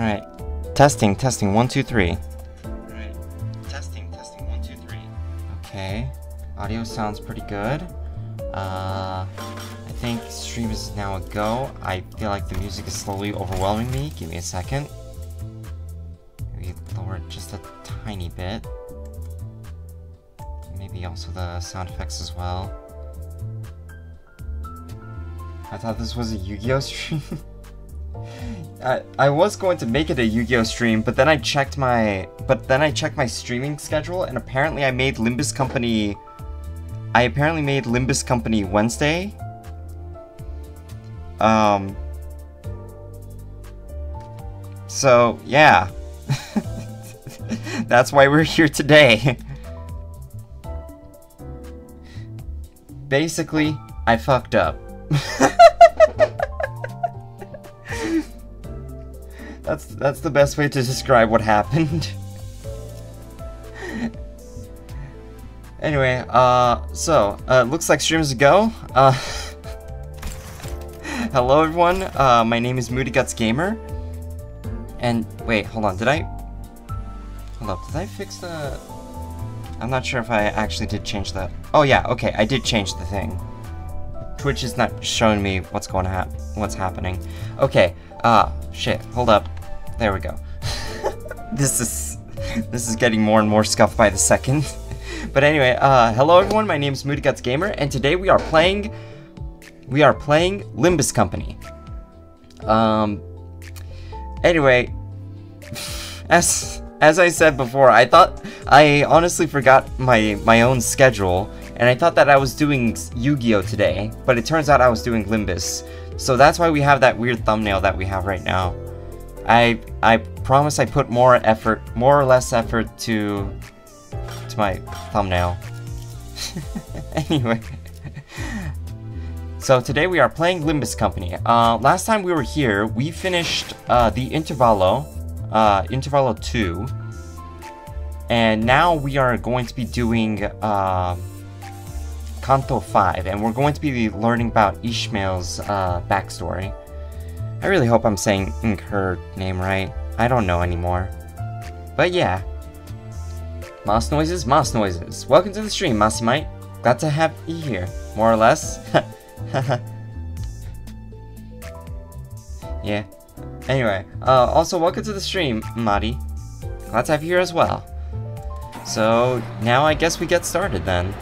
Alright. Testing, testing, 1, 2, 3. Alright. Testing, testing, 1, 2, 3. Okay. Audio sounds pretty good. I think stream is now a go. I feel like the music is slowly overwhelming me. Give me a second. Maybe lower it just a tiny bit. Maybe also the sound effects as well. I thought this was a Yu-Gi-Oh stream. I was going to make it a Yu-Gi-Oh stream, but then I checked my streaming schedule, and apparently I made Limbus Company. I apparently made Limbus Company Wednesday. So yeah, that's why we're here today. Basically, I fucked up. That's the best way to describe what happened. Anyway, looks like streams go. Hello everyone, my name is Moody Guts Gamer. And wait, hold on, did I fix the... I'm not sure if I actually did change that. Oh yeah, okay, I did change the thing. Twitch is not showing me what's happening. Okay, shit, hold up. There we go. This is getting more and more scuffed by the second. But anyway, hello everyone, my name is Moody Guts Gamer, and today we are playing Limbus Company. Anyway, as I said before, I honestly forgot my own schedule, and I thought that I was doing Yu-Gi-Oh today, but it turns out I was doing Limbus. So that's why we have that weird thumbnail that we have right now. I promise I put more or less effort to my thumbnail. Anyway. So today we are playing Limbus Company. Last time we were here, we finished the Intervallo 2. And now we are going to be doing CANTO V, and we're going to be learning about Ishmael's backstory. I really hope I'm saying her name right. I don't know anymore. But yeah. Moss noises, moss noises. Welcome to the stream, Massimite. Glad to have you here. More or less. Yeah. Anyway, also welcome to the stream, Madi. Glad to have you here as well. So, now I guess we get started then.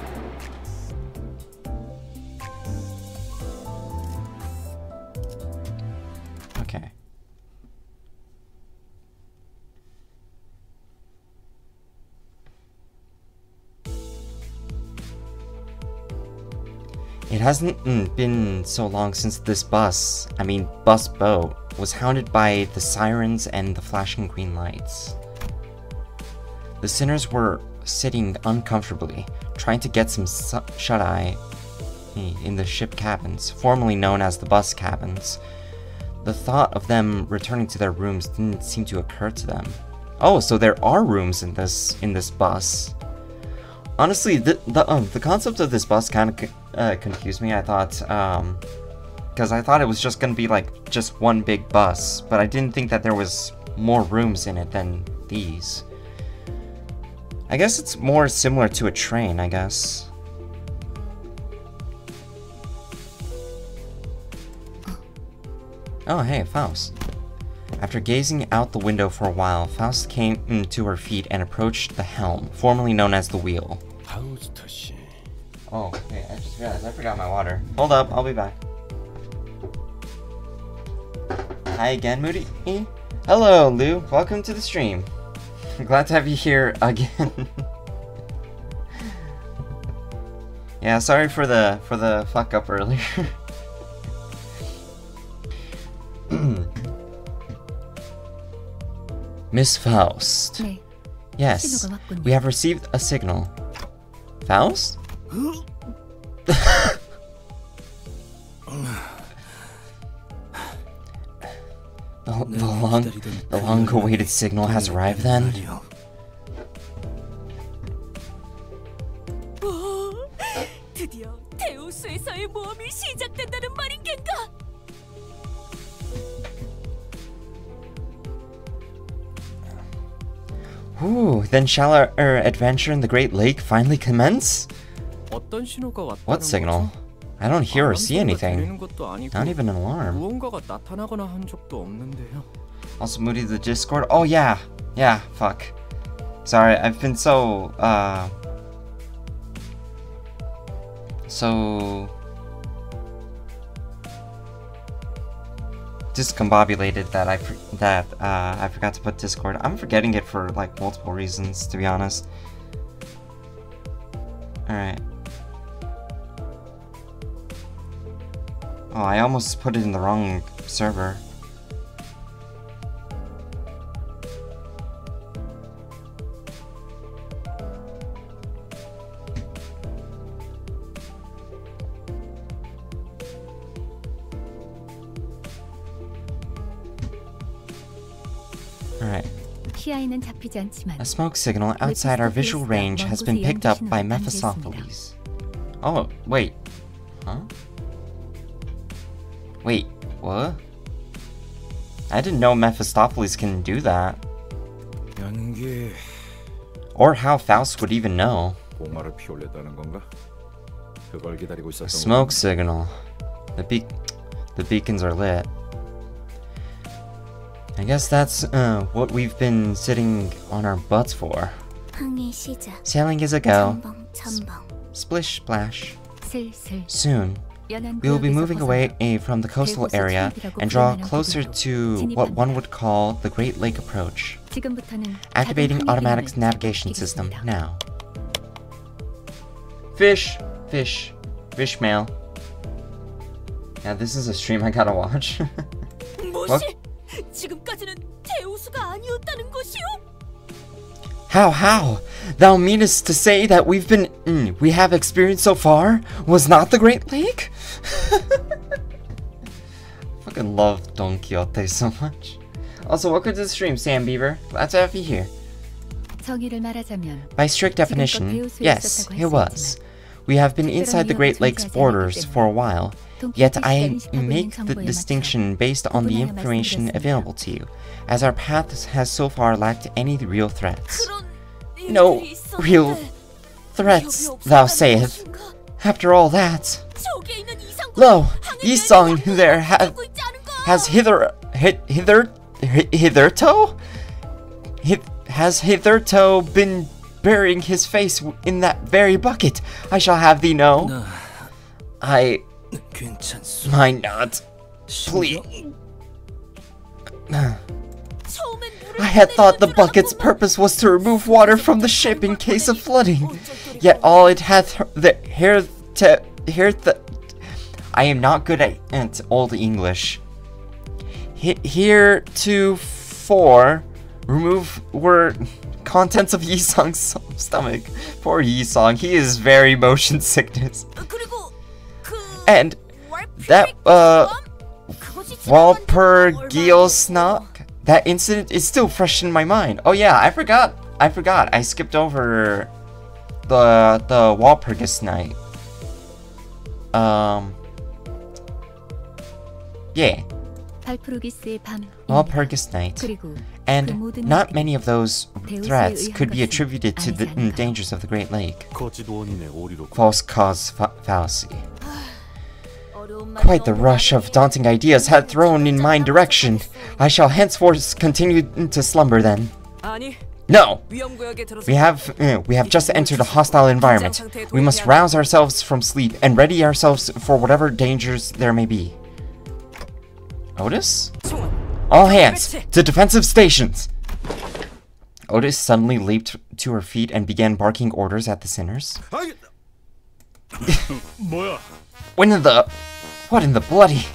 Okay. It hasn't been so long since this bus boat, was hounded by the sirens and the flashing green lights. The sinners were sitting uncomfortably, trying to get some shut-eye in the ship cabins, formerly known as the bus cabins. The thought of them returning to their rooms didn't seem to occur to them. Oh, so there are rooms in this bus. Honestly, the concept of this bus kind of confused me. I thought, because I thought it was just gonna be like just one big bus, but I didn't think that there was more rooms in it than these. I guess it's more similar to a train, I guess. Oh, hey, Faust. After gazing out the window for a while, Faust came to her feet and approached the helm, formerly known as the wheel. Oh, hey, I just realized I forgot my water. Hold up, I'll be back. Hi again, Moody. Hello, Lou. Welcome to the stream. Glad to have you here again. Yeah, sorry for the fuck up earlier. Miss Faust. Yes, we have received a signal. Faust? The long-awaited signal has arrived then? Ooh, then shall our adventure in the Great Lake finally commence? What signal? I don't hear or see anything. Not even an alarm. Also, Moody the Discord. Oh yeah, yeah. Fuck. Sorry, I've been so discombobulated that I forgot to put Discord. I'm forgetting it for like multiple reasons, to be honest. All right. Oh, I almost put it in the wrong server. Alright. A smoke signal outside our visual range has been picked up by Mephistopheles. Oh, wait. Huh? Wait, what? I didn't know Mephistopheles can do that. Or how Faust would even know. A smoke signal. The beacons are lit. I guess that's what we've been sitting on our butts for. Sailing is a go. Splish splash. Soon, we will be moving away from the coastal area and draw closer to what one would call the Great Lake approach. Activating automatic navigation system now. Fish! Fish. Fish mail. Yeah, this is a stream I gotta watch. What? How? Thou meanest to say that we have experienced so far was not the Great Lake? Fucking love Don Quixote so much. Also, welcome to the stream, Sam Beaver. Glad to have you here. By strict definition, yes, it was. We have been inside the Great Lake's borders for a while, yet I make the distinction based on the information available to you, as our path has so far lacked any real threats. No real threats, thou sayest. After all that, lo, Yisong there has hitherto been burying his face in that very bucket. I shall have thee know. I might not. Please. I had thought the bucket's purpose was to remove water from the ship in case of flooding. Yet all it hath I am not good at Old English. Heretofore remove were contents of Yisong's stomach. Poor Yisong, he is very motion sickness. And that Walpurgisnacht, that incident is still fresh in my mind. Oh yeah, I forgot. I skipped over the Walpurgisnacht. Yeah. Walpurgisnacht. And not many of those threats could be attributed to the dangers of the Great Lake. False cause fallacy. Quite the rush of daunting ideas had thrown in my direction. I shall henceforth continue to slumber then. No! We have just entered a hostile environment. We must rouse ourselves from sleep and ready ourselves for whatever dangers there may be. Otis? All hands! To defensive stations! Otis suddenly leaped to her feet and began barking orders at the sinners. What in the bloody...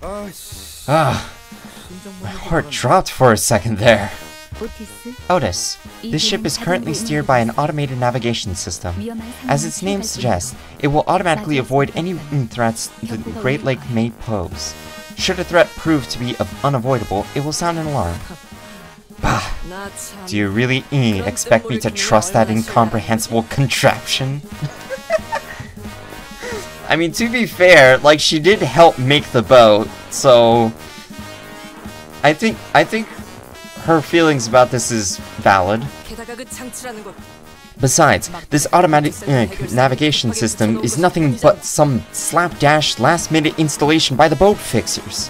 My heart dropped for a second there. Otis, this ship is currently steered by an automated navigation system. As its name suggests, it will automatically avoid any threats the Great Lake may pose. Should a threat prove to be unavoidable, it will sound an alarm. Bah! Do you really expect me to trust that incomprehensible contraption? I mean, to be fair, like, she did help make the boat, so... I think her feelings about this is valid. Besides, this automatic navigation system is nothing but some slapdash last-minute installation by the boat fixers.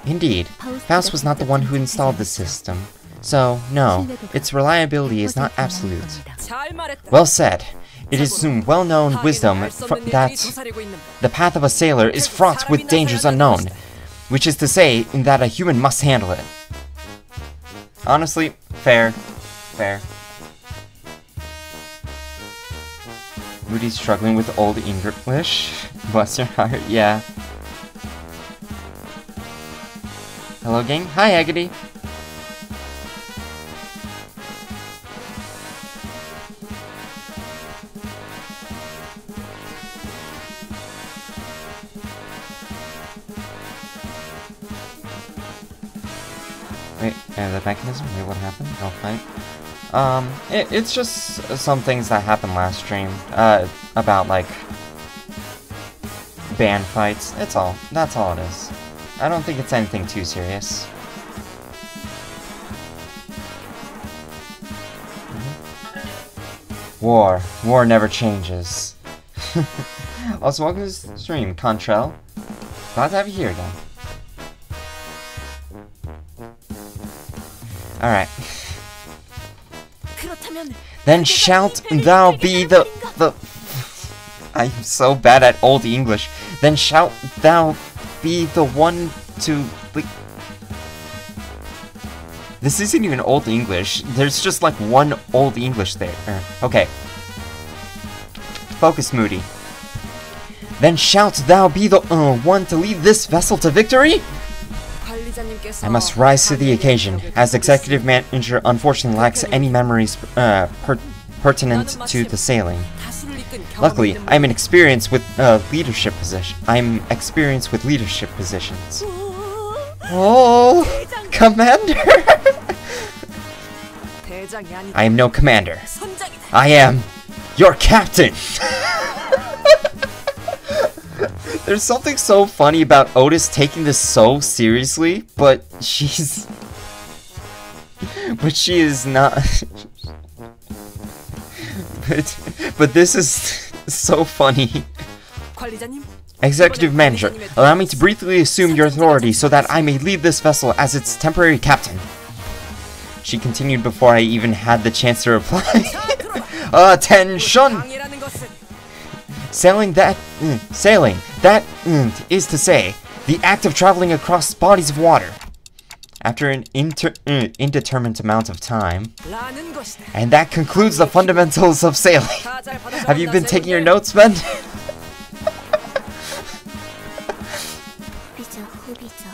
Indeed, Faust was not the one who installed the system. So, no, its reliability is not absolute. Well said. It is well-known wisdom that the path of a sailor is fraught with dangers unknown, which is to say that a human must handle it. Honestly, fair. Moody's struggling with Old English. Bless your heart, yeah. Hello, gang. Hi, Agony. Wait, the mechanism? Wait, what happened? No fight. It's just some things that happened last stream, about, like, band fights. That's all it is. I don't think it's anything too serious. War never changes. Also, welcome to the stream, Contrell. Glad to have you here again. Alright. Then shalt thou be the... I'm so bad at Old English. Then shalt thou be the one to... This isn't even Old English. There's just like one Old English there. Okay. Focus, Moody. Then shalt thou be the one to lead this vessel to victory? I must rise to the occasion, as executive manager unfortunately lacks any memories pertinent to the sailing. Luckily, I'm experienced with leadership positions. Oh, Commander! I am no commander. I am your captain! There's something so funny about Otis taking this so seriously, but she is not. but this is so funny. Executive Manager, allow me to briefly assume your authority so that I may lead this vessel as its temporary captain. She continued before I even had the chance to reply. Attention! Sailing, that is to say, the act of traveling across bodies of water. After an indeterminate amount of time. And that concludes the fundamentals of sailing. Have you been taking your notes, Ben?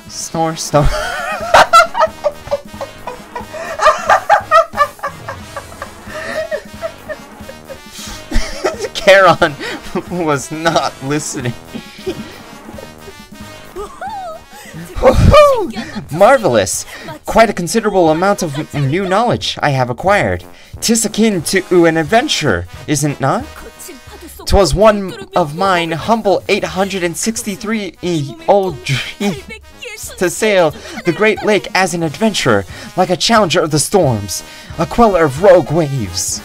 Snore. Charon was not listening. Marvelous! Quite a considerable amount of new knowledge I have acquired. 'Tis akin to an adventure, isn't not? 'Twas one of mine humble 863 old dreams to sail the Great Lake as an adventurer, like a challenger of the storms, a queller of rogue waves.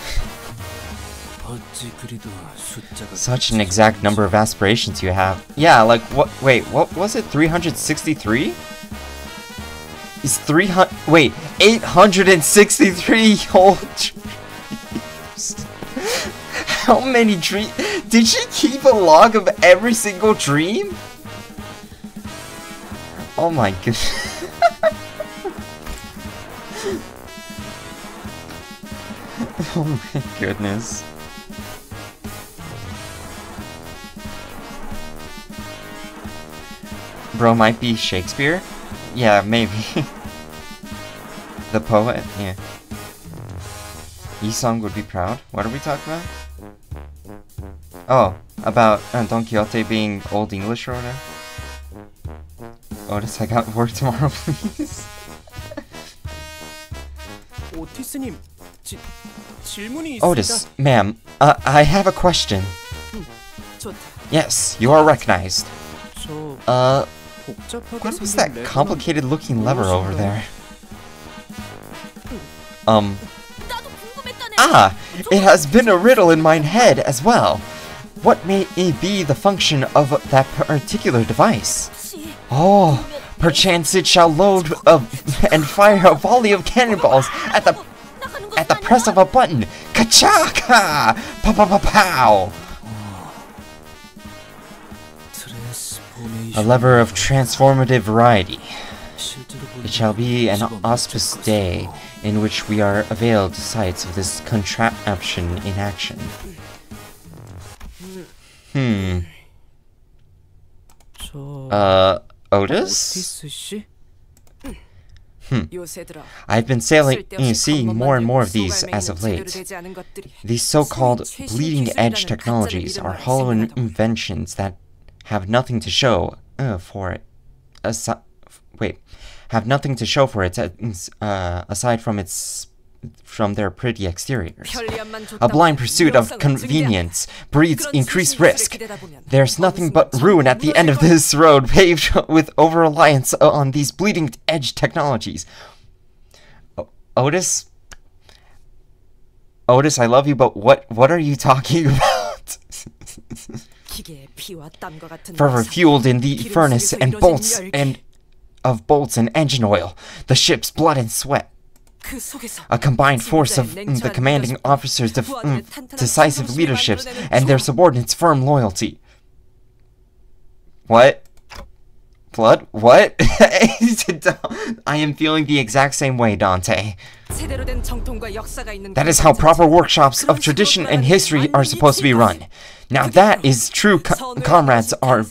Such an exact number of aspirations you have. Yeah, like, what? Wait, what was it? 363? Is 300? Wait, 863 whole dreams. How many dreams? Did she keep a log of every single dream? Oh my goodness. Oh my goodness. Bro might be Shakespeare? Yeah, maybe. The poet? Yeah. Yi-sung would be proud. What are we talking about? Oh, about Don Quixote being Old English or whatever? Otis, I got work tomorrow, please. Otis, ma'am, I have a question. Yes, you are recognized. What was that complicated looking lever over there? Ah! It has been a riddle in mine head as well. What may be the function of that particular device? Oh, perchance it shall load and fire a volley of cannonballs at the press of a button. Ka-cha-ka! Pa-pa-pa-pow! A lever of transformative variety. It shall be an auspicious day in which we are availed sights of this contraption in action. Otis? I've been seeing more and more of these as of late. These so-called bleeding-edge technologies are hollow inventions that have nothing to show for it. Have nothing to show for it aside from their pretty exteriors. A blind pursuit of convenience breeds increased risk. There's nothing but ruin at the end of this road paved with over-reliance on these bleeding-edge technologies. Otis? Otis, I love you, but what are you talking about? Fervor fueled in the furnace and bolts and engine oil, the ship's blood and sweat. A combined force of the commanding officers' decisive leaderships and their subordinates' firm loyalty. What? Blood? What? I am feeling the exact same way, Dante. That is how proper workshops of tradition and history are supposed to be run. Now that is true comrades are...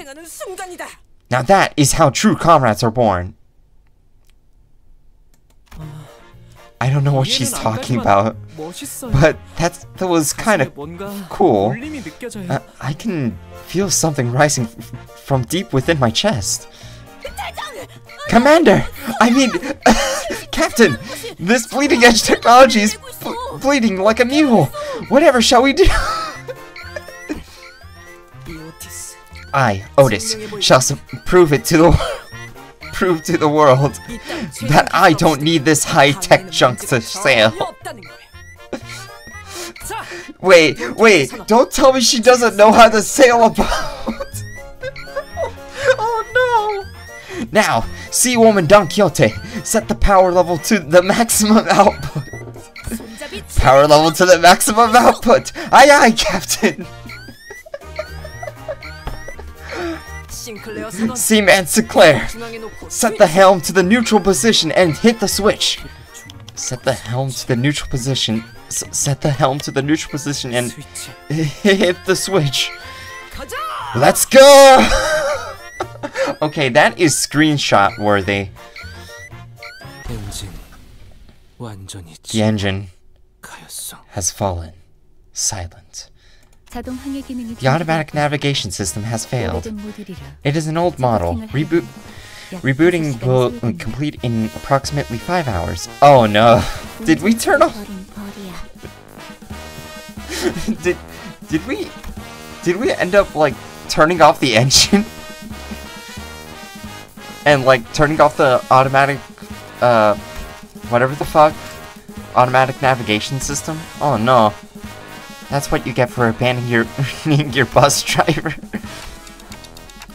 Now that is how true comrades are born. I don't know what she's talking about, but that was kind of cool. I can feel something rising from deep within my chest. Commander! I mean, Captain! This bleeding edge technology is bleeding like a mule! Whatever shall we do? I, Otis, shall prove to the world that I don't need this high-tech junk to sail. Wait, don't tell me she doesn't know how to sail a boat! Oh no! Now, Sea Woman Don Quixote, set the power level to the maximum output. Power level to the maximum output! Aye aye, Captain! Seaman Sinclair, set the helm to the neutral position and hit the switch. Set the helm to the neutral position. Set the helm to the neutral position and hit the switch. Let's go! Okay, that is screenshot worthy. The engine has fallen. Silent. The automatic navigation system has failed. It is an old model. Rebooting will complete in approximately 5 hours. Oh no. Did we turn off... Did we end up, like, turning off the engine? And, like, turning off the automatic, whatever the fuck? Automatic navigation system? Oh no. That's what you get for abandoning your bus driver.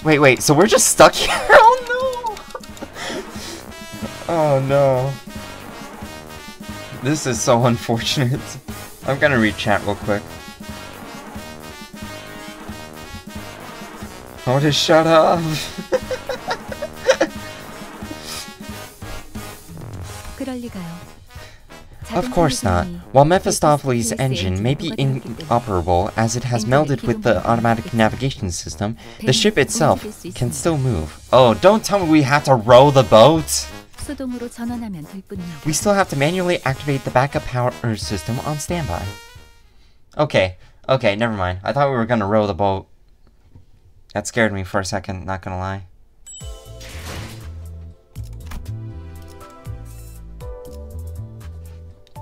Wait, so we're just stuck here? Oh no! Oh no. This is so unfortunate. I'm gonna read chat real quick. Oh, just shut up. Of course not. While Mephistopheles' engine may be inoperable as it has melded with the automatic navigation system, the ship itself can still move. Oh, don't tell me we have to row the boat! We still have to manually activate the backup power system on standby. Okay, never mind. I thought we were gonna row the boat. That scared me for a second, not gonna lie.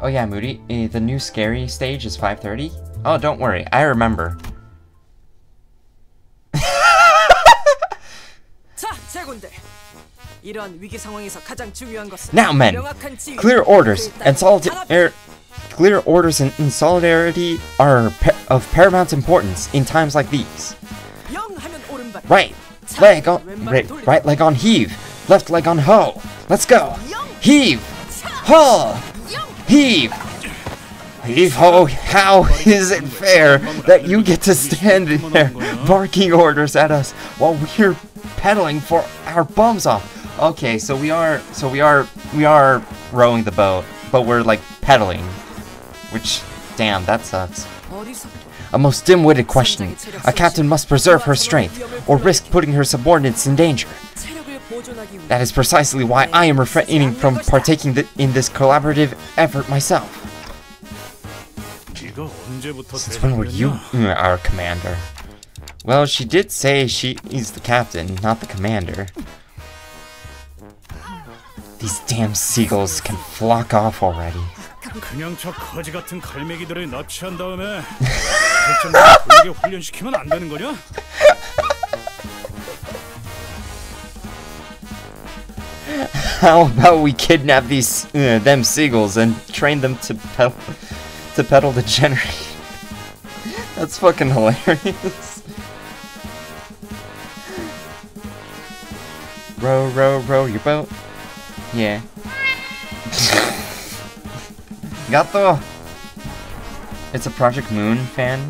Oh yeah, Moody, the new scary stage is 5:30? Oh, don't worry, I remember. Now, men, clear orders and solidarity are of paramount importance in times like these. Right leg on heave, left leg on hoe. Let's go. Heave, ho, heave. Heave ho, how is it fair that you get to stand there barking orders at us while we're pedaling for our bums off? Okay, so we are rowing the boat, but we're like pedaling, which, damn, that sucks. A most dim-witted question. A captain must preserve her strength or risk putting her subordinates in danger. That is precisely why I am refraining from partaking in this collaborative effort myself. Since when were you our commander? Well, she did say she's the captain, not the commander. These damn seagulls can flock off already. 그냥 저 거지 같은 갈매기들을 납치한 다음에 훈련시키면 안 되는 거냐? How about we kidnap them seagulls and train them to pedal the generator? That's fucking hilarious. Row, row, row your boat. Yeah. Gato! It's a Project Moon fan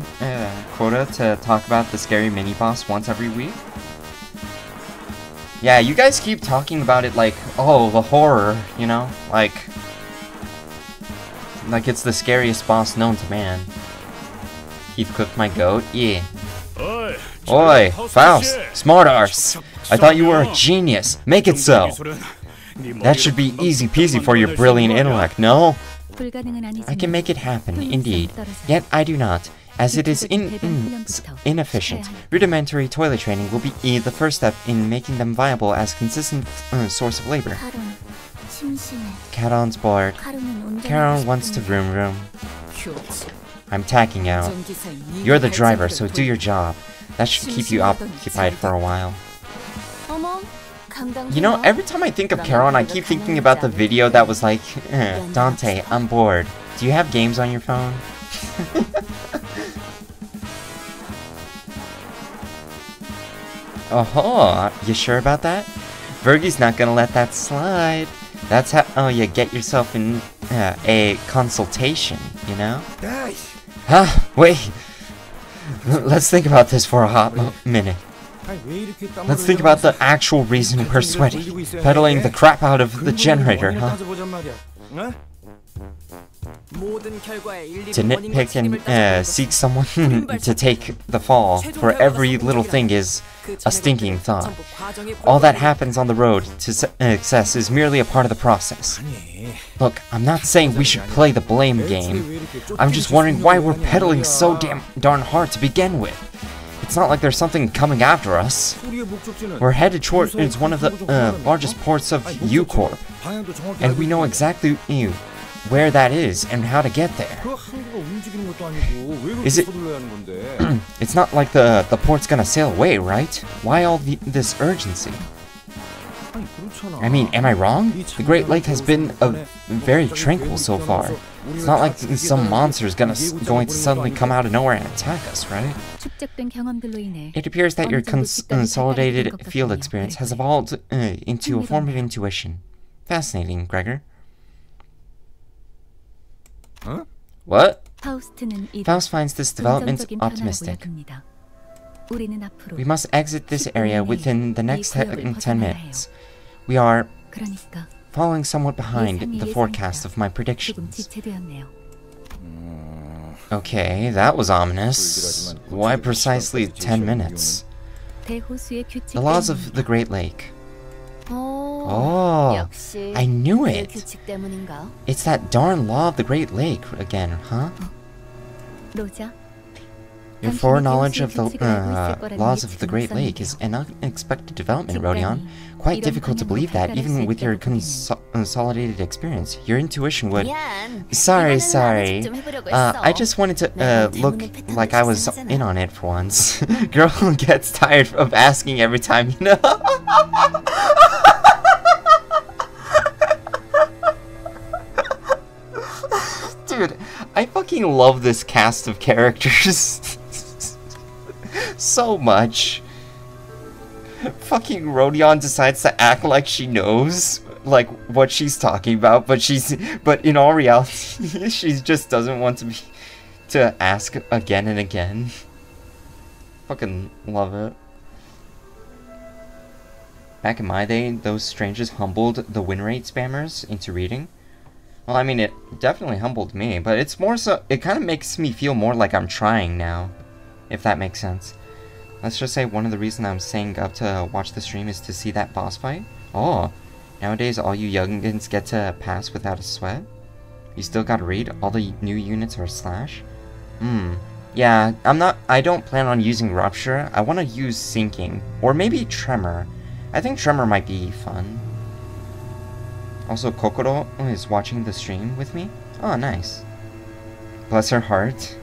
quota to talk about the scary mini-boss once every week. Yeah, you guys keep talking about it like, oh, the horror, you know? Like it's the scariest boss known to man. Heathcliff, my goat? Yeah. Oi, Faust, smart arse. I thought you were a genius. Make it so. That should be easy peasy for your brilliant intellect, no? I can make it happen, indeed. Yet I do not, as it is inefficient. Rudimentary toilet training will be the first step in making them viable as a consistent source of labor. Caron's bored. Caron wants to vroom vroom. I'm tacking out. You're the driver, so do your job. That should keep you occupied for a while. You know, every time I think of Caron, I keep thinking about the video that was like, Dante, I'm bored. Do you have games on your phone? Oh, you sure about that? Virgie's not gonna let that slide. That's how you get yourself in a consultation, you know? Huh? Wait. Let's think about this for a hot minute. Let's think about the actual reason we're sweaty. Pedaling the crap out of the generator, huh? To nitpick and seek someone to take the fall for every little thing is a stinking thought. All that happens on the road to success is merely a part of the process. Look, I'm not saying we should play the blame game. I'm just wondering why we're pedaling so darn hard to begin with. It's not like there's something coming after us. We're headed towards one of the largest ports of U-Corp, and we know exactly where that is and how to get there. Is it? It's not like the port's gonna sail away, right? Why all this urgency? I mean, am I wrong? The Great Lake has been very tranquil so far. It's not like some monster is going to suddenly come out of nowhere and attack us, right? It appears that your consolidated field experience has evolved into a form of intuition. Fascinating, Gregor. Huh? What? Faust finds this development optimistic. We must exit this area within the next 10 minutes. We are falling somewhat behind the forecast of my predictions. Okay, that was ominous. Why precisely 10 minutes? The laws of the Great Lake. Oh, I knew it! It's that darn law of the Great Lake again, huh? Your foreknowledge of the laws of the Great Lake is an unexpected development, Rodion. Quite difficult to believe that, even with your consolidated experience. Your intuition would... Sorry. I just wanted to look like I was in on it for once. Girl gets tired of asking every time, you know? fucking love this cast of characters so much. Fucking Rodion decides to act like she knows like what she's talking about, but in all reality she just doesn't want to ask again and again. Fucking love it. Back in my day, those strangers humbled the win rate spammers into reading. Well, I mean, it definitely humbled me, but it's more so, it kind of makes me feel more like I'm trying now, if that makes sense. Let's just say one of the reasons I'm staying up to watch the stream is to see that boss fight. Oh, nowadays all you youngins get to pass without a sweat? You still gotta read? All the new units are slash? Yeah, I don't plan on using Rupture. I want to use Sinking, or maybe Tremor. I think Tremor might be fun. Also, Kokoro is watching the stream with me. Oh, nice. Bless her heart.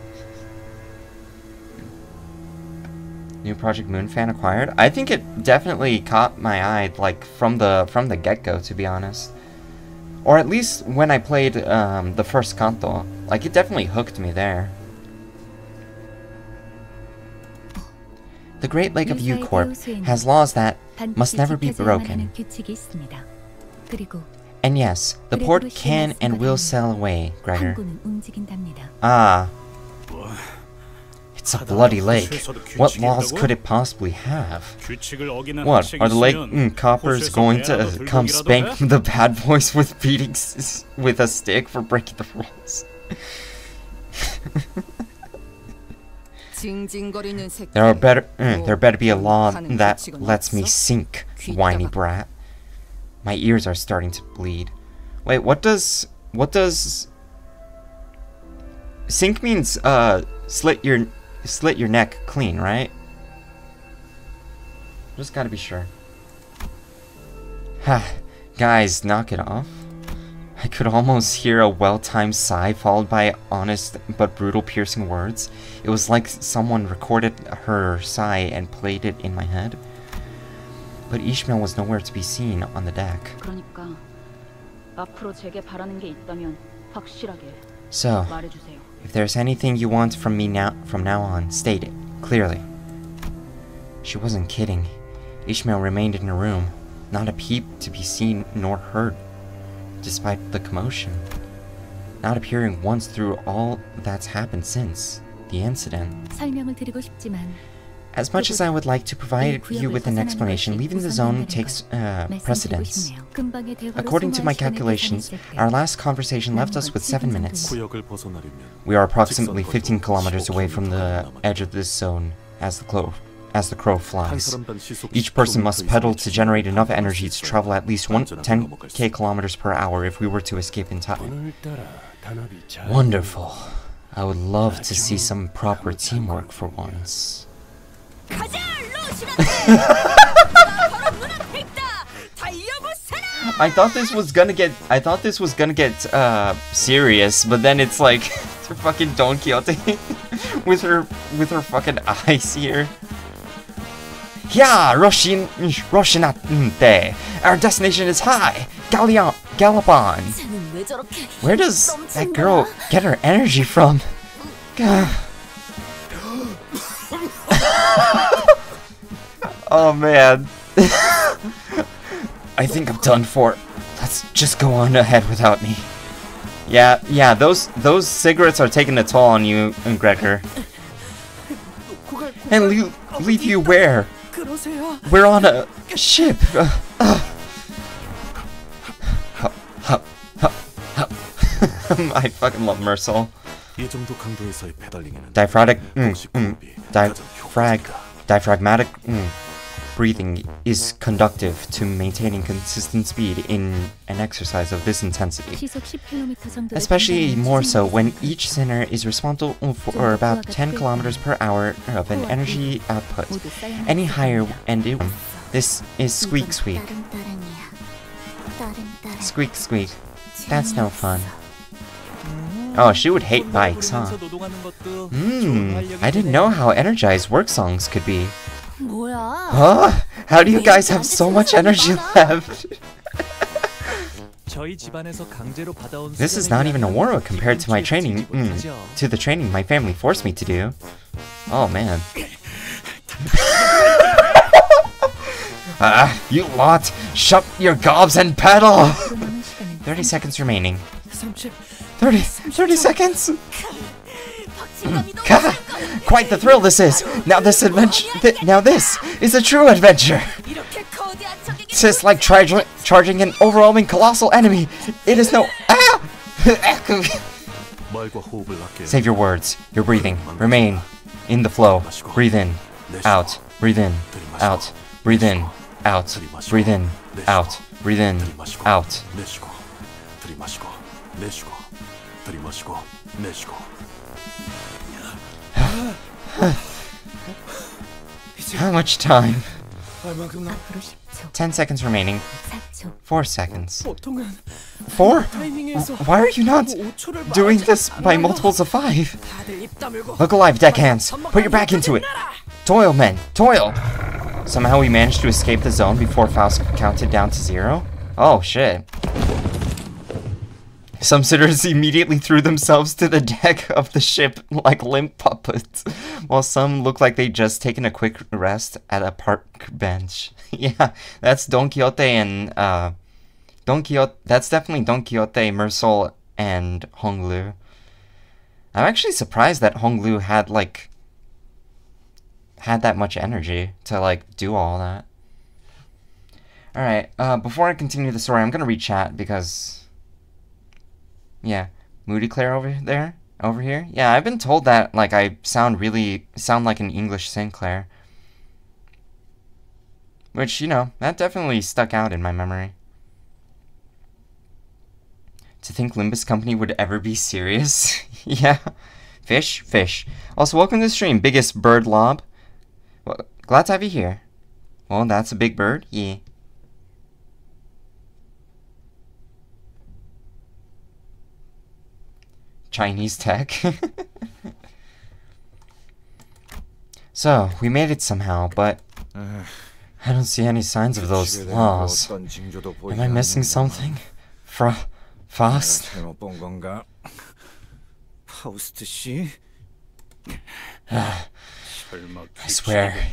New Project Moon fan acquired. I think it definitely caught my eye, like from the get-go, to be honest. Or at least when I played the first Kanto, like it definitely hooked me there. The Great Lake of U-Corp has laws that must never be broken. And yes, the port can and will sail away, Gregor. Ah. It's a bloody lake. What laws could it possibly have? What, are the lake coppers going to come spank the bad boys with beatings with a stick for breaking the rules? There better be a law that lets me sink, whiny brat. My ears are starting to bleed. Wait, what does sink means slit your neck clean, right? Just gotta be sure. Ha, guys, knock it off. I could almost hear a well-timed sigh followed by honest but brutal piercing words. It was like someone recorded her sigh and played it in my head. But Ishmael was nowhere to be seen on the deck. So, if there's anything you want from me from now on, state it, clearly. She wasn't kidding. Ishmael remained in her room, not a peep to be seen nor heard, despite the commotion. Not appearing once through all that's happened since the incident. As much as I would like to provide you with an explanation, leaving the zone takes precedence. According to my calculations, our last conversation left us with 7 minutes. We are approximately 15 kilometers away from the edge of this zone as the crow flies. Each person must pedal to generate enough energy to travel at least 10k kilometers per hour if we were to escape in time. Wonderful. I would love to see some proper teamwork for once. I thought this was gonna get serious, but then it's like fucking Don Quixote with her fucking eyes here. Yeah, Roshinate. Our destination is high. Gallop on. Where does that girl get her energy from? Oh man. I think I'm done for. Let's just go on ahead without me. Yeah, those cigarettes are taking a toll on you, Gregor. And leave you where? We're on a ship. I fucking love Mersal. Diaphragmatic breathing is conducive to maintaining consistent speed in an exercise of this intensity. Especially more so when each sinner is responsible for about 10 kilometers per hour of an energy output. Any higher and this is squeak squeak. Squeak squeak. That's no fun. Oh, she would hate bikes, huh? I didn't know how energized work songs could be. Huh? How do you guys have so much energy left? This is not even a war compared to my training, to the training my family forced me to do. Oh man. You lot, shut your gobs and pedal! 30 seconds remaining. 30 seconds! Quite the thrill this is! Now this is a true adventure! It's like charging an overwhelming colossal enemy! It is no... Save your words. Your breathing. Remain in the flow. Breathe in. Out. Breathe in. Out. Breathe in. Out. Breathe in. Out. Breathe in. Out. How much time? 10 seconds remaining. 4 seconds. 4? Why are you not doing this by multiples of 5? Look alive, deckhands! Put your back into it! Toil, men! Toil! Somehow we managed to escape the zone before Faust counted down to 0? Oh, shit. Some sitters immediately threw themselves to the deck of the ship like limp puppets, while some looked like they'd just taken a quick rest at a park bench. Yeah, that's Don Quixote and, that's definitely Don Quixote, Mersal, and Honglu. I'm actually surprised that Honglu had that much energy to, do all that. Alright, before I continue the story, I'm gonna read chat because... Yeah, Moody Claire over here? Yeah, I've been told that, I sound like an English Sinclair. Which, that definitely stuck out in my memory. To think Limbus Company would ever be serious? Yeah. Fish. Also, welcome to the stream, biggest bird lob. Well, glad to have you here. Well, that's a big bird? Yeah. Chinese tech. So, we made it somehow, but I don't see any signs of those laws. Am I missing something? Faust? I swear,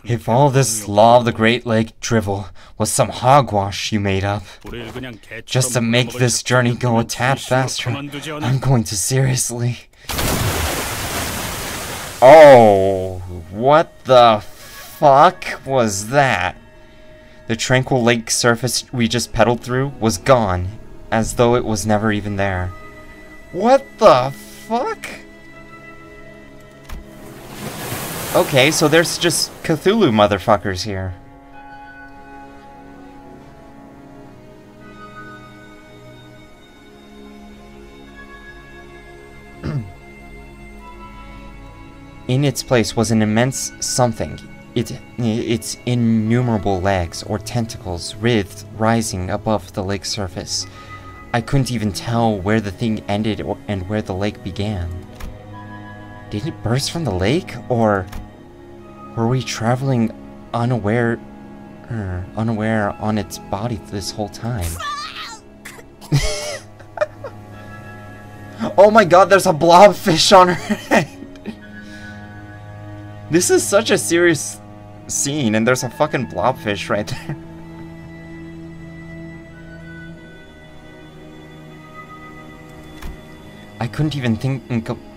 if all this law of the Great Lake drivel was some hogwash you made up, just to make this journey go a tad faster, I'm going to seriously... Oh, what the fuck was that? The tranquil lake surface we just pedaled through was gone, as though it was never even there. What the fuck? Okay, so there's just Cthulhu motherfuckers here. In its place was an immense something. Its innumerable legs or tentacles writhed, rising above the lake's surface. I couldn't even tell where the thing ended and where the lake began. Did it burst from the lake, or were we traveling unaware on its body this whole time? Oh my god, there's a blobfish on her head! This is such a serious scene, and there's a fucking blobfish right there. I couldn't even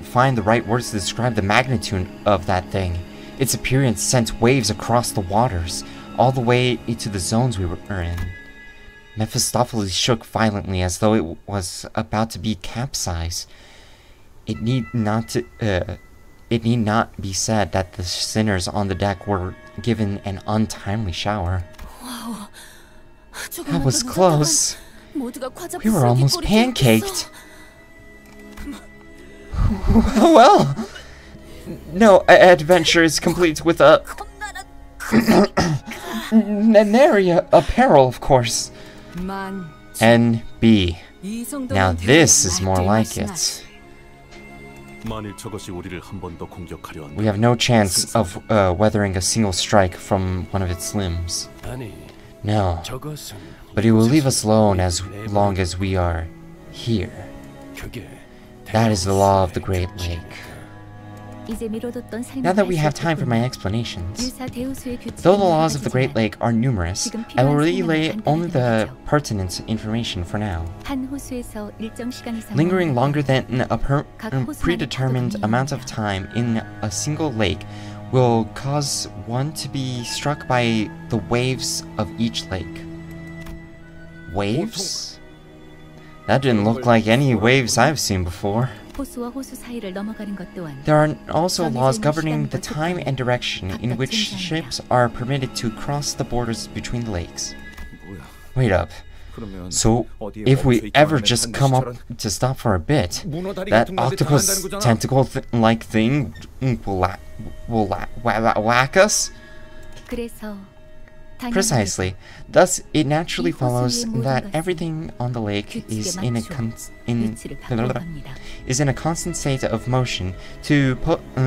find the right words to describe the magnitude of that thing. Its appearance sent waves across the waters, all the way into the zones we were in. Mephistopheles shook violently as though it was about to be capsized. It need not be said that the sinners on the deck were given an untimely shower. That was close. We were almost pancaked. Well, no adventure is complete with a nary apparel, of course. NB. Now this is more like it. We have no chance of weathering a single strike from one of its limbs. No, but he will leave us alone as long as we are here. That is the law of the Great Lake. Now that we have time for my explanations, though the laws of the Great Lake are numerous, I will relay only the pertinent information for now. Lingering longer than a predetermined amount of time in a single lake will cause one to be struck by the waves of each lake. Waves? That didn't look like any waves I've seen before. There are also laws governing the time and direction in which ships are permitted to cross the borders between the lakes. Wait up. So, if we ever just come up to stop for a bit, that octopus tentacle-like thing will whack us? Precisely. Thus, it naturally follows that everything on the lake is in a constant state of motion to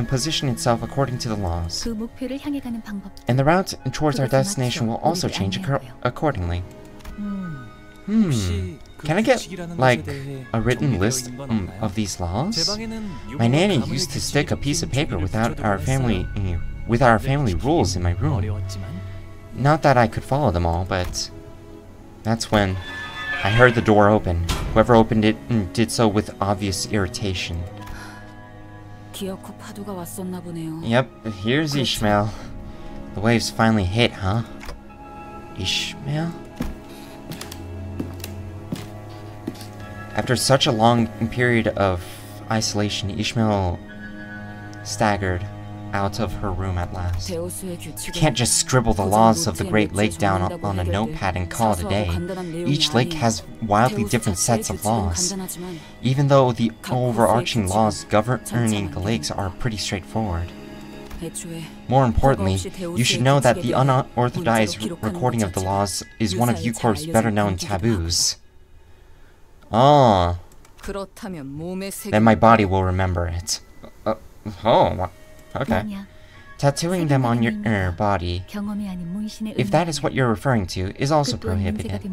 position itself according to the laws. And the route towards our destination will also change accordingly. Can I get, like, a written list of these laws? My nanny used to stick a piece of paper with our family rules in my room. Not that I could follow them all, but that's when I heard the door open. Whoever opened it did so with obvious irritation. Yep, here's Ishmael. The waves finally hit, huh? Ishmael? After such a long period of isolation, Ishmael staggered out of her room at last. You can't just scribble the laws of the Great Lake down on a notepad and call it a day. Each lake has wildly different sets of laws, even though the overarching laws governing the lakes are pretty straightforward. More importantly, you should know that the unauthorized recording of the laws is one of Eucorp's better-known taboos. Oh. Then my body will remember it. Okay. Tattooing them on your body, if that is what you're referring to, is also prohibited.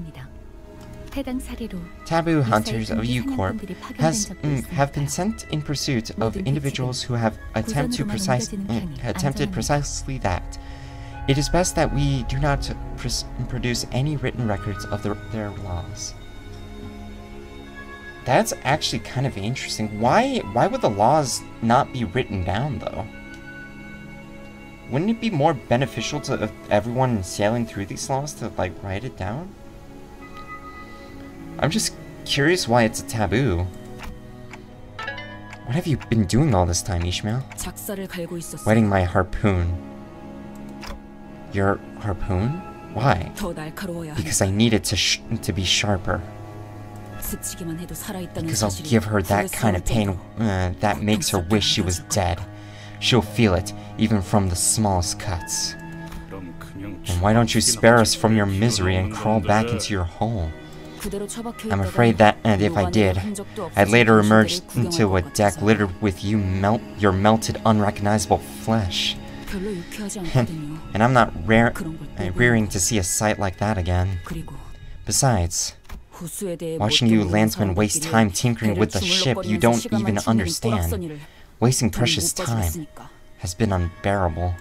Taboo hunters of Eucorp have been sent in pursuit of individuals who have attempted precisely that. It is best that we do not produce any written records of their laws. That's actually kind of interesting. Why would the laws not be written down, though? Wouldn't it be more beneficial to everyone sailing through these laws to, like, write it down? I'm just curious why it's a taboo. What have you been doing all this time, Ishmael? Wetting my harpoon. Your harpoon? Why? Because I need it to be sharper. Because I'll give her that kind of pain that makes her wish she was dead. She'll feel it, even from the smallest cuts. And why don't you spare us from your misery and crawl back into your hole? I'm afraid that if I did, I'd later emerge into a deck littered with your melted, unrecognizable flesh. And I'm not rearing to see a sight like that again. Besides, watching you landsmen waste time tinkering with the ship you don't even understand, wasting precious time, has been unbearable.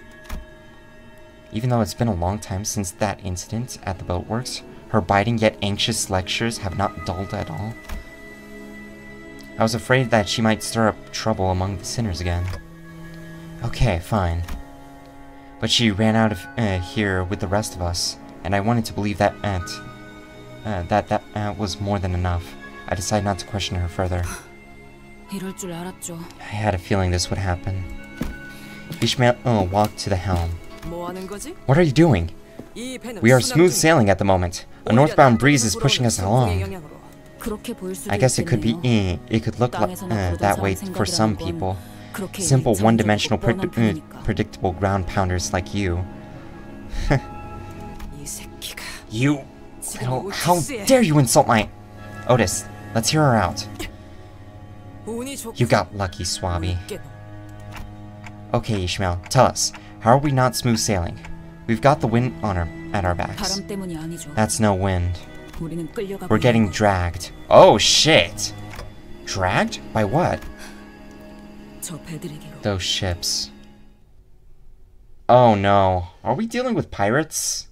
Even though it's been a long time since that incident at the boatworks, her biting yet anxious lectures have not dulled at all. I was afraid that she might stir up trouble among the sinners again. Okay, fine. But she ran out of here with the rest of us, and I wanted to believe that was more than enough. I decided not to question her further. I had a feeling this would happen. Ishmael walked to the helm. What are you doing? We are smooth sailing at the moment. A northbound breeze is pushing us along. I guess it could look like that way for some people. Simple one-dimensional predictable ground pounders like you. You... How dare you insult my... Otis, let's hear her out. You got lucky, Swabby. Okay, Ishmael, tell us, how are we not smooth sailing? We've got the wind on our at our backs. 바람 때문이 아니죠. That's no wind. 우리는 끌려가고 We're getting 있는 dragged. Oh shit! Dragged? By what? 저 배들에게로. Those ships. Oh no. Are we dealing with pirates?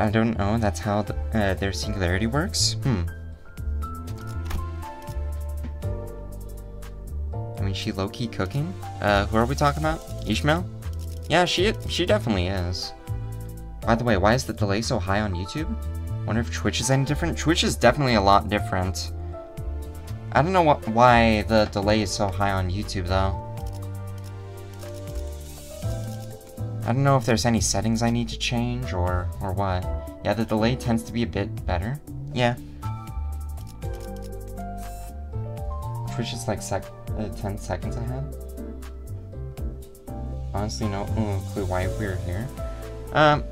I don't know. That's how their singularity works? I mean, she low-key cooking? Who are we talking about? Ishmael? Yeah, she definitely is. By the way, why is the delay so high on YouTube? Wonder if Twitch is any different? Twitch is definitely a lot different. I don't know why the delay is so high on YouTube, though. I don't know if there's any settings I need to change, or what. Yeah, the delay tends to be a bit better. Yeah. Twitch is like 10 seconds ahead. Honestly, no clue why we're here. I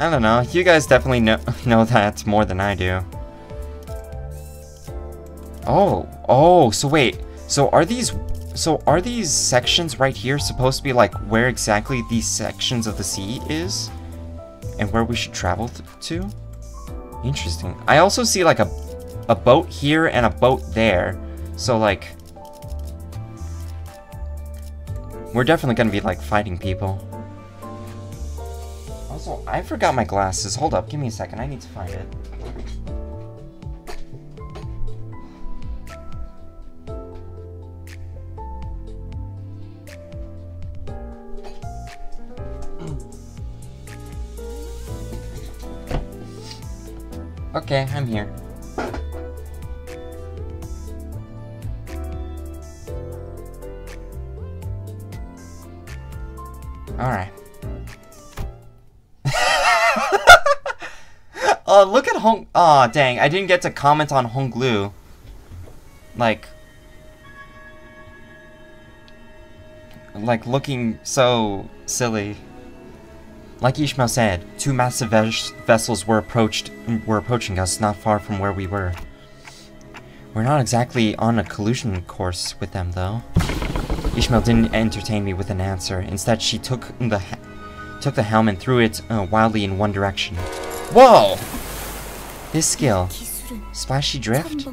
don't know. You guys definitely know that more than I do. Oh, so wait. So are these sections right here supposed to be like where exactly these sections of the sea is? And where we should travel to? Interesting. I also see like a boat here and a boat there. So like we're definitely gonna be like fighting people. Also, I forgot my glasses. Hold up, give me a second. I need to find it. Okay, I'm here. Alright. Oh, look at Hong... Aw, dang, I didn't get to comment on Honglu. Like, looking so silly. Like Ishmael said, two massive vessels were approaching us not far from where we were. We're not exactly on a collision course with them, though. Ishmael didn't entertain me with an answer. Instead, she took the helm and threw it wildly in one direction. Whoa! This skill. Splashy drift?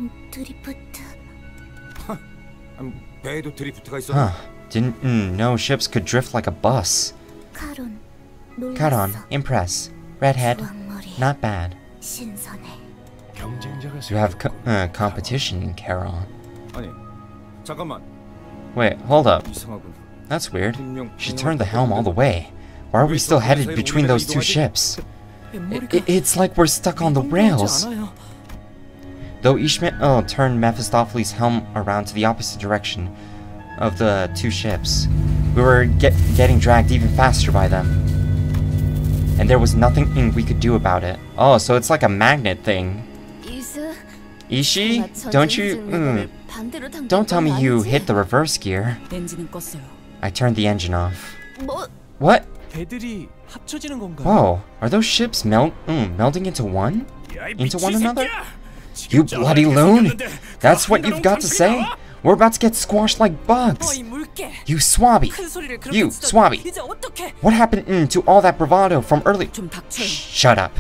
Huh. Didn't know ships could drift like a bus. Caron, impress. Redhead, not bad. You have competition, Caron. Wait, hold up. That's weird. She turned the helm all the way. Why are we still headed between those two ships? It's like we're stuck on the rails. Though Ishmael turned Mephistopheles' helm around to the opposite direction of the two ships, we were getting dragged even faster by them. And there was nothing we could do about it. Oh, so it's like a magnet thing. Ishi? Don't tell me you hit the reverse gear. I turned the engine off. What? Whoa, are those ships melding into one? Into one another? You bloody loon! That's what you've got to say? We're about to get squashed like bugs! You swabby! You swabby! What happened to all that bravado from earlier? Shut up.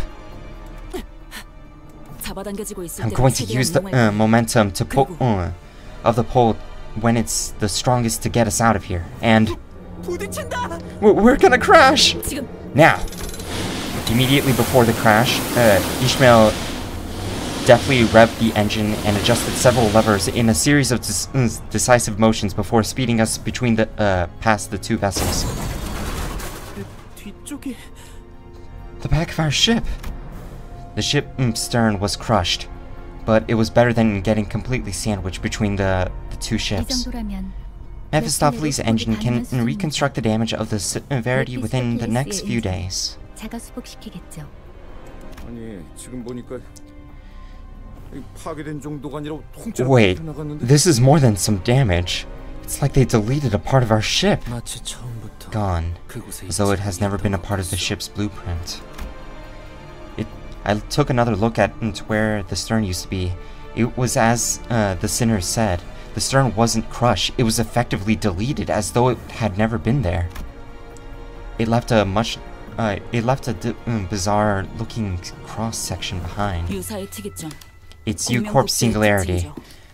I'm going to use the momentum to pull of the pole when it's the strongest to get us out of here. And we're gonna crash! Now! Immediately before the crash, Ishmael deftly revved the engine and adjusted several levers in a series of decisive motions before speeding us between past the two vessels. The back of our ship! The ship's stern was crushed, but it was better than getting completely sandwiched between the two ships. Mephistopheles' engine can reconstruct the damage of the severity within the next few days. Wait, this is more than some damage. It's like they deleted a part of our ship. Gone, as though it has never been a part of the ship's blueprint. I took another look at where the stern used to be. It was as the sinners said. The stern wasn't crushed, it was effectively deleted as though it had never been there. It left a bizarre-looking cross-section behind. 유사의 특이점. It's U-Corp's singularity,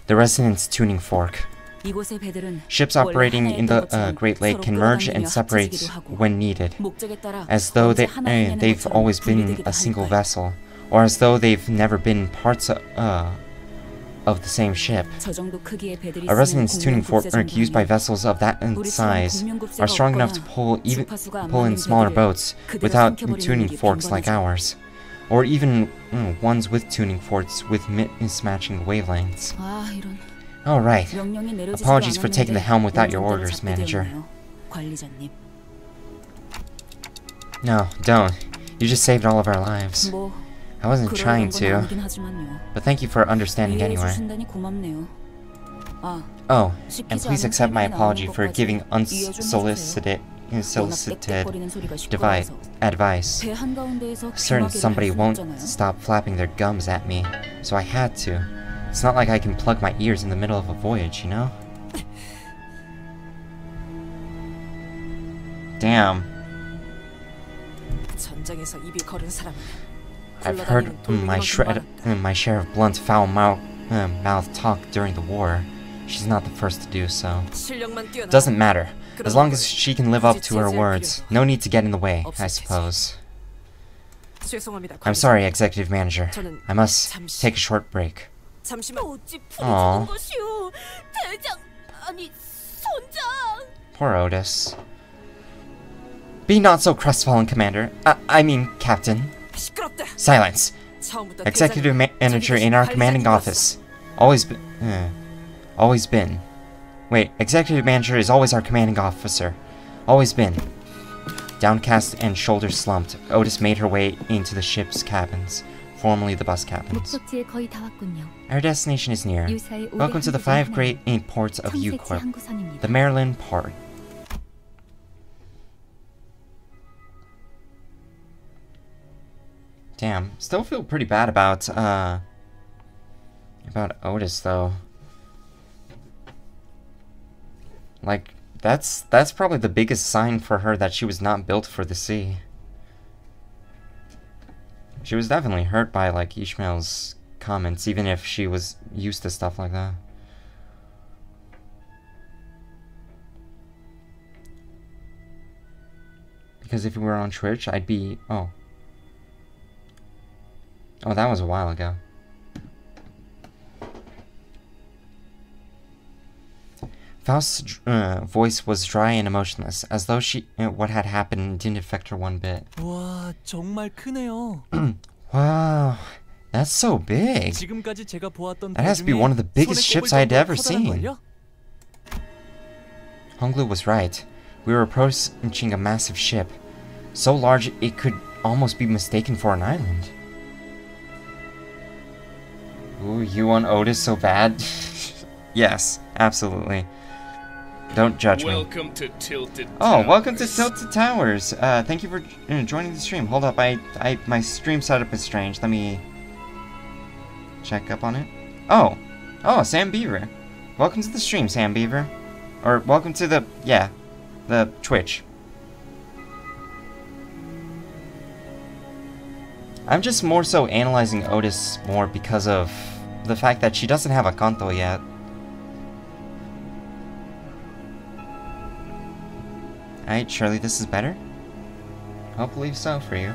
the resonance tuning fork. 이곳의 배들은 Ships operating in the Great Lake can merge and separate when needed, as though they've always been a single vessel, or as though they've never been parts of the same ship. A resonance tuning fork used by vessels of that size are strong enough to pull in smaller boats without tuning forks like ours, or even ones with tuning forks with mismatching wavelengths. Alright, apologies for taking the helm without your orders, manager. No, don't. You just saved all of our lives. I wasn't trying to, but thank you for understanding anyway. Oh, and please accept my apology for giving unsolicited advice. Certain somebody won't stop flapping their gums at me, so I had to. It's not like I can plug my ears in the middle of a voyage, you know? Damn. I've heard my share of blunt, foul-mouthed talk during the war. She's not the first to do so. Doesn't matter. As long as she can live up to her words. No need to get in the way, I suppose. I'm sorry, Executive Manager. I must take a short break. Aww. Poor Otis. Be not so crestfallen, Commander. I mean, Captain. Silence! Executive Manager in our commanding office. Always been. Wait, Executive Manager is always our commanding officer. Always been. Downcast and shoulders slumped, Otis made her way into the ship's cabins, formerly the bus cabins. Our destination is near. Welcome to the 5 great ports of U-Corp. The Maryland port. Damn, still feel pretty bad about Otis though. Like, that's probably the biggest sign for her that she was not built for the sea. She was definitely hurt by like Ishmael's comments, even if she was used to stuff like that. Because if we were on Twitch, I'd be Oh, that was a while ago. Faust's voice was dry and emotionless, as though what had happened didn't affect her one bit. 와, 정말 크네요. Wow, that's so big. That has to be one of the biggest ships I'd ever seen. Honglu was right. We were approaching a massive ship, so large it could almost be mistaken for an island. Ooh, you want Otis so bad? Yes, absolutely. Don't judge me. Welcome to Tilted Towers. Oh, welcome to Tilted Towers. Thank you for joining the stream. Hold up, my stream setup is strange. Let me check up on it. Oh, Sam Beaver. Welcome to the stream, Sam Beaver. Or welcome to the Twitch. I'm just more so analyzing Otis more because of the fact that she doesn't have a Kanto yet. Alright, surely this is better? Hopefully so for you.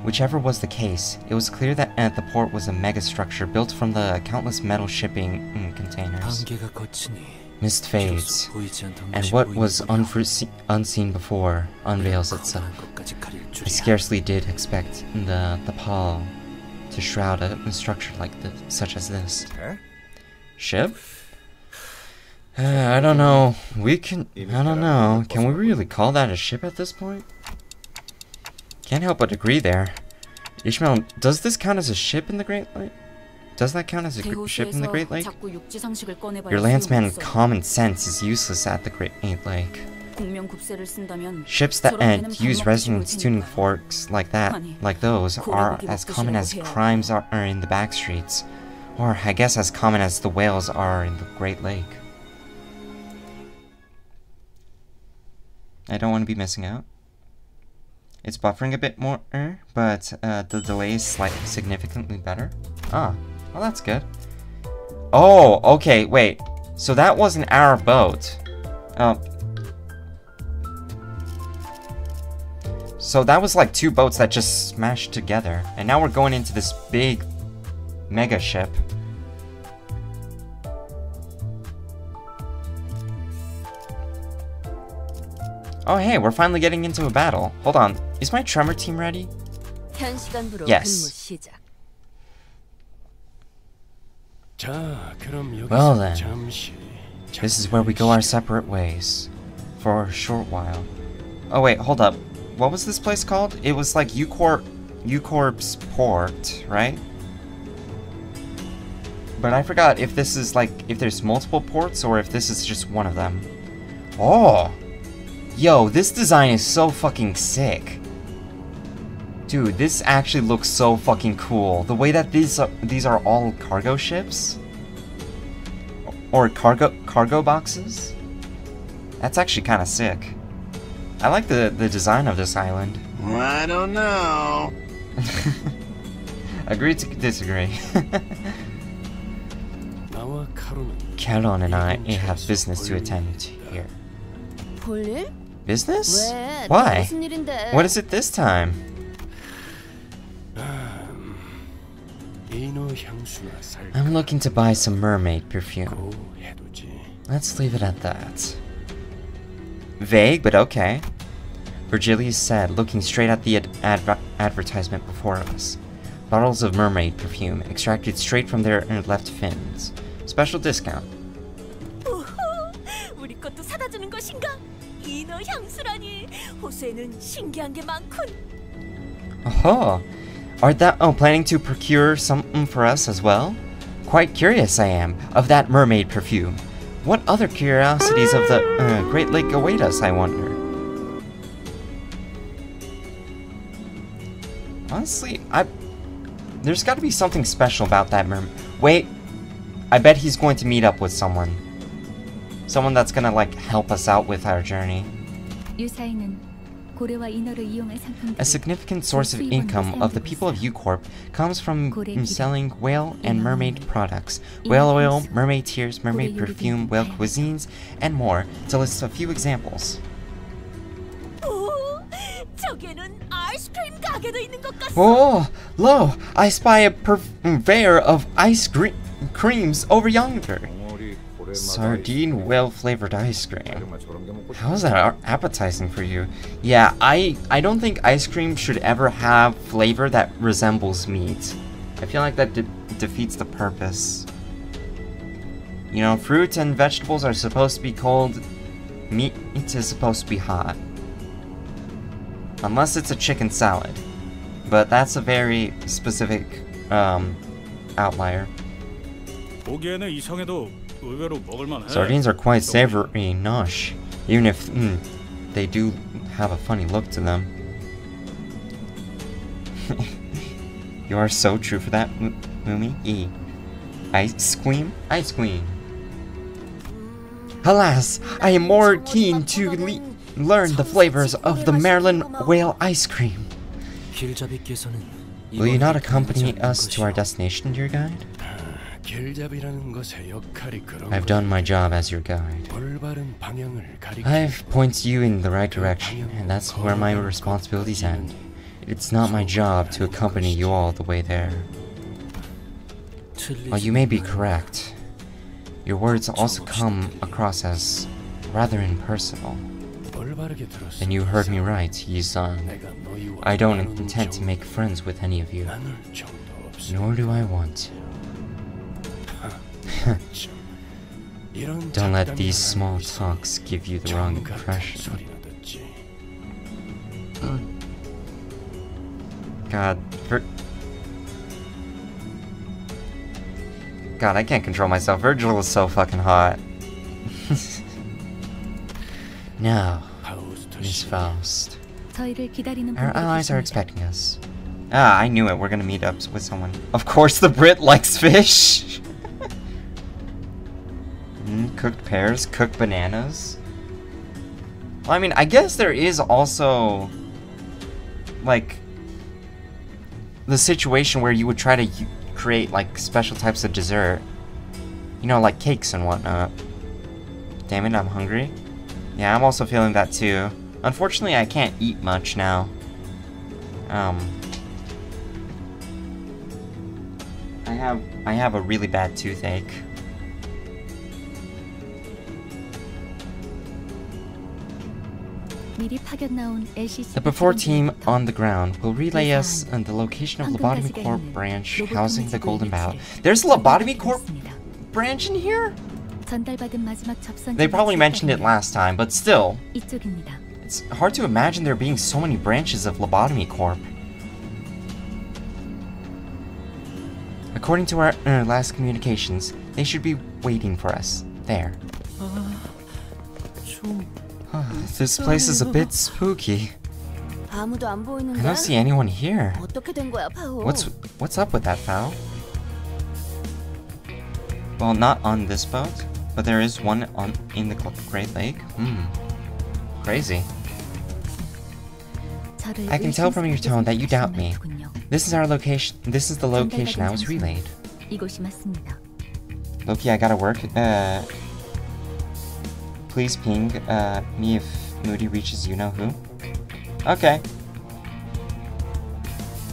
Whichever was the case, it was clear that the port was a megastructure built from the countless metal shipping containers. Mist fades, and what was unseen before unveils itself. I scarcely did expect the pall to shroud a structure like this, such as this. Ship? I don't know. I don't know. Can we really call that a ship at this point? Can't help but agree there. Ishmael, does this count as a ship in the Great Lake? Does that count as a ship in the Great Lake? Your landsman common sense is useless at the Great Lake. 국명급세를 쓴다면 Ships that 저렇게는 use 밥 먹고 resonance 죽을 tuning 테니까. forks like that, 아니, like those, are 고래고기 as 먹고 common as 싶다고 해야 crimes are in the back streets. Or, I guess, as common as the whales are in the Great Lake. I don't want to be missing out. It's buffering a bit more, but the delay is significantly better. Ah, well that's good. Oh, okay, wait. So that wasn't our boat. So that was like two boats that just smashed together. And now we're going into this big mega ship. Oh hey, we're finally getting into a battle. Hold on, is my tremor team ready? Yes. Well then, this is where we go our separate ways. For a short while. Oh wait, hold up. What was this place called? It was like Ucorp's Port, right? But I forgot if this is like, if there's multiple ports or if this is just one of them. Oh! Yo, this design is so fucking sick. Dude, this actually looks so fucking cool. The way that these are all cargo ships? Or cargo boxes? That's actually kind of sick. I like the design of this island. I don't know. Agree to disagree. Caron and I have business to attend here. Business? Why? What is it this time? I'm looking to buy some mermaid perfume. Let's leave it at that. Vague, but okay. Virgilius said, looking straight at the advertisement before us. Bottles of mermaid perfume, extracted straight from their left fins. Special discount. 우리 것도 사다 주는 것인가? 이너 향수라니. 호수에는 신기한 게 많군. Oh, planning to procure something for us as well? Quite curious I am, of that mermaid perfume. What other curiosities of the Great Lake await us, I wonder? Honestly, there's gotta be something special about that mermaid. Wait, I bet he's going to meet up with someone. Someone that's gonna, like, help us out with our journey. A significant source of income of the people of U-Corp comes from selling whale and mermaid products. Whale oil, mermaid tears, mermaid perfume, whale cuisines, and more, to list a few examples. Oh, lo! I spy a purveyor of ice creams over yonder. Sardine whale-flavored ice cream. How is that appetizing for you? Yeah, I don't think ice cream should ever have flavor that resembles meat. I feel like that defeats the purpose. You know, fruits and vegetables are supposed to be cold. Meat is supposed to be hot. Unless it's a chicken salad. But that's a very specific outlier. Sardines are quite savory, nosh, even if they do have a funny look to them. You are so true for that, Mumi. Ice cream? Ice cream. Alas, I am more keen to learn the flavors of the Maryland whale ice cream. Will you not accompany us to our destination, dear guide? I've done my job as your guide. I've pointed you in the right direction, and that's where my responsibilities end. It's not my job to accompany you all the way there. While you may be correct, your words also come across as rather impersonal. And you heard me right, Yi-san. I don't intend to make friends with any of you. Nor do I want to. Don't let these small talks give you the wrong impression. God, God, I can't control myself. Virgil is so fucking hot. Now, Miss Faust. 저희를 기다리는 Our 분들이 allies are 계십니다. expecting us. Ah, I knew it. We're gonna meet up with someone. Of course, the Brit likes fish. Cooked pears, cooked bananas. Well, I mean, I guess there is also like the situation where you would try to create like special types of dessert. You know, like cakes and whatnot. Damn it, I'm hungry. Yeah, I'm also feeling that too. Unfortunately, I can't eat much now. I have a really bad toothache. The before team on the ground will relay us on the location of Lobotomy Corp branch housing the Golden Bow. There's a Lobotomy Corp branch in here? They probably mentioned it last time, but still. It's hard to imagine there being so many branches of Lobotomy Corp. According to our last communications, they should be waiting for us. There. This place is a bit spooky. I don't see anyone here. What's up with that, Fowl? Well, not on this boat, but there is one in the Great Lake. Crazy. I can tell from your tone that you doubt me. This is our location. This is the location I was relayed. Loki, I gotta work. Please ping me if Moody reaches you-know-who. Okay.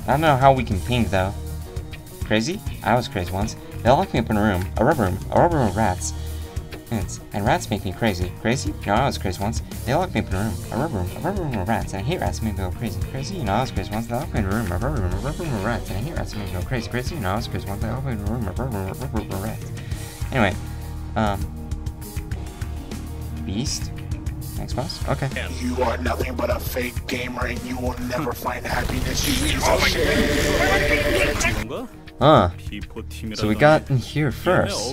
I don't know how we can ping, though. Crazy? I was crazy once. They locked me up in a room of rats. And rats make me crazy. Crazy? You know, I was crazy once. They locked me up in a room of rats. And I hate rats, make me go crazy. Crazy? You know, I was crazy once. They locked me in a room of rats. And I hate rats, make me go crazy. Crazy? You know, I was crazy once. They locked me in a room of rats. Anyway, Beast? Next boss? Okay. You are nothing but a fake gamer and you will never find happiness, you piece of shit. So we got in here first.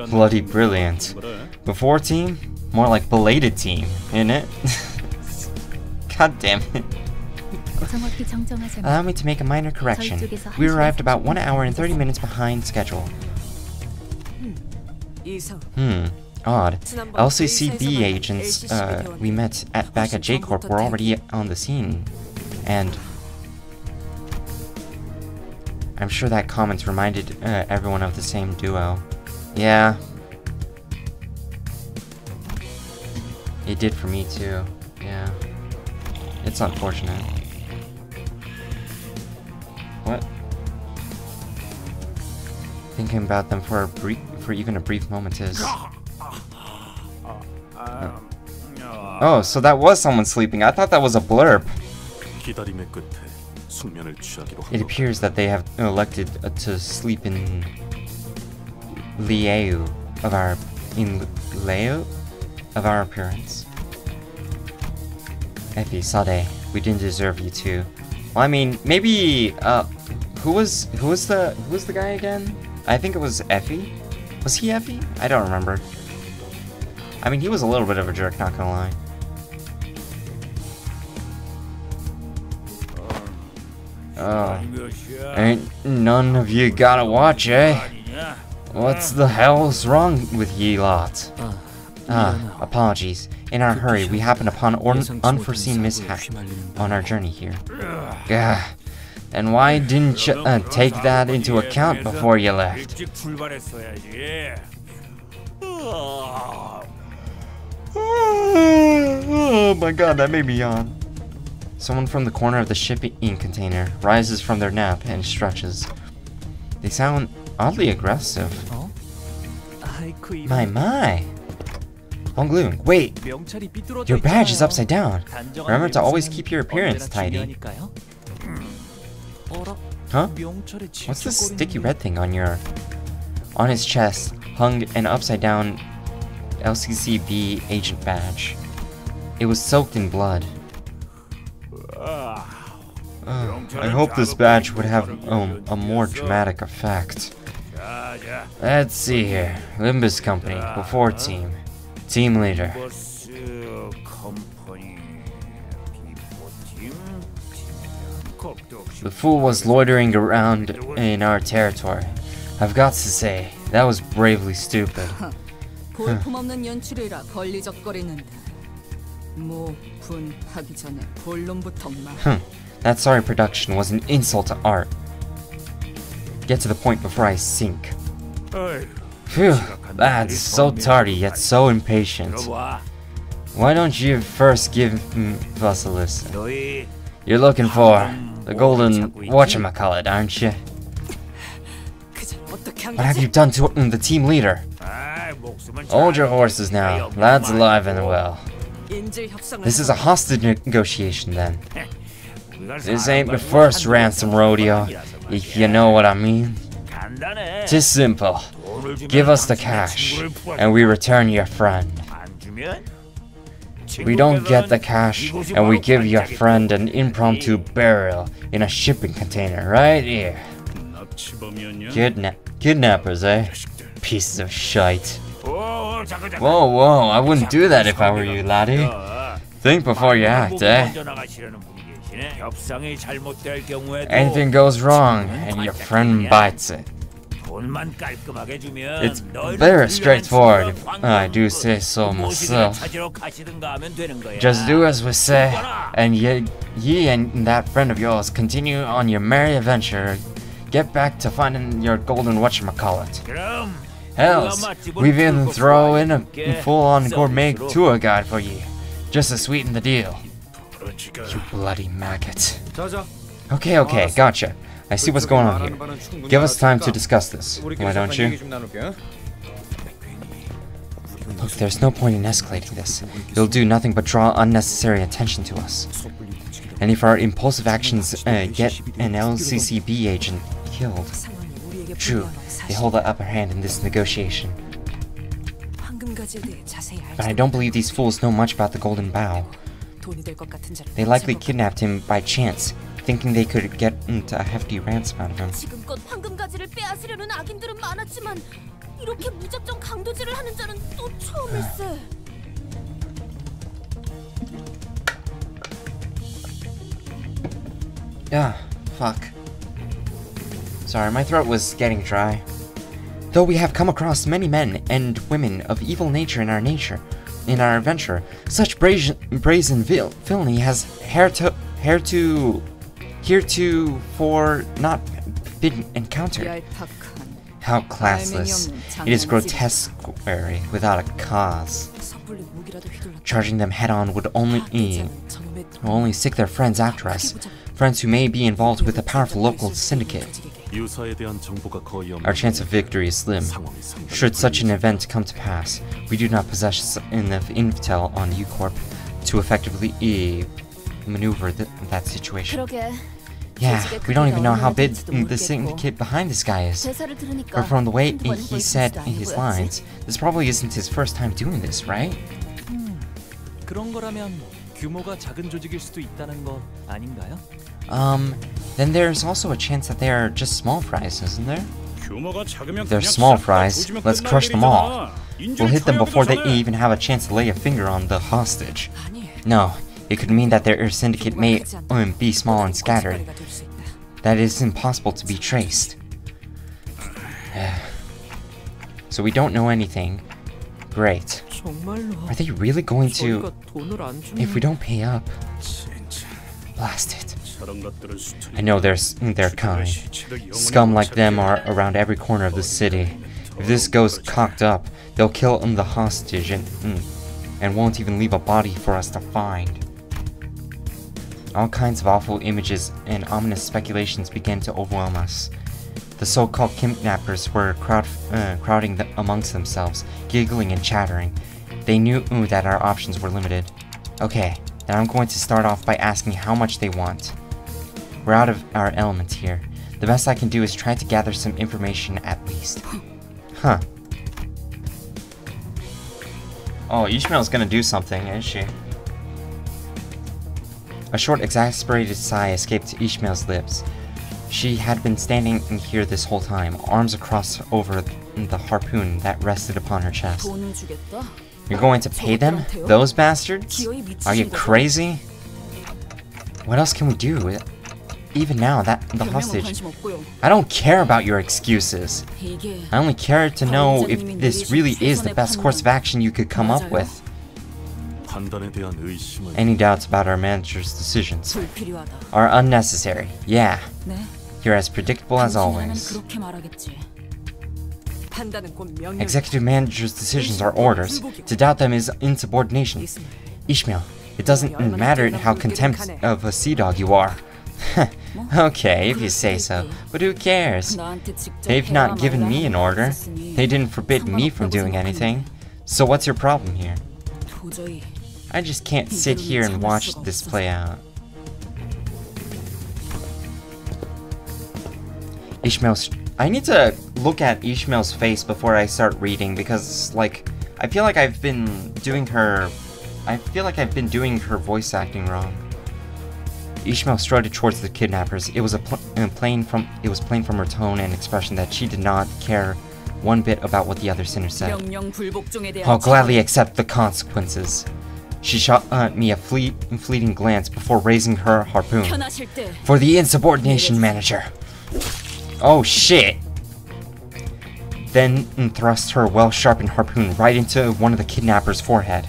Bloody brilliant. Before team? More like belated team, isn't it? God damn it. Allow me to make a minor correction. We arrived about 1 hour and 30 minutes behind schedule. Odd. LCCB agents we met back at J-Corp were already on the scene. And I'm sure that comment reminded everyone of the same duo. Yeah. It did for me too. Yeah. It's unfortunate. What? Thinking about them for even a brief moment is... Oh, so that was someone sleeping. I thought that was a blurb. It appears that they have elected to sleep in lieu of our appearance. Effie, Sade, we didn't deserve you too. Well, I mean, maybe who was the guy again? I think it was Effie. Was he Effie? I don't remember. I mean, he was a little bit of a jerk, not gonna lie. Ain't none of you gotta watch, eh? What's the hell's wrong with ye lot? Apologies. In our hurry, we happened upon unforeseen mishap on our journey here. Gah. And why didn't you take that into account before you left? Oh my god, that made me yawn. Someone from the corner of the shipping container rises from their nap and stretches. They sound oddly aggressive. My. Bongloon, wait! Your badge is upside down. Remember to always keep your appearance tidy. Huh? What's this sticky red thing on his chest hung an upside down LCCB agent badge. It was soaked in blood. I hope this badge would have a more dramatic effect. Let's see here. Limbus Company, before team. Team leader. The fool was loitering around in our territory. I've got to say, that was bravely stupid. 볼품없는 연출이라 걸리적거리는데 분하기 전에 본론부터 말. That sorry production was an insult to art. Get to the point before I sink. Phew, lads, so tardy yet so impatient. Why don't you first give us a listen? You're looking for the golden whatchamacallit, aren't you? What have you done to the team leader? Hold your horses now. Lad's alive and well. This is a hostage negotiation then. This ain't my first ransom rodeo, if you know what I mean. Tis simple. Give us the cash, and we return your friend. We don't get the cash, and we give your friend an impromptu burial in a shipping container right here. Kidnappers, eh? Pieces of shite. Whoa, I wouldn't do that if I were you, laddie. Think before you act, eh? Anything goes wrong, and your friend bites it. It's very straightforward, if I do say so myself. Just do as we say, and ye and that friend of yours continue on your merry adventure. Get back to finding your golden whatchamacallit. Hells, we've even throw in a full-on gourmet tour guide for ye, just to sweeten the deal. You bloody maggot. Okay, gotcha. I see what's going on here. Give us time to discuss this, why don't you? Look, there's no point in escalating this. It'll do nothing but draw unnecessary attention to us. And if our impulsive actions get an LCCB agent killed, true, they hold the upper hand in this negotiation. But I don't believe these fools know much about the Golden Bough. They likely kidnapped him by chance, thinking they could get a hefty ransom out of him. 지금껏 황금가지를 빼앗으려는 악인들은 많았지만 이렇게 무작정 강도질을 하는 자는 또 처음일세. Fuck. Sorry, my throat was getting dry. Though we have come across many men and women of evil nature in our adventure, such brazen villainy has heretofore not been encountered. How classless. It is grotesque without a cause. Charging them head-on would only sick their friends after us, friends who may be involved with a powerful local syndicate. Our chance of victory is slim. Should such an event come to pass, we do not possess enough intel on U-Corp to effectively maneuver that situation. Yeah, we don't even know how big the syndicate behind this guy is. But from the way he said in his lines, this probably isn't his first time doing this, right? 그런 거라면 규모가 작은 조직일 수도 있다는 거 아닌가요? Then there's also a chance that they are just small fries, isn't there? If they're small fries, let's crush them all. We'll hit them before they even have a chance to lay a finger on the hostage. No, it could mean that their syndicate may be small and scattered. That is impossible to be traced. So we don't know anything. Great. Are they really going to... If we don't pay up... Blast it. I know they're kind. Scum like them are around every corner of the city. If this goes cocked up, they'll kill the hostage and won't even leave a body for us to find. All kinds of awful images and ominous speculations began to overwhelm us. The so-called kidnappers were crowding amongst themselves, giggling and chattering. They knew that our options were limited. Okay, then I'm going to start off by asking how much they want. We're out of our element here. The best I can do is try to gather some information at least. Huh. Oh, Ishmael's gonna do something, isn't she? A short, exasperated sigh escaped Ishmael's lips. She had been standing here this whole time, arms across over the harpoon that rested upon her chest. You're going to pay them? Those bastards? Are you crazy? What else can we do? Even now, that the 변명은 hostage... 관심 없고요. I don't care about your excuses. 이게 I only care to know if this really is the best course of action you could come up with. 판단에 대한 의심은 Any doubts about our manager's decisions 불필요하다. are unnecessary. Yeah, 네. you're as predictable as 당신이라면 always. 그렇게 말하겠지. 판단은 곧 명령. Executive manager's decisions are orders. To doubt them is insubordination. Ishmael, it doesn't matter how contempt of a sea dog you are. Okay, if you say so. But who cares? They've not given me an order. They didn't forbid me from doing anything. So what's your problem here? 도저히 I just can't sit here and watch this play out. I need to look at Ishmael's face before I start reading because, like, I feel like I've been doing her voice acting wrong. Ishmael strutted towards the kidnappers. It was plain from her tone and expression that she did not care one bit about what the other sinners said. I'll gladly accept the consequences. She shot at me a fleeting glance before raising her harpoon. For the insubordination manager. Oh shit! Then thrust her well-sharpened harpoon right into one of the kidnappers' forehead.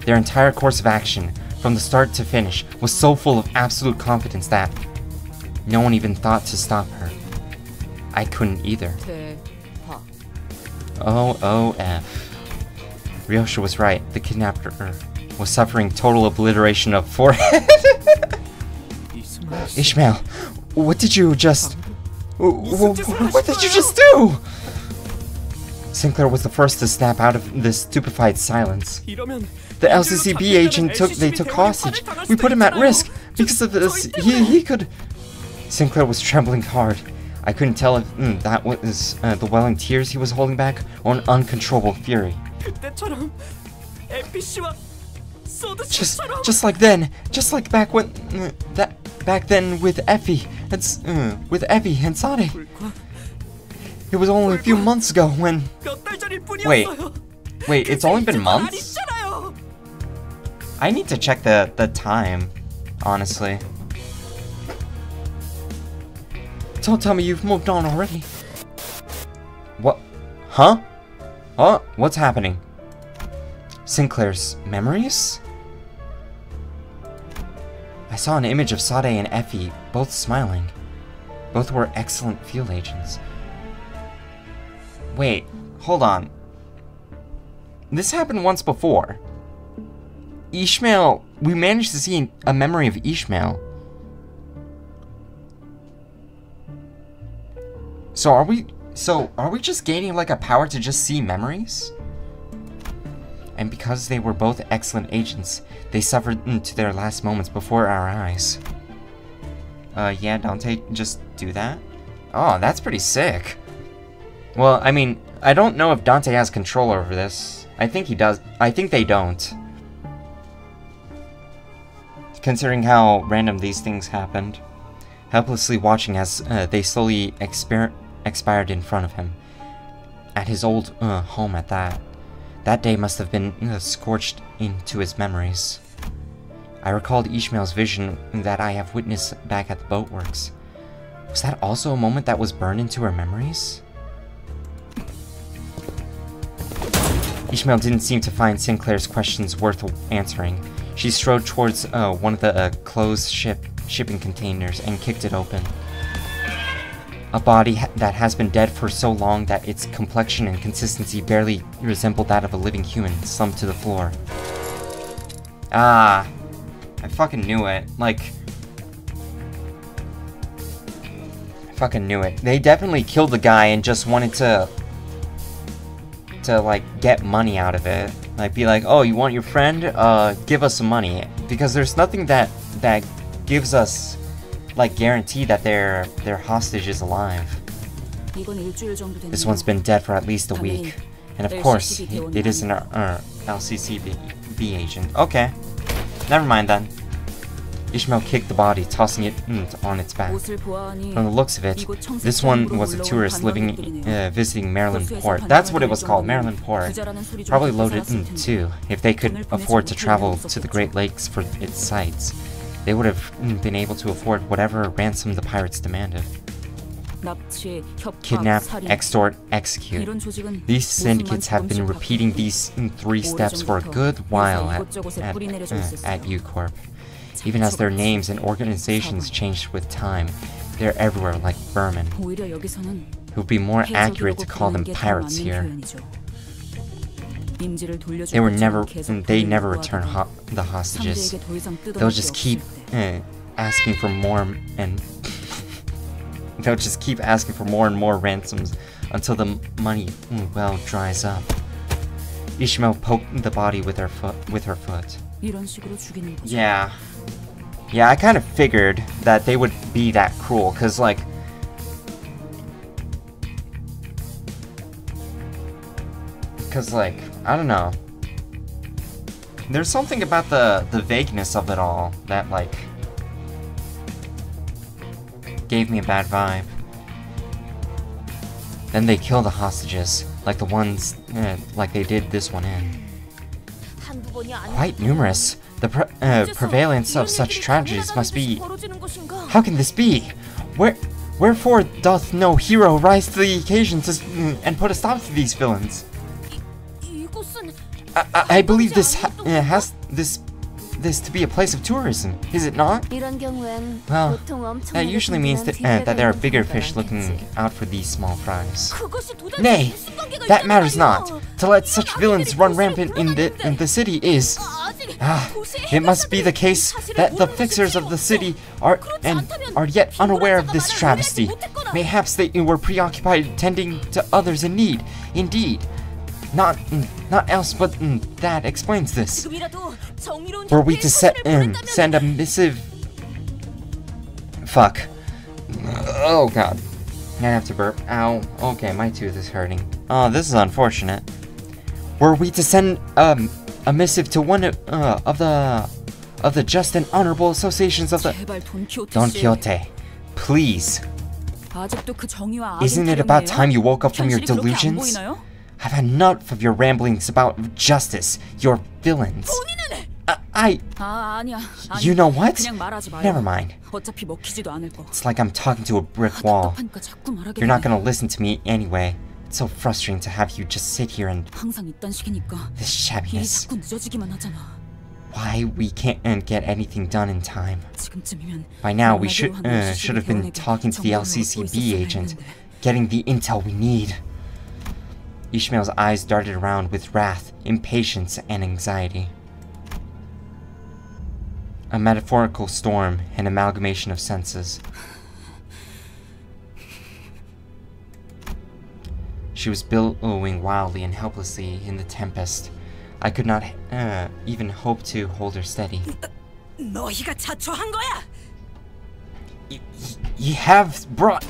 Their entire course of action, from the start to finish, was so full of absolute confidence that no one even thought to stop her. I couldn't either. OOF. Ryosha was right. The kidnapper was suffering total obliteration of forehead. Ishmael, what did you just... What did you just do? Sinclair was the first to snap out of the stupefied silence. The LCCB agent took hostage. We put him at risk. Because of this, he could... Sinclair was trembling hard. I couldn't tell if that was the welling tears he was holding back or an uncontrollable fury. Just like then, just like back when back then with Effie and Sade. It was only a few months ago when... Wait, it's only been months? I need to check the time, honestly. Don't tell me you've moved on already. What? Huh? Oh, what's happening? Sinclair's memories? I saw an image of Sade and Effie, both smiling. Both were excellent field agents. Wait, hold on. This happened once before. Ishmael, we managed to see a memory of Ishmael. So are we just gaining like a power to just see memories? And because they were both excellent agents, they suffered to their last moments before our eyes. Yeah, Dante, just do that? Oh, that's pretty sick. Well, I mean, I don't know if Dante has control over this. I think he does. I think they don't. Considering how random these things happened. Helplessly watching as they slowly expired in front of him. At his old home at that. That day must have been scorched into his memories. I recalled Ishmael's vision that I have witnessed back at the boatworks. Was that also a moment that was burned into her memories? Ishmael didn't seem to find Sinclair's questions worth answering. She strode towards one of the closed shipping containers and kicked it open. A body that has been dead for so long that its complexion and consistency barely resembled that of a living human slumped to the floor. Ah, I fucking knew it. Like, I fucking knew it. They definitely killed the guy and just wanted to like get money out of it. Like be like, oh, you want your friend? Give us some money. Because there's nothing that gives us like guarantee that their hostage is alive. This one's been dead for at least a week. And of course, it isn't our LCCB agent. Okay. Never mind then. Ishmael kicked the body, tossing it on its back. From the looks of it, this one was a tourist visiting Maryland Port. That's what it was called, Maryland Port. Probably loaded too. If they could afford to travel to the Great Lakes for its sights, they would have been able to afford whatever ransom the pirates demanded. Kidnap, extort, execute. These syndicates have been repeating these 3 steps for a good while at U-Corp. Even as their names and organizations changed with time, they're everywhere like vermin. It would be more accurate to call them pirates here. They never return the hostages. They'll just keep asking for more and they'll just keep asking for more and more ransoms until the money well dries up. Ishmael poked the body with her foot. Yeah, I kind of figured that they would be that cruel, cause like I don't know. There's something about the vagueness of it all that like gave me a bad vibe. Then they kill the hostages, like the ones like they did this one in. Quite numerous. The prevalence of such tragedies must be... How can this be? Wherefore doth no hero rise to the occasion and put a stop to these villains? I believe this has this to be a place of tourism, is it not? Well, that usually means that there are bigger fish looking out for these small fries. Nay, that matters not. To let such villains run rampant in the city is... it must be the case that the fixers of the city are yet unaware of this travesty. Mayhaps they were preoccupied tending to others in need. Indeed. Not else but that explains this. Were we to send a missive... Fuck. Oh god. I have to burp. Ow. Okay, my tooth is hurting. Oh, this is unfortunate. Were we to send a missive to one of the just and honorable associations of the Don Quixote, please. Isn't it about time you woke up from your delusions? I've had enough of your ramblings about justice, your villains. You know what? Never mind. It's like I'm talking to a brick wall. You're not gonna listen to me anyway. It's so frustrating to have you just sit here and... This shabbiness. Why we can't get anything done in time. By now we should have been talking to the LCCB agent, getting the intel we need. Ishmael's eyes darted around with wrath, impatience, and anxiety. A metaphorical storm, an amalgamation of senses. She was billowing wildly and helplessly in the tempest. I could not even hope to hold her steady. You have brought...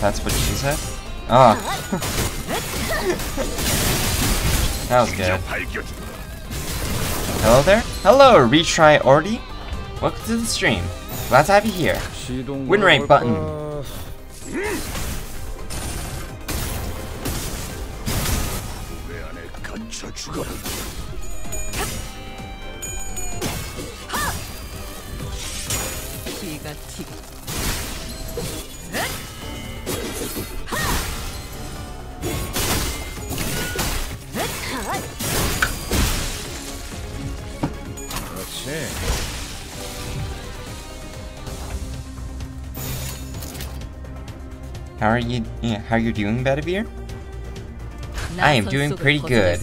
That's what she said? Oh. That was good. Hello there? Hello, retry Ordy. Welcome to the stream. Glad to have you here. Win rate button. How are you? How you doing, Bedivere? I am doing pretty good.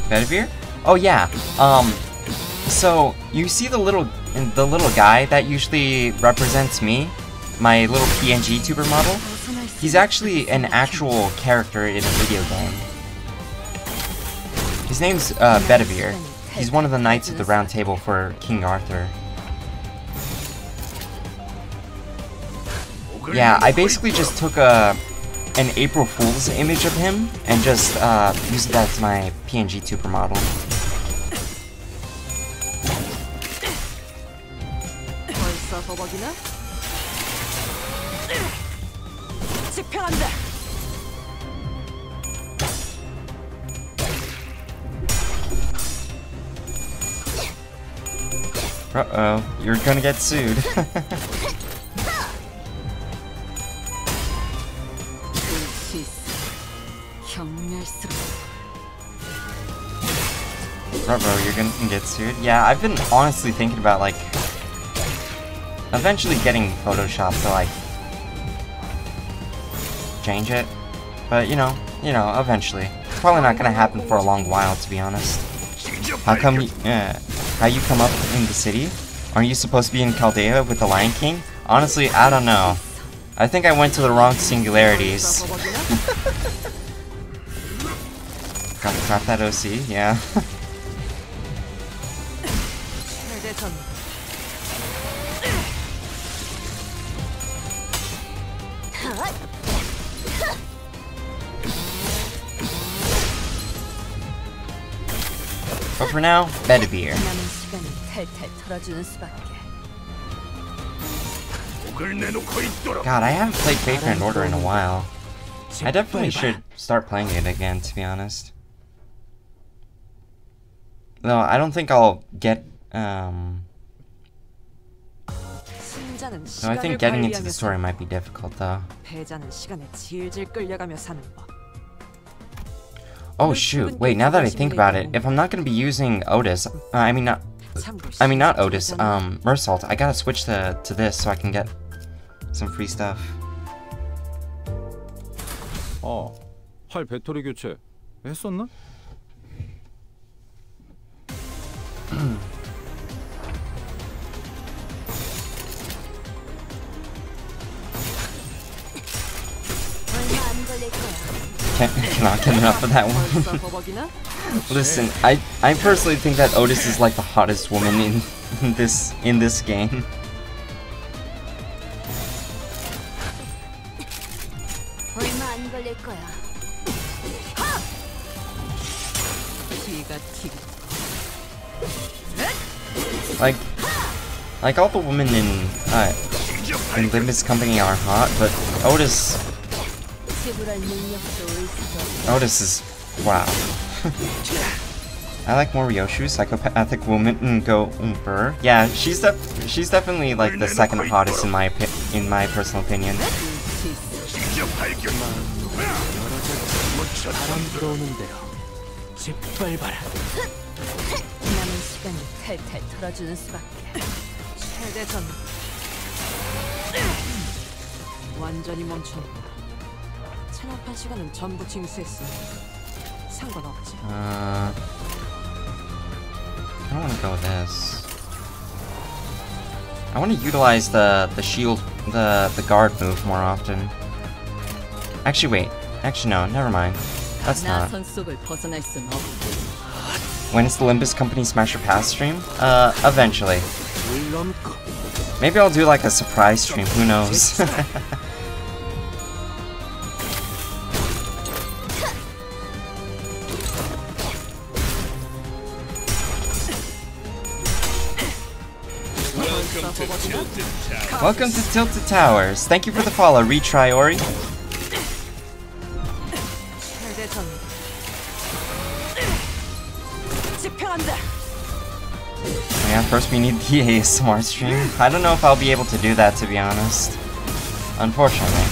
Bedivere? Oh yeah. So you see the little guy that usually represents me? my little PNG tuber model, he's actually an actual character in a video game. His name's Bedivere. He's one of the Knights of the Round Table for King Arthur. Yeah, I basically just took an April Fool's image of him and just used it as my PNG tuber model. Uh-oh, you're gonna get sued. Ruh-roh, you're gonna get sued? Yeah, I've been honestly thinking about, like, eventually getting Photoshop to, like, change it. But, you know, eventually. It's probably not gonna happen for a long while, to be honest. How come how you come up in the city? Aren't you supposed to be in Chaldea with the Lion King? Honestly, I don't know. I think I went to the wrong singularities. Got that OC, yeah. But for now, Bedivere. God, I haven't played Vagrant Order in a while. I definitely should start playing it again, to be honest. Though, I don't think I'll get, No, I think getting into the story might be difficult, though. Oh shoot, wait, now that I think about it, if I'm not gonna be using Otis, not Otis, Mersault, I gotta switch to this so I can get some free stuff. 활 배터리 교체 했었나? Cannot get enough of that one. Listen, I personally think that Otis is like the hottest woman in this game. Like all the women in Limbus Company are hot, but Otis is wow. I like more Ryoshu, psychopathic woman, and go Umper. Yeah, she's definitely like the second hottest in my personal opinion. 완전히 멈췄다. 체납한 시간은 전부 징수했으니 상관없지. I don't want to go with this. I want to utilize the shield, the guard move more often. Actually, wait. Actually, no. Never mind. That's not. When is the Limbus Company Smasher Pass stream? Eventually. Maybe I'll do like a surprise stream. Who knows? Welcome to Tilted Towers. Thank you for the follow, Retry Ori. Yeah, first we need the ASMR stream. I don't know if I'll be able to do that, to be honest. Unfortunately.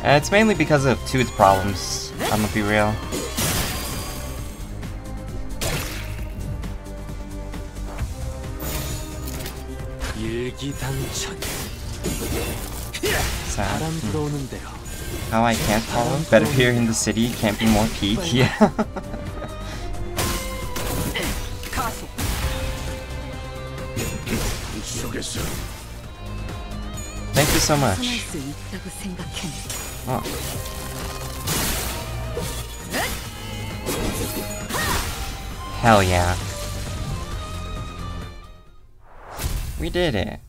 It's mainly because of tooth problems, I'm gonna be real. Sad. How I can't follow? Bedivere in the city can't be more peak, yeah. Thank you so much. 수 있다고 생각해. Oh. Hell yeah. We did it.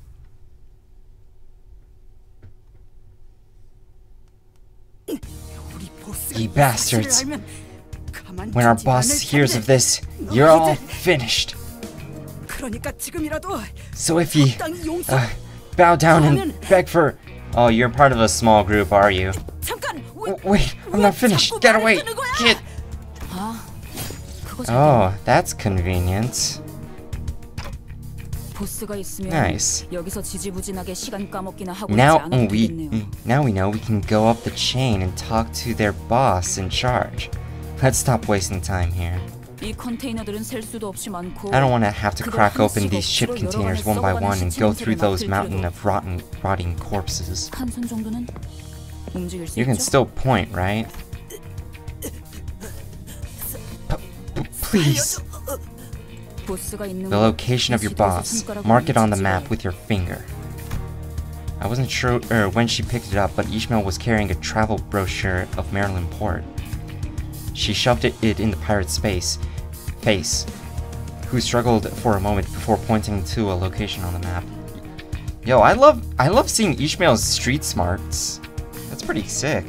You bastards. When our boss hears of this, you're all finished. 그러니까 지금이라도 So if you 적당히 용서. bow down and beg for... Oh, you're part of a small group, are you? 잠깐. Wait, I'm not finished. Get away, kid. 아, 그거 Oh, that's convenient. 보스가 있으면 Nice. 여기서 지지부진하게 시간 까먹기나 하고 있지 Now 않아도 되겠네요. we know we can go up the chain and talk to their boss in charge. Let's stop wasting time here. 이 컨테이너들은 셀 수도 없이 많고 I don't want to have to 그걸 crack 한 open these ship 시간 containers 여러 one by 번에 one and 썩어가는 go 시체 through those 형태를 mountain 맡을 of rotting corpses. 한 손 정도는 움직일 수 You can 있죠? still point, right? Please. 보스가 있는 The location of your boss. Mark it on the map with your finger. I wasn't sure when she picked it up, but Ishmael was carrying a travel brochure of Maryland Port. She shoved it in the pirate's face, who struggled for a moment before pointing to a location on the map. Yo, I love seeing Ishmael's street smarts. That's pretty sick.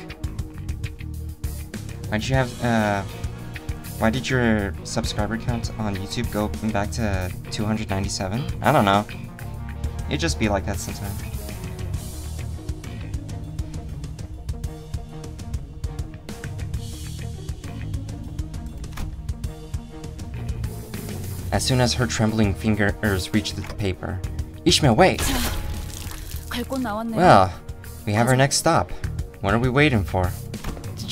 Why did your subscriber count on YouTube go back to 297? I don't know. It just be like that sometimes. As soon as her trembling fingers reached the paper. Ishmael, wait! 갈 곳 나왔네. Well, we have our next stop. What are we waiting for? Did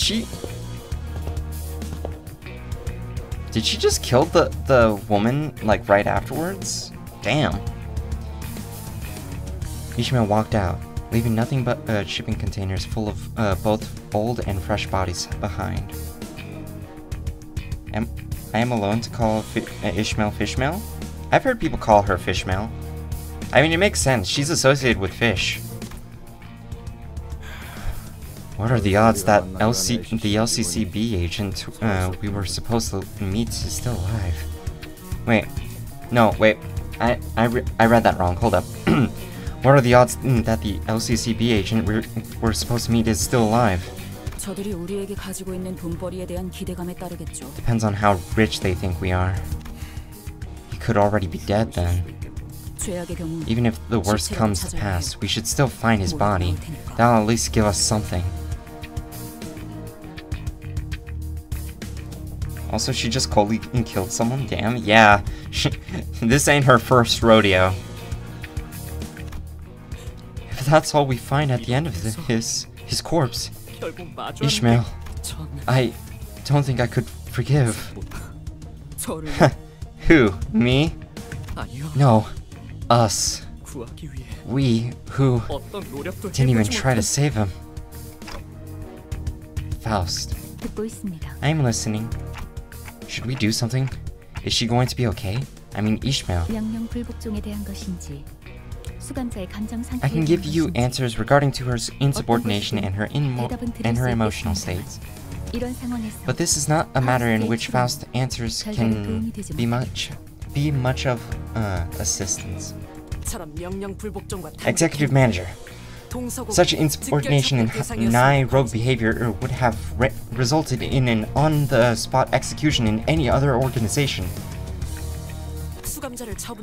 she just kill the woman, like, right afterwards? Damn. Ishmael walked out, leaving nothing but shipping containers full of both old and fresh bodies behind. I am alone to call Ishmael Fishmael? I've heard people call her Fishmael. I mean, it makes sense. She's associated with fish. What are the odds that the LCCB agent we were supposed to meet is still alive? Wait. No, wait. I read that wrong. Hold up. What are the odds that the LCCB agent we're supposed to meet is still alive? 저들이 우리에게 가지고 있는 돈벌이에 대한 기대감에 따르겠죠. Depends on how rich they think we are. He could already be dead then. 죄악의 경우 Even if the worst comes to pass, we should still find his body. That'll at least give us something. Also, she just coldly killed someone? Damn, yeah. This ain't her first rodeo. If that's all we find at the end of his corpse, Ishmael, I don't think I could forgive. 저를 Who? Me? 아니요. No. Us. 구하기 위해 We who 어떤 노력도 didn't even 해보지 try to 못한 save him. Faust. 듣고 있습니다. I'm listening. Should we do something? Is she going to be okay? I mean, Ishmael. 명령 불복종에 대한 것인지 수감자의 감정 상태에 I can 대한 give you 것인지 answers regarding to her insubordination and her emotional states. 이런 상황에서 But this is not a matter in which Faust's answers can be much of assistance. 사람 명령 불복종과 Executive Manager. 동서고 Such insubordination and nigh rogue behavior would have resulted in an on-the-spot execution in any other organization.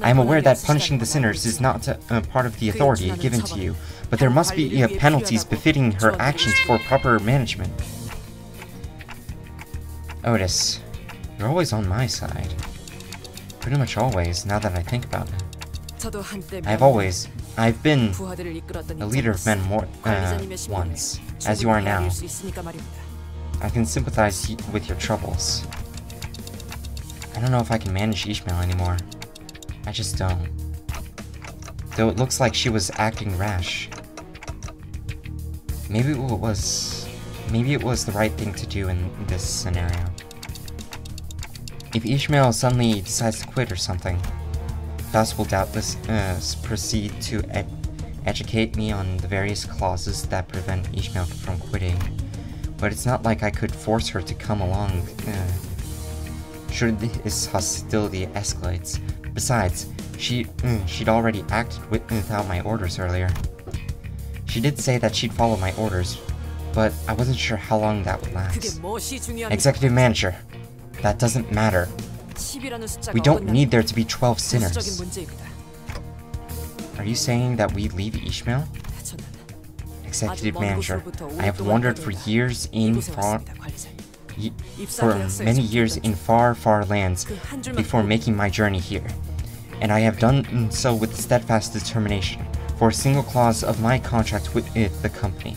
I am aware that punishing the sinners is not part of the authority given to you, but there must be penalties befitting her actions for proper management. Otis, you're always on my side. Pretty much always, now that I think about it. I've been a leader of men more once, as you are now. I can sympathize with your troubles. I don't know if I can manage Ishmael anymore. I just don't. Though it looks like she was acting rash. Maybe it was the right thing to do in this scenario. If Ishmael suddenly decides to quit or something, Faust will doubtless proceed to educate me on the various clauses that prevent Ishmael from quitting. But it's not like I could force her to come along should this hostility escalates. Besides, she'd already acted without my orders earlier. She did say that she'd follow my orders, but I wasn't sure how long that would last. Executive manager, that doesn't matter. We don't need there to be 12 sinners. Are you saying that we leave Ishmael? Executive manager, I have wandered for years many years in far, far lands before making my journey here. And I have done so with steadfast determination for a single clause of my contract with the company.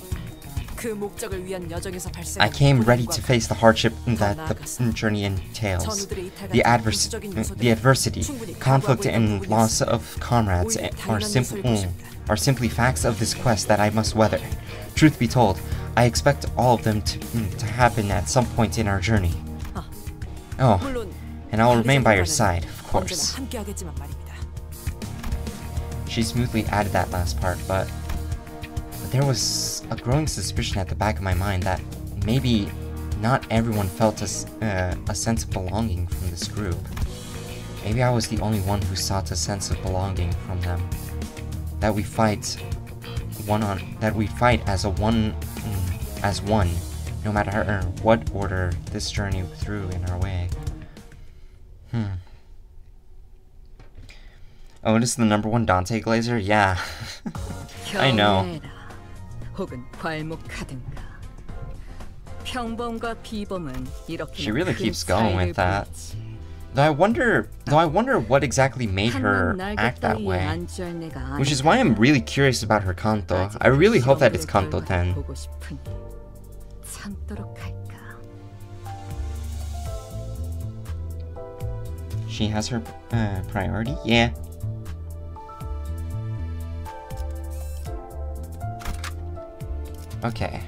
I came ready to face the hardship that the journey entails. The adversity, conflict, and loss of comrades are simply facts of this quest that I must weather. Truth be told, I expect all of them to happen at some point in our journey. Oh, and I'll remain by your side, of course. She smoothly added that last part, but there was a growing suspicion at the back of my mind that maybe not everyone felt a sense of belonging from this group. Maybe I was the only one who sought a sense of belonging from them. That we fight as one, no matter what order this journey threw in our way. Oh, this is the #1 Dante Glazer? Yeah. I know. She really keeps going with that. Though I wonder what exactly made her act that way. Which is why I'm really curious about her canto. I really hope that it's canto 10. She has her priority? Yeah. Okay.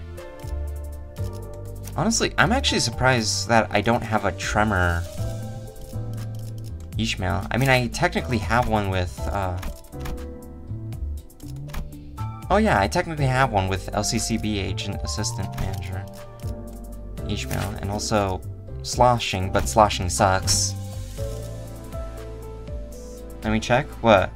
Honestly, I'm actually surprised that I don't have a tremor Ishmael. I mean, I technically have one with, oh yeah, I technically have one with LCCB Agent Assistant Manager Ishmael, and also sloshing, but sloshing sucks. Let me check. What?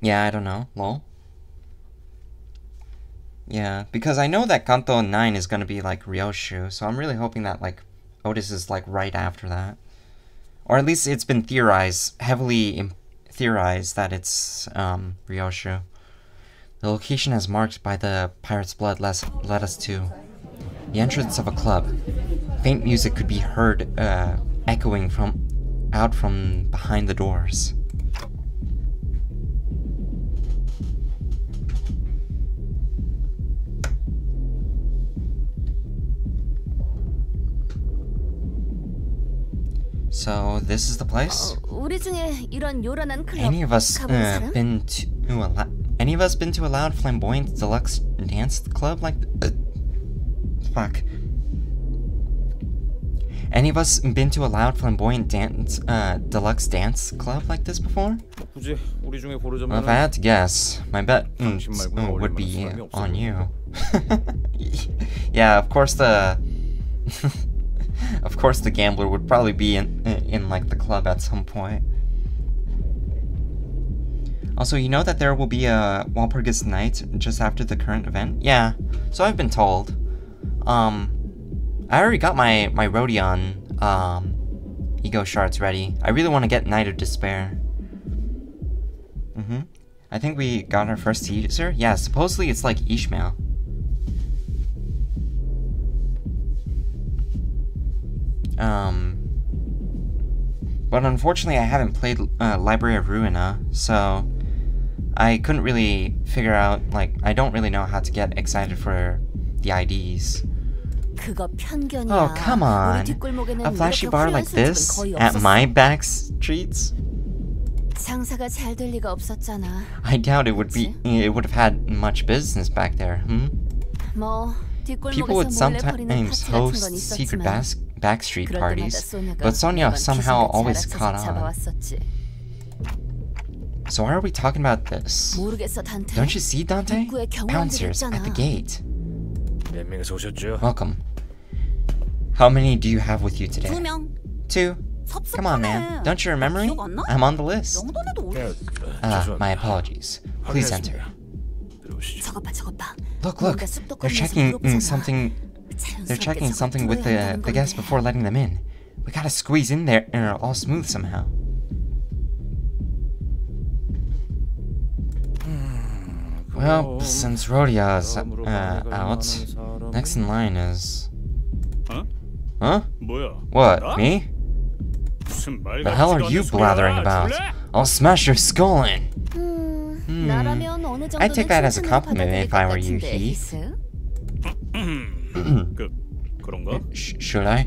Yeah, I don't know. Lol. Yeah, because I know that Kanto 9 is gonna be like Ryoshu, so I'm really hoping that like Otis is like right after that. Or at least it's been theorized, heavily theorized that it's Ryoshu. The location as marked by the pirate's blood led us to the entrance of a club. Faint music could be heard echoing out from behind the doors. So this is the place. Any of us been to a loud flamboyant deluxe dance club like fuck? Any of us been to a loud flamboyant deluxe dance club like this before? Well, if I had to guess, my bet would be on you. Yeah, of course the gambler would probably be in like the club at some point. Also, you know that there will be a Walpurgis night just after the current event? Yeah, so I've been told. I already got my Rodion ego shards ready. I really want to get Night of Despair. I think we got our first teaser? Yeah, supposedly it's like Ishmael. But unfortunately I haven't played Library of Ruina, so I couldn't really figure out, like, I don't really know how to get excited for the IDs. 그거 편견이야. Oh, come on. 우리 뒷골목에는 A flashy 이렇게 bar 훌륭한 like 술집은 this 거의 at 없었어. my back streets? 장사가 잘 될 리가 없었잖아. I doubt it would have had much business back there, 뭐 People would 뒷골목에서 몰래 벌이는 sometimes 파티 같은 건 host secret 있었지만 backstreet 그럴 때마다 parties, 소녀가 but Sonia 매번 somehow 귀신같이 always 알아채서 caught on. 잡아왔었지. So why are we talking about this? 모르겠어, 단테. Don't you see, Dante? 입구에 경호원들이 Bouncers 있잖아. at the gate. 몇 명이서 오셨죠? Welcome. How many do you have with you today? 2명. 2. Come on, man. Don't you remember me? 기억 안 나? I'm on the list. 영돈에도 오래. My apologies. Please enter. 들어오시죠. 저것 봐. Look, 뭔가 쑥덕거리면서 they're checking 물어보잖아. something. They're checking something with 들어야 the guests 한다는 before letting them in. We gotta squeeze in there and all smooth somehow. Well, since Rodia's out, next in line is... Huh? 뭐야? What, 나? me? 무슨 말 The hell are 같지도 you 않은 blathering 소리야. about? 줄래? I'll smash your skull in! 나라면 어느 정도는 I'd take that as a 칭찬을 compliment 받아들일 if I 것 were you, 같은데, Heath. 히스? 그런가? Should I?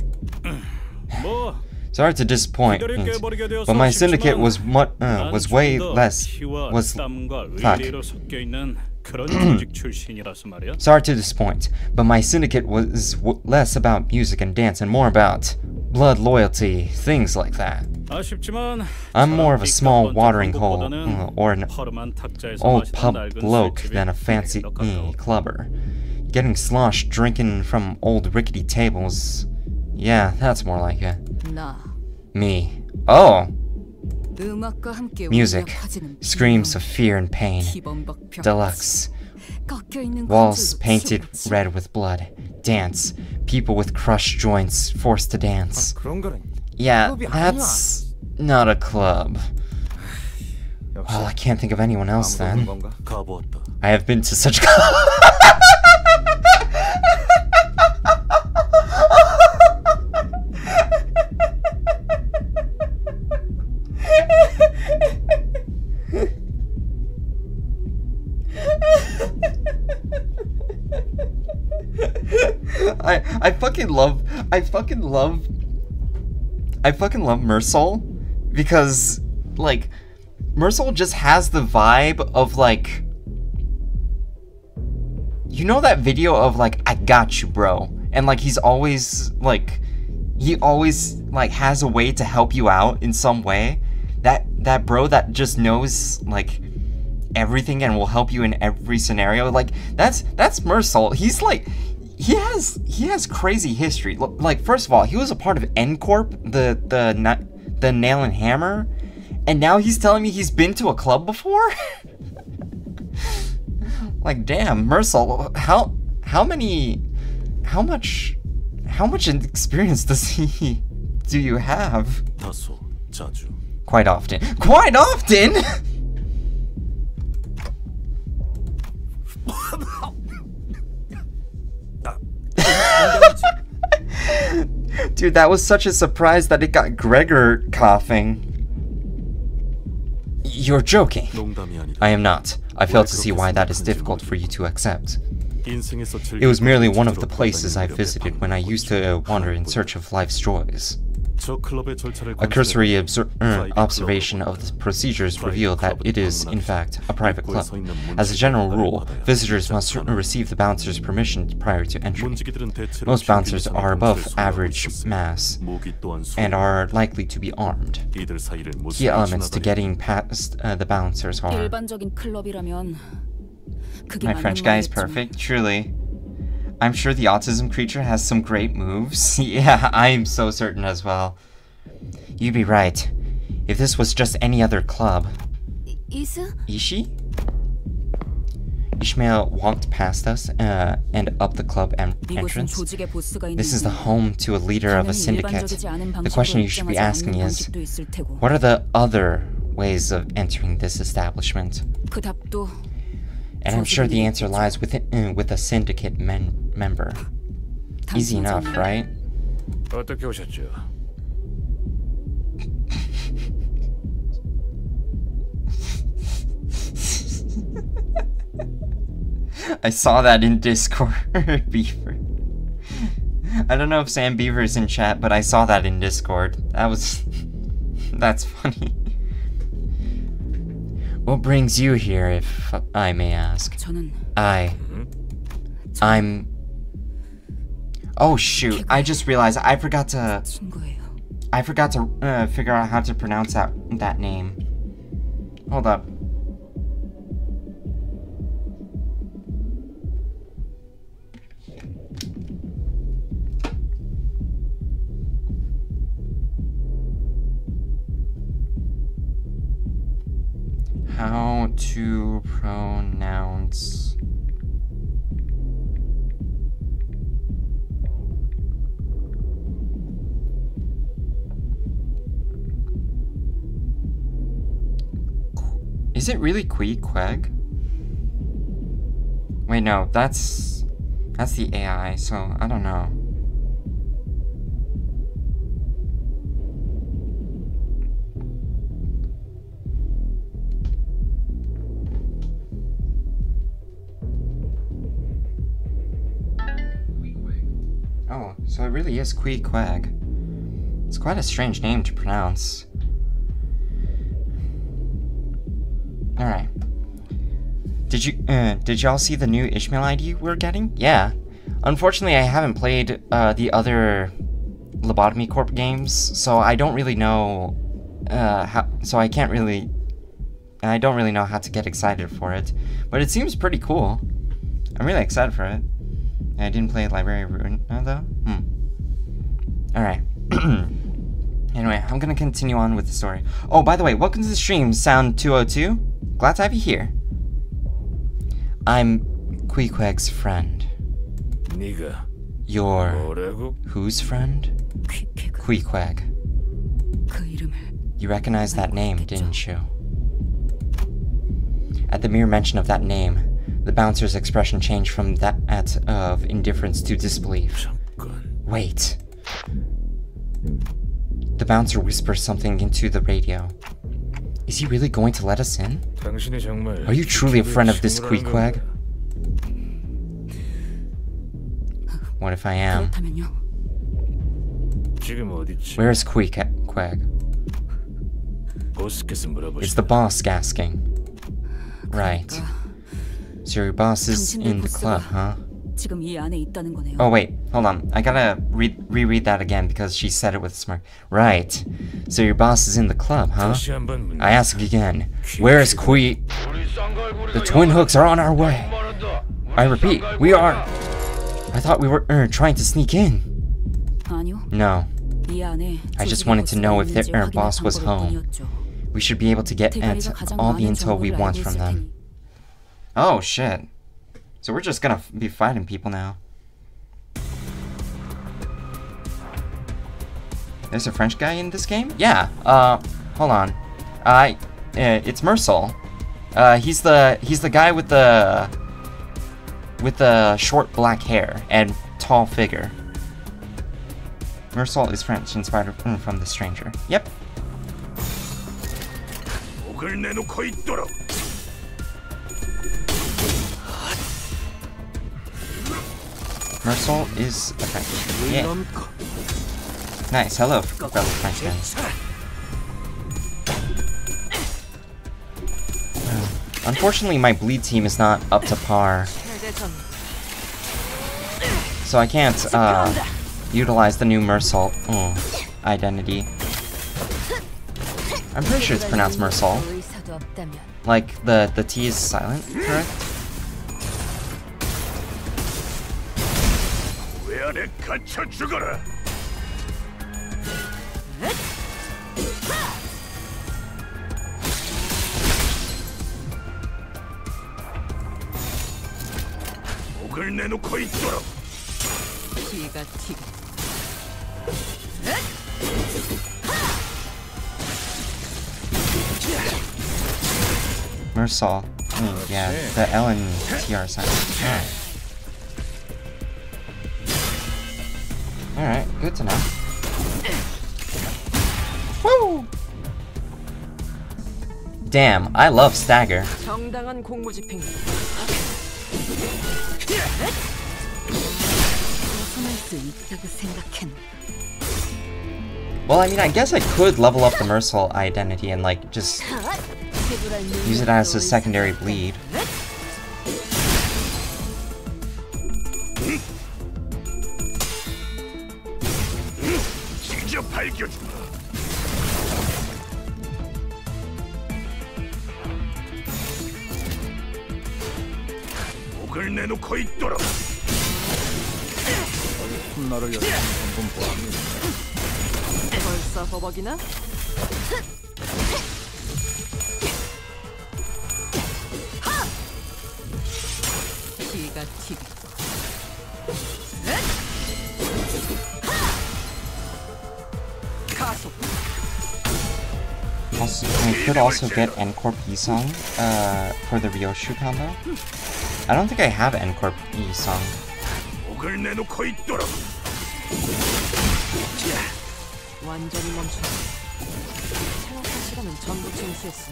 뭐 Sorry to disappoint, 기다리게 해버리게 되어서 but my syndicate 아쉽지만 was 난 way 좀더 less. 피와 Was 땀과 fuck. 의리로 섞여 있는 그런 조직 출신이라서 말이야. Sorry to disappoint, but my syndicate was less about music and dance and more about blood loyalty, things like that. 아쉽지만 I'm more of a small 삐까뻔쩍한 watering hole 곳보다는 or an 허름한 탁자에서 old 마시던 pub 낡은 bloke 술집이 than a fancy 더 가까워. clubber. Getting sloshed drinking from old rickety tables. Yeah, that's more like it. 나 Me. Oh! 음악과 함께 Music. 울려 퍼지는 Screams of fear and pain. 기범벅 벽 Deluxe. 꺾여 있는 Walls 건물로 painted 치우치. red with blood. Dance. People with crushed joints forced to dance. 그런 거는 Yeah, club이 that's not a club. 역시 Well, I can't think of anyone else 아무도 없는 then. 건가? 가보았다. I have been to such I fucking love Mersol because like Mersol just has the vibe of like, you know that video of like, I got you, bro, and like he always like has a way to help you out in some way. That bro that just knows like everything and will help you in every scenario. Like that's Mersol. He's like he has crazy history. Like first of all, he was a part of N Corp, the Nail and Hammer, and now he's telling me he's been to a club before. Like damn, Mersol, how much experience do you have? 다소 자주. Quite often. Quite often. Dude, that was such a surprise that it got Gregor coughing. You're joking. 농담이 아니다. I am not. I fail to see why that is difficult for you to accept. It was merely one of the places I visited when I used to wander in search of life's joys. A cursory observation of the procedures revealed that it is, in fact, a private club. As a general rule, visitors must receive the bouncer's permission prior to entry. Most bouncers are above average mass and are likely to be armed. Key elements to getting past the bouncers are... 일반적인 클럽이라면 그게 My 맞는 French guy is 말이겠지만. perfect, truly. I'm sure the autism creature has some great moves. Yeah, I'm so certain as well. You'd be right. If this was just any other club... 이스? Ishi? Ishmael walked past us and up the club 이곳은 entrance. 조직의 보스가 있는 This is the home to a leader of a 당연히 syndicate. 일반적이지 않은 The 방식으로 question you should be 입장하지 asking 않는 is, 방식도 있을 테고. what are the other ways of entering this establishment? 그 답도 And I'm sure the answer lies with a syndicate member. Easy enough, right? 어떻게 오셨죠? I saw that in Discord, Beaver. I don't know if Sam Beaver's in chat, but I saw that in Discord. That was... That's funny. What brings you here, if I may ask? I'm... Oh shoot, I just realized I forgot to figure out how to pronounce that name. Hold up. How to pronounce... Is it really Queequeg? Wait, no, that's the AI, so I don't know. Oh, so it really is Queequeg. It's quite a strange name to pronounce. Alright. Did y'all see the new Ishmael ID we're getting? Yeah. Unfortunately, I haven't played the other Lobotomy Corp games, so I don't really know I don't really know how to get excited for it. But it seems pretty cool. I'm really excited for it. I didn't play Library of Ruin though. Alright. Anyway, I'm gonna continue on with the story. Oh, by the way, welcome to the stream, Sound202. Glad to have you here. I'm Queequeg's friend. Your... whose friend? Queequeg. You recognized that name, didn't you? At the mere mention of that name, the bouncer's expression changed from that of indifference to disbelief. Wait. The bouncer whispers something into the radio. Is he really going to let us in? Are you truly a friend of this Queequeg? What if I am? Where is Queequeg? It's the boss asking. Right. So your boss is in the club, huh? Oh wait, hold on. I gotta reread that again because she said it with a smirk. Right. So your boss is in the club, huh? I ask again. Where is The twin hooks are on our way. I repeat, we are... I thought we were trying to sneak in. No. I just wanted to know if their boss was home. We should be able to get all the intel we want from them. Oh shit. So we're just gonna be fighting people now. There's a French guy in this game? Yeah, hold on. It's Mersal. He's the guy with the short black hair and tall figure. Mersal is French, inspired from The Stranger. Yep. Mersal is a French. Yeah. Nice. Hello, fellow Frenchmen. Unfortunately, my bleed team is not up to par, so I can't utilize the new Mersal identity. I'm pretty sure it's pronounced Mersal. Like the T is silent, correct? Mersal. Yeah, the L and T are silent. Alright, good to know. Woo! Damn, I love Stagger. Well, I mean, I guess I could level up the Mercil identity and, like, just use it as a secondary bleed. 나를 열어 한번 보았니? 벌써 버벅이나? 기가 튀기. 가속. Also, we could also get Encore P-Song for the Ryoshu combo. I don't think I have Encore P-Song. 완전히 멈춰. 생각할 시간은 전부 징수했어.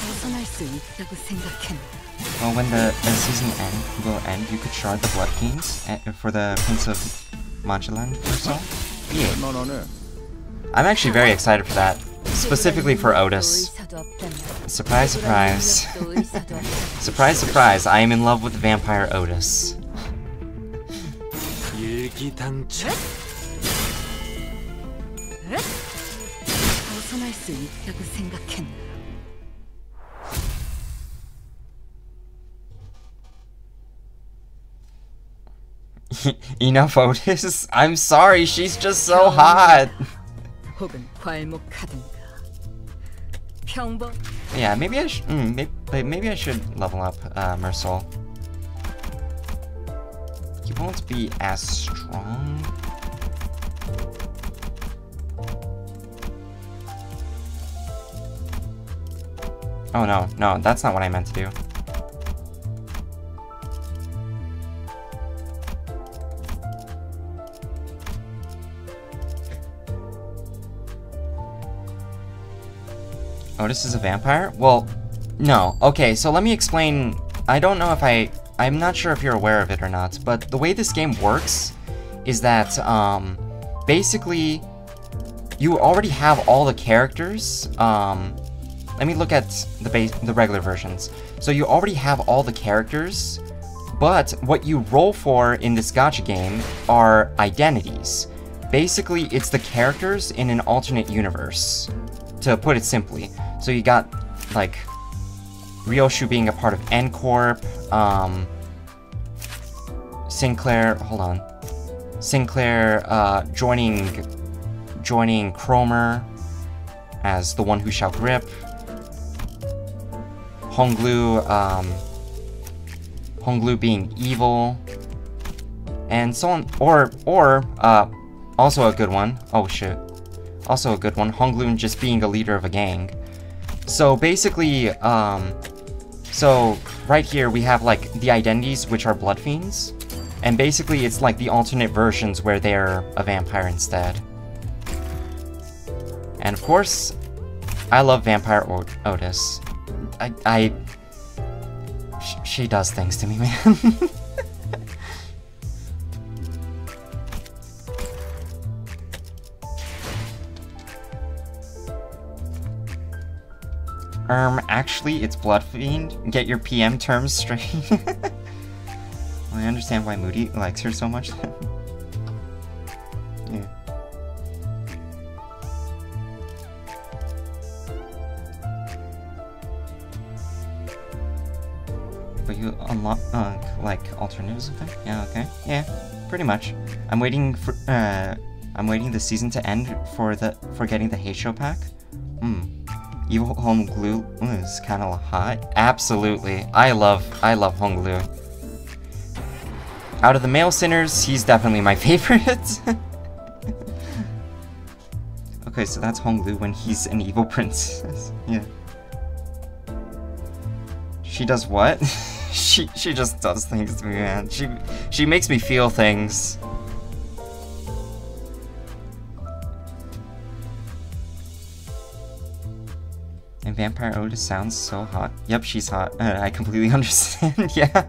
벗어날 수 있다고 생각했나? Well, when the season will end, you could shard the Blood Fiends for the Prince of Magellan or so. Yeah. 너는 I'm actually very excited for that. Specifically for Otis. Surprise, surprise. Surprise, surprise, I am in love with Vampire Otis. 일기당천. 벗어날 수 있다고 생각했나? Enough, Otis. I'm sorry, she's just so hot. 혹은 괄목하든가. 평범. Yeah, maybe I should. Maybe I should level up Mercil. He won't be as strong. Oh no, that's not what I meant to do. Otis is a vampire? Well, no. Okay, so let me explain. I don't know if I'm not sure if you're aware of it or not, but the way this game works is that, basically, you already have all the characters. Let me look at the regular versions. So you already have all the characters, but what you roll for in this gacha game are identities. Basically, it's the characters in an alternate universe, to put it simply. So you got, like, Ryoshu being a part of N-Corp, Sinclair joining Cromer as the one who shall grip, Honglu being evil, and so on, or also a good one, oh shit, also a good one, Honglu just being a leader of a gang. So basically, so right here we have like the identities, which are blood fiends, and basically it's like the alternate versions where they're a vampire instead. And of course, I love Vampire Otis. She does things to me, man. Actually, it's Blood Fiend. Get your PM terms straight. Well, I understand why Moody likes her so much. Yeah. But you unlock, like, alternatives of them? Yeah, okay. Yeah, pretty much. I'm waiting the season to end for getting the Heisho pack. Evil Home Glue is kind of hot. Absolutely. I love Home Glue. Out of the male sinners, he's definitely my favorite. Okay, so that's Hong Lu when he's an evil princess. Yeah. She does what? she just does things to me, man. She makes me feel things. And Vampire Otis sounds so hot. Yep, she's hot. I completely understand. Yeah.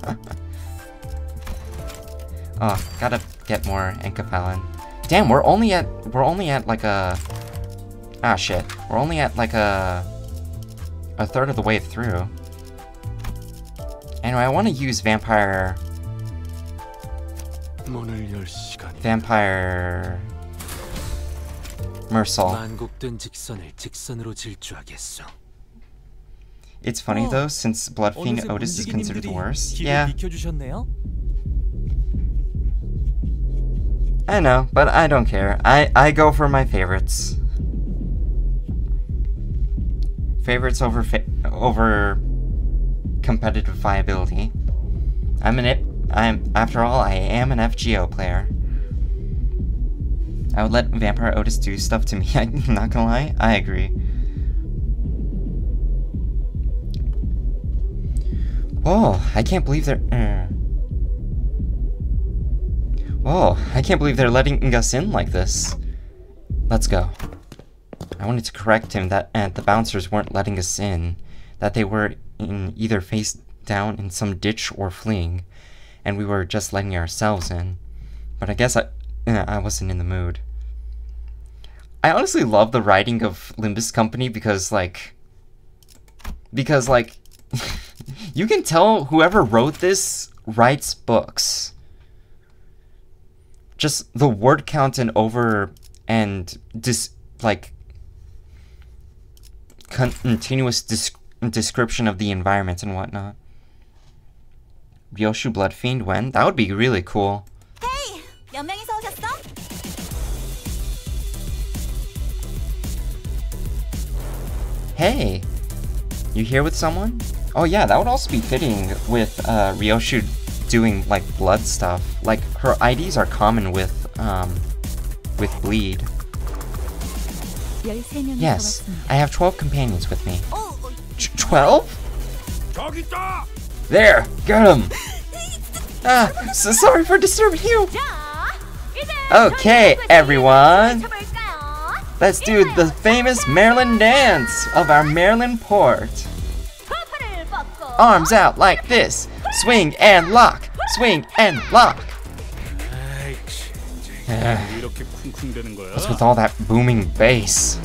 Oh, gotta get more enkephalin. Damn, we're only at like a... Ah, shit. We're only at like a third of the way through. Anyway, I want to use Vampire Mercel. It's funny though, since Bloodfiend Otis is considered the worst. Yeah. I know, but I don't care. I go for my favorites. Favorites over competitive viability. After all, I am an FGO player. I would let Vampire Otis do stuff to me. I'm not gonna lie, I agree. Oh, I can't believe they're... Oh, I can't believe they're letting us in like this. Let's go. I wanted to correct him that the bouncers weren't letting us in. That they were either face down in some ditch or fleeing. And we were just letting ourselves in. But I guess I wasn't in the mood. I honestly love the writing of Limbus Company because, like... you can tell whoever wrote this writes books. Just the word count and continuous description of the environment and whatnot. Ryoshu Bloodfiend when? That would be really cool. Hey, 몇 명이서 오셨어? Hey, you here with someone? Oh yeah, that would also be fitting with Ryoshu doing like blood stuff. Like her IDs are common with bleed. Yes, I have 12 companions with me. 12? There, get him. So sorry for disturbing you. Okay, everyone. Let's do the famous Maryland dance of our Maryland port. Arms out like this. Swing and lock. Swing and lock. What's with all that booming bass?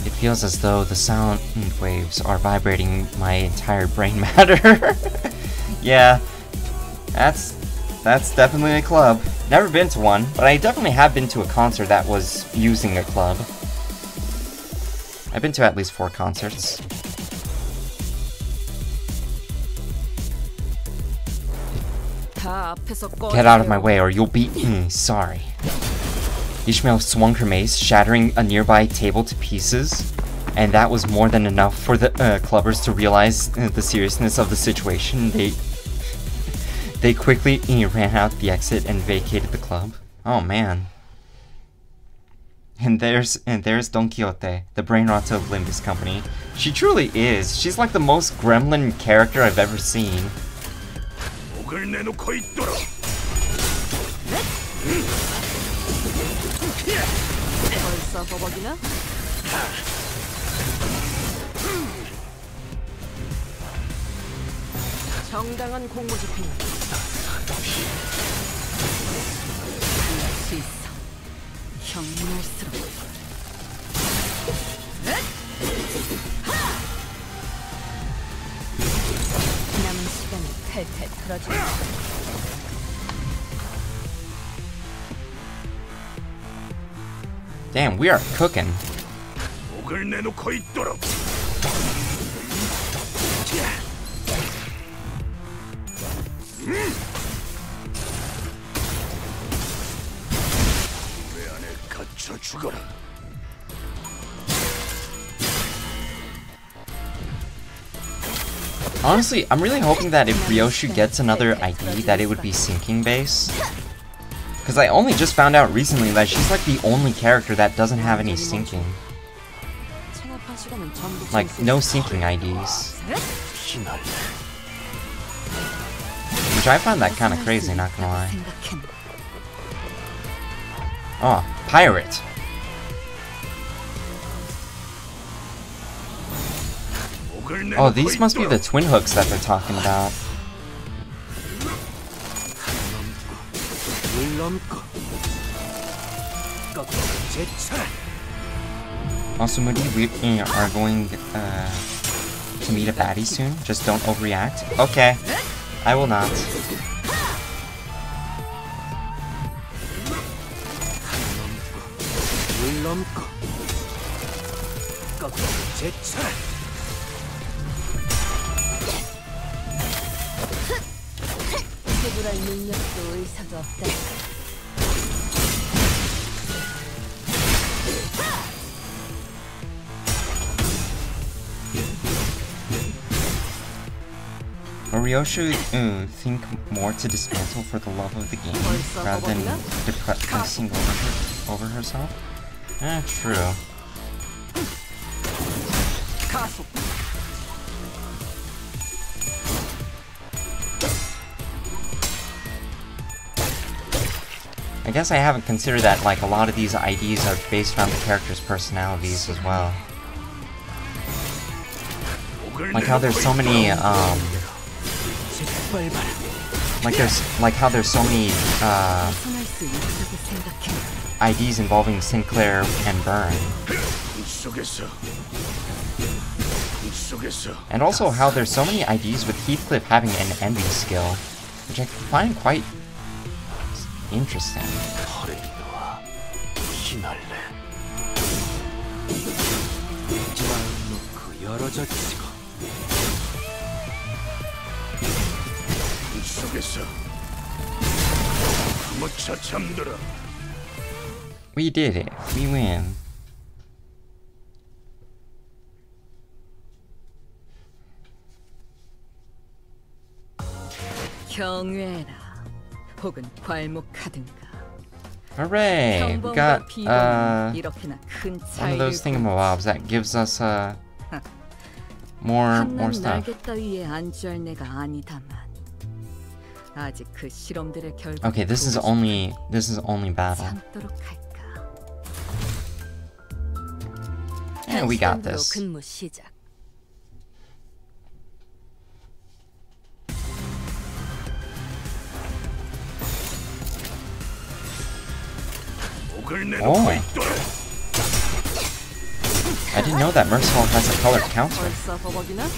It feels as though the sound waves are vibrating my entire brain matter. Yeah, that's definitely a club. Never been to one, but I definitely have been to a concert that was using a club. I've been to at least 4 concerts. Get out of my way or you'll beat me, sorry. Ishmael swung her mace, shattering a nearby table to pieces, and that was more than enough for the clubbers to realize the seriousness of the situation. They quickly ran out the exit and vacated the club. Oh man. And there's Don Quixote, the brain rot of Limbus Company. She truly is. She's like the most gremlin character I've ever seen. 정당한 공모 집행. 수 있어. 경멸스러워. 남은 시간이 탈탈 털어져. Damn, we are cooking. Honestly, I'm really hoping that if Ryoshu gets another ID, that it would be sinking base. Because I only just found out recently that she's like the only character that doesn't have any sinking. Like, no sinking IDs. Which I find that kind of crazy, not gonna lie. Oh, pirate! Oh, these must be the twin hooks that they're talking about. Also, Moody, we are going to meet a baddie soon. Just don't overreact. Okay, I will not. 해부할 능력도 의사도 없다. Or Ryoshu think more to dismantle for the love of the game rather than depressing over herself? True. I guess I haven't considered that like a lot of these IDs are based around the characters' personalities as well. Like how there's so many like how there's so many IDs involving Sinclair and Byrne. And also how there's so many IDs with Heathcliff having an ending skill, which I find quite interesting. We did it. We win. 경외라. 혹은 괄목하든가. Hooray! We got 이렇게나 큰 one of those thingamabobs that gives us more stuff. 날개 따위에 안주할 내가 아니다만. 아직 그 실험들의 결과. Okay, this is only battle. 참도록 할까. Yeah, we got this. 근무 시작. Oh. I didn't know that Merciful has a colored counter. 벌써 버벅이나?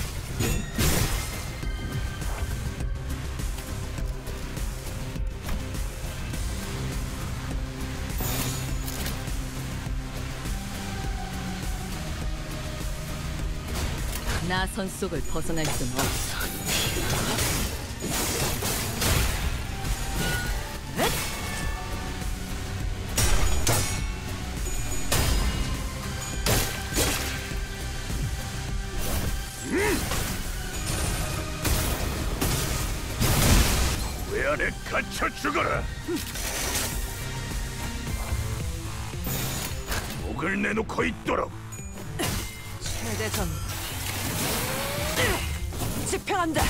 나선 속을 벗어날 순 없어. 왜 안에 갇혀 죽어라. 목을 내놓고 있도록. 최대전 집행한다.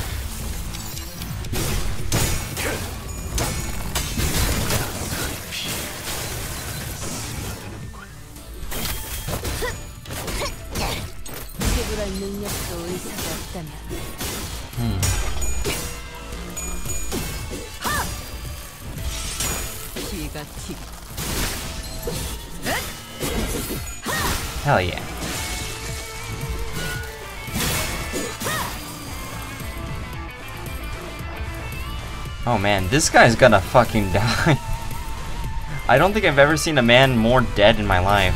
해부할 능력도 의사도 없다면. 피가 튀고. Hell yeah. Oh man, this guy's gonna fucking die. I don't think I've ever seen a man more dead in my life.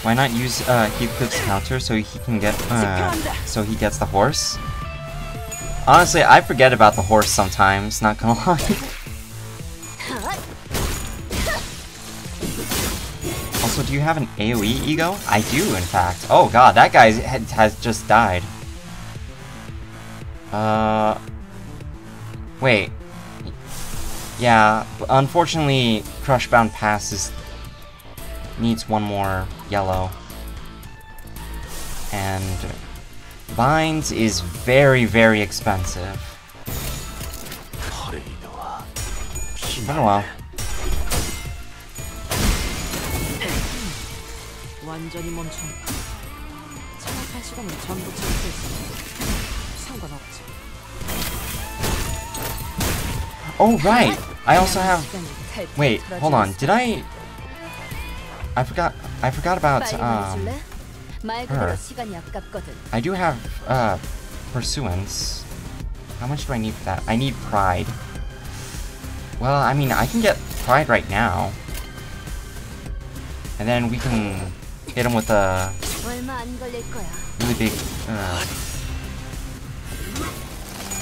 Why not use Heathcliff's counter so he can get so he gets the horse? Honestly, I forget about the horse sometimes, not gonna lie. Also, do you have an AoE ego? I do, in fact. Oh god, that guy has just died. Wait. Yeah, unfortunately, Crushbound Pass needs one more yellow. And Vines is very, very expensive. Oh well. 완전히 멈춘다. 생각할 시간은 전부 잡혀 있어. 상관없지. Oh right, I also have. Wait, hold on. Did I forgot about her. I do have Pursuance. How much do I need for that? I need Pride. Well, I mean, I can get Pride right now, and then we can hit him with a really big.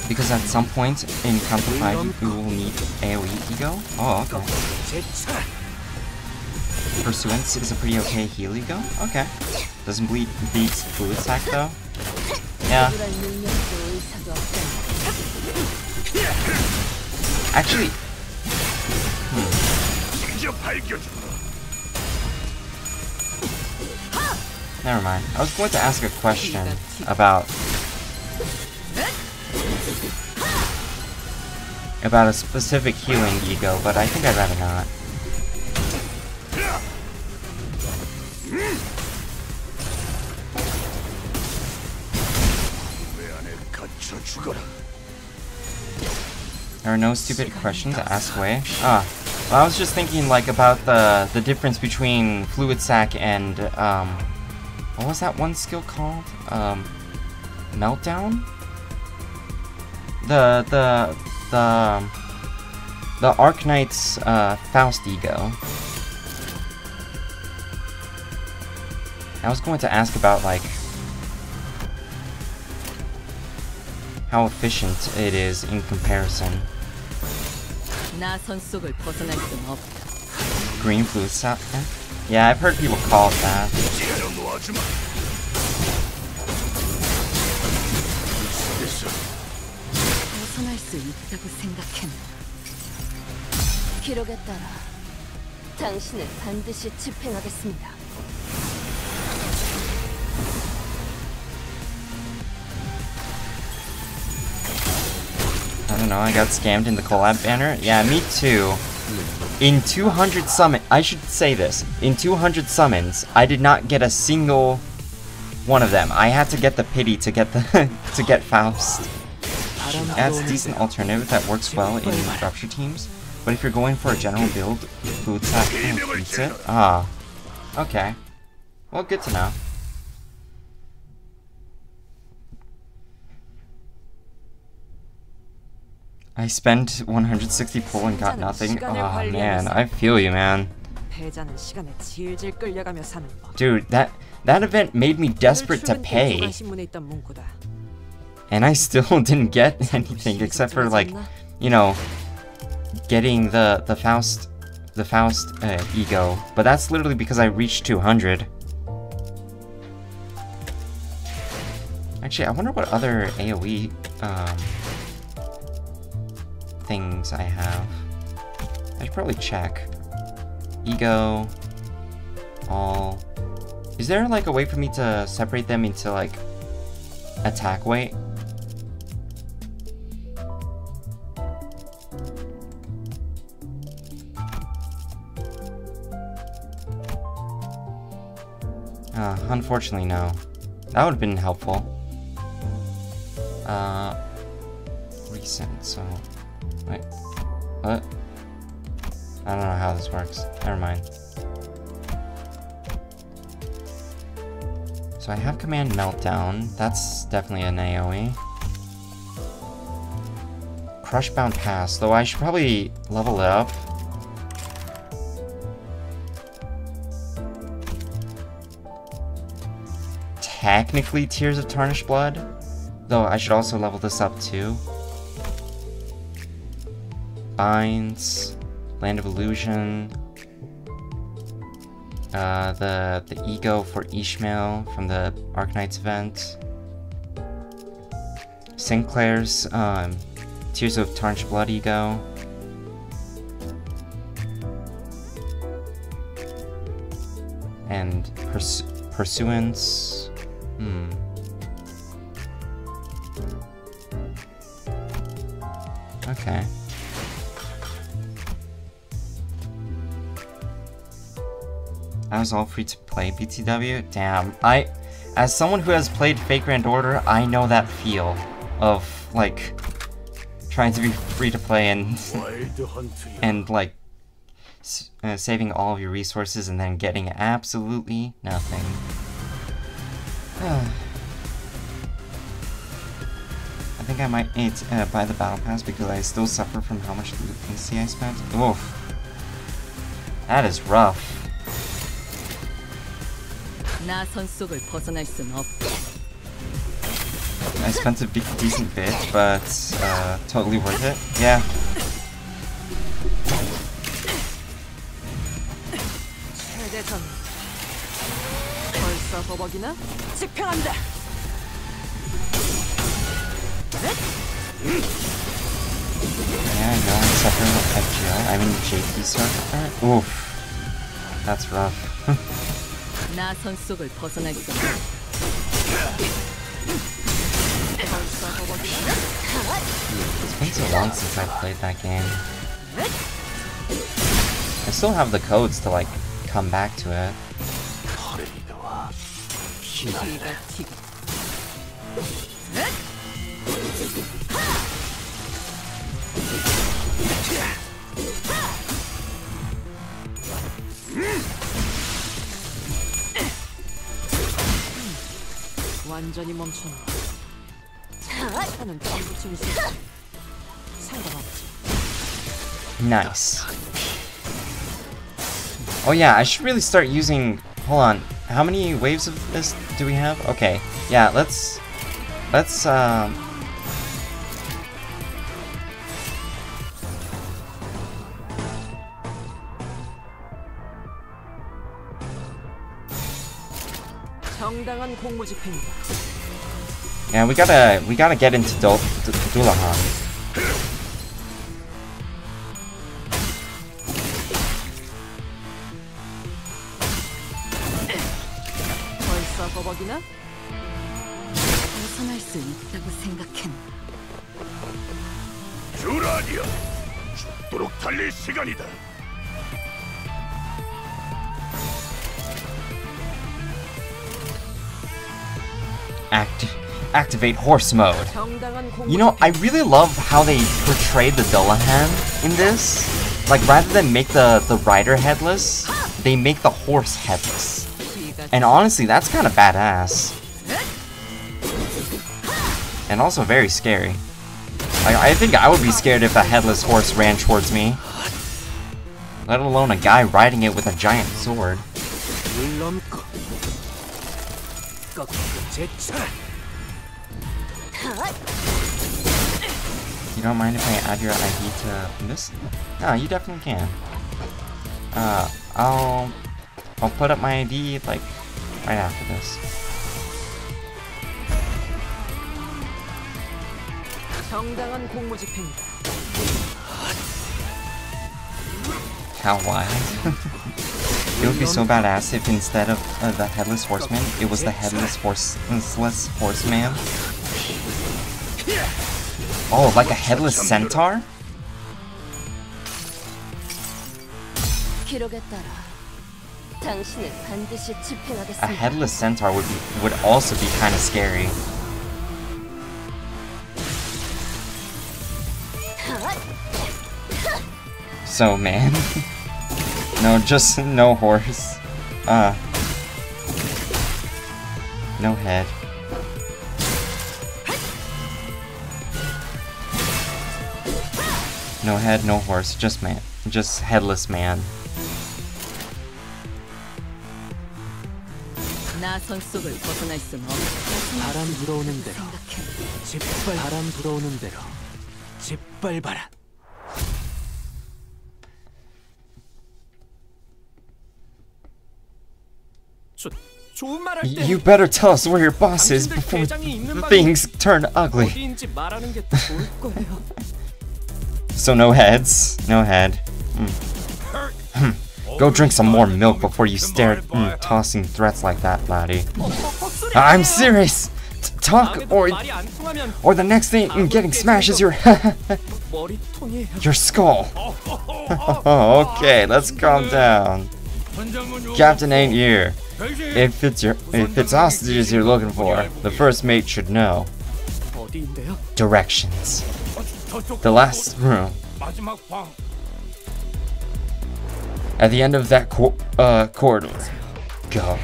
Because at some point in CANTO 5 we will need AoE Ego. Oh, okay. Pursuance is a pretty okay heal Ego. Okay. Doesn't beat Fluid Sac though. Yeah. Actually. Never mind. I was going to ask a question about a specific healing Ego, but I think I'd rather not. There are no stupid questions, ask away. Well, I was just thinking like about the difference between Fluid Sac and what was that one skill called? Meltdown? The Arc Knight's Faust Ego. I was going to ask about like how efficient it is in comparison. Green Fluid Sac? Yeah, I've heard people call it that. 기록에 따라 당신을 반드시 집행하겠습니다. I don't know, I got scammed in the collab banner. Yeah, me too. In 200 I should say this. In 200 summons, I did not get a single one of them. I had to get the pity to get the to get Faust. Adds a decent alternative that works well in rupture teams, but if you're going for a general build, Fluid Sac beats it. Ah, okay. Well, good to know. I spent 160 pull and got nothing. Oh man, I feel you, man. Dude, that event made me desperate to pay. And I still didn't get anything except for like, you know, getting the Faust Ego. But that's literally because I reached 200. Actually, I wonder what other AoE things I have. I should probably check. Ego, all. Is there like a way for me to separate them into like attack weight? Unfortunately, no. That would have been helpful. Recent, so... Wait. What? I don't know how this works. Never mind. So I have Command Meltdown. That's definitely an AoE. Crushbound Pass, though I should probably level it up. Technically Tears of Tarnished Blood, though I should also level this up too. Binds, Land of Illusion, the Ego for Ishmael from the Arcanite's event, Sinclair's Tears of Tarnished Blood Ego, And pursuance. Okay. That was all free to play BTW? Damn, as someone who has played Fate Grand Order, I know that feel of, like, trying to be free to play and like, saving all of your resources and then getting absolutely nothing. I think I might need to buy the Battle Pass because I still suffer from how much latency I spent. Oof. That is rough. I spent a decent bit, but totally worth it. Yeah. Yeah, no one's suffering with FGL. I mean, JP suffering. Oof. That's rough. It's been so long since I played that game. I still have the codes to, like, come back to it. 완전히 멈췄네. 차는 전부 증시. 상관없지. Nice. Oh yeah, I should really start using... Hold on. How many waves of this do we have? Okay. Yeah, let's 정당한 공무 집행이다. Yeah, we gotta get into Dullahan. 벌써 버벅이나? 벗어날 수 있다고 생각했나? 주라니야, 죽도록 달릴 시간이다. Activate horse mode. You know, I really love how they portrayed the Dullahan in this. Like, rather than make the rider headless, they make the horse headless. And honestly, that's kind of badass. And also very scary. Like, I think I would be scared if a headless horse ran towards me. Let alone a guy riding it with a giant sword. You don't mind if I add your ID to this? No, you definitely can. I'll put up my ID like right after this. How wild. It would be so badass if instead of the Headless Horseman, it was the Headless Horseman. Oh, like a Headless Centaur? A Headless Centaur would also be kind of scary. So, man. No, just no horse. No head. No head, no horse, just man. Just headless man. 바람 불어오는 대로 짓밟 바람 불어오는 대로 짓밟아라. You better tell us where your boss is before things turn ugly. So no heads, no head. Go drink some more milk before you stare tossing threats like that, laddie. I'm serious! Talk or the next thing getting smashed is your your skull. Okay, let's calm down. Captain ain't here. If it's hostages you're looking for, the first mate should know. Directions. The last room. At the end of that corridor. Go.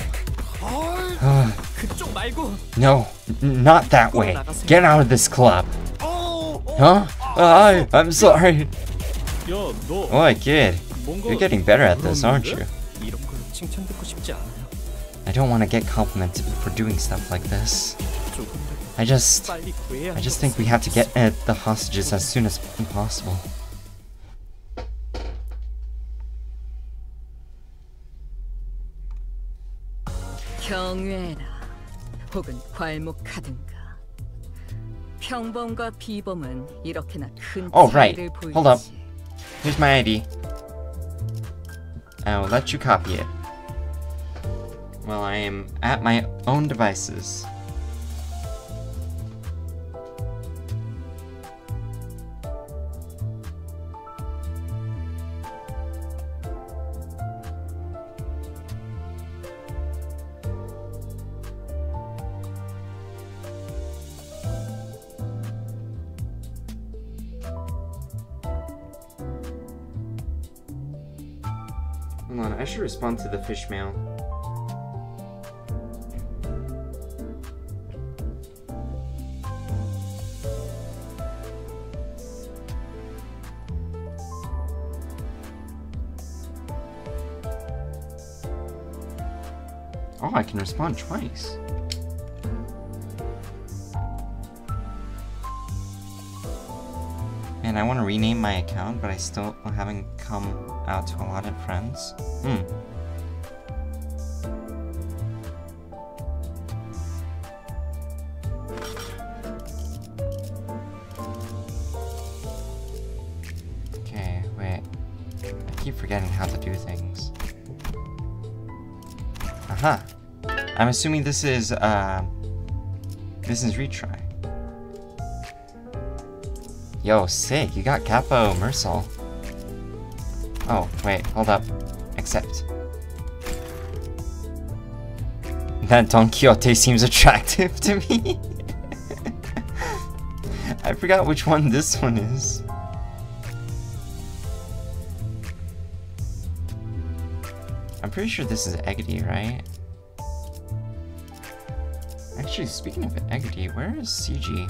No, not that way. Get out of this club. Huh? I'm sorry. Oh, kid. You're getting better at this, aren't you? I don't want to get complimented for doing stuff like this. I just think we have to get at the hostages as soon as possible. 경외라 혹은 괄목하든가 평범과 비범은 이렇게나 큰 Oh, right. 차이를 보이지. Hold up. Here's my ID. I will let you copy it. Well, I am at my own devices. Hold on, I should respond to the fish mail. Oh, I can respond twice. And I want to rename my account, but I still haven't come out to a lot of friends. Okay, wait. I keep forgetting how to do things. Aha! I'm assuming this is retry. Yo, sick, you got Capo Mersal. Oh, wait, hold up. Accept. That Don Quixote seems attractive to me. I forgot which one this one is. I'm pretty sure this is Eggity, right? Actually, speaking of Eggity, where is CG?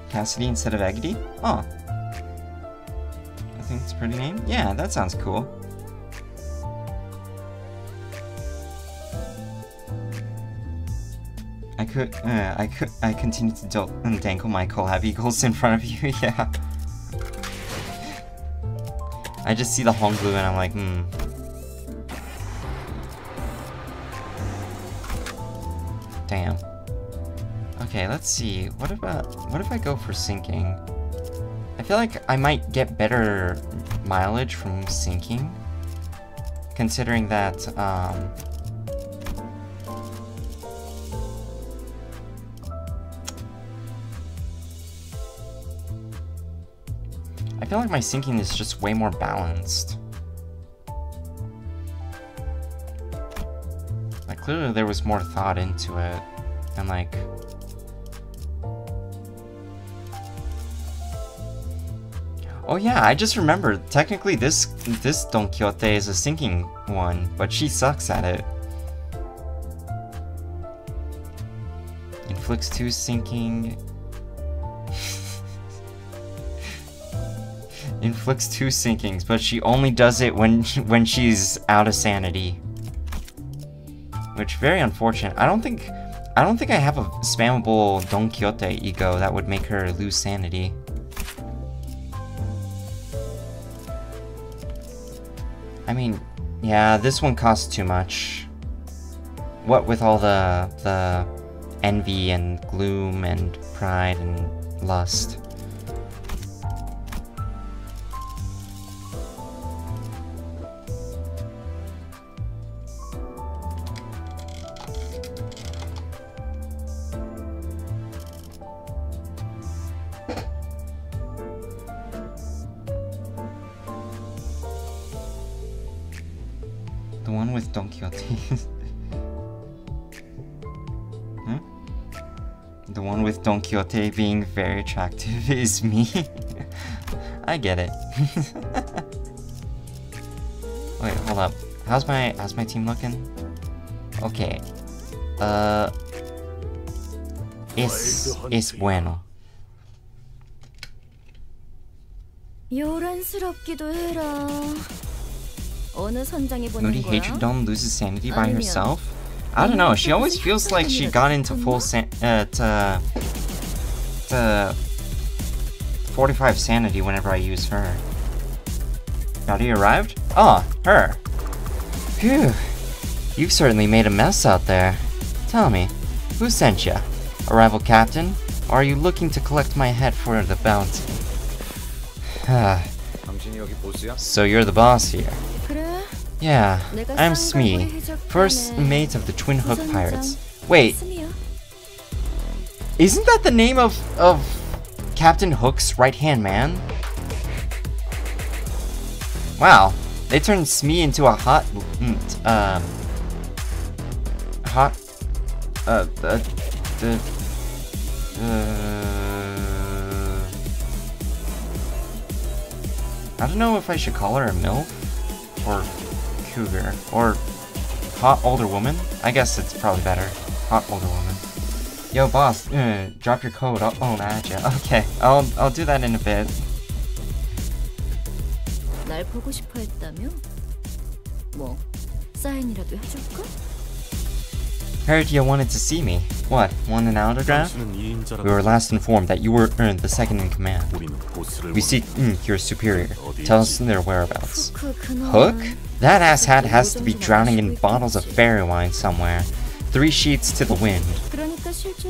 Cassidy instead of Eggity? Oh. I think it's a pretty name. Yeah, that sounds cool. I continue to dangle my collab eagles in front of you, yeah. I just see the Honglu and I'm like, Damn. Okay, let's see. What if I go for sinking? I feel like I might get better mileage from sinking, considering that I feel like my sinking is just way more balanced. Like, clearly there was more thought into it, and like... Oh yeah, I just remembered, technically this Don Quixote is a sinking one, but she sucks at it. Inflicts 2 sinking... Inflicts 2 sinkings, but she only does it when she's out of sanity. Which, very unfortunate. I don't think I have a spammable Don Quixote ego that would make her lose sanity. I mean, yeah, this one costs too much. what with all the envy and gloom and pride and lust. The one with Don Quixote. Huh? The one with Don Quixote being very attractive is me. I get it. Wait, hold up. How's my team looking? Okay. Es bueno. 요란스럽기도 해라. 어느 선장이 보는 Moody 거야? Hatred Dome loses sanity by herself? I don't know, she always feels like she got into full 45 sanity whenever I use her. Naughty arrived? Oh, her. Phew. You've certainly made a mess out there. Tell me, who sent you? A rival captain? Or are you looking to collect my head for the bounty? So you're the boss here. 그래? Yeah, I'm Smee, first mate of the Twin Hook Pirates. Wait, isn't that the name of Captain Hook's right-hand man? Wow, they turned Smee into a I don't know if I should call her a MILF or cougar or hot older woman. I guess it's probably better. Hot older woman. Yo, boss, drop your code. I'll own at ya. Okay, I'll do that in a bit. 날 보고 싶어 했다며? 뭐 사인이라도 해줄까? Heard you wanted to see me. What, want an autograph? We were last informed that you were the second in command. We seek your superior. Tell us their whereabouts. Hook? That asshat has to be drowning in bottles of fairy wine somewhere. 3 sheets to the wind.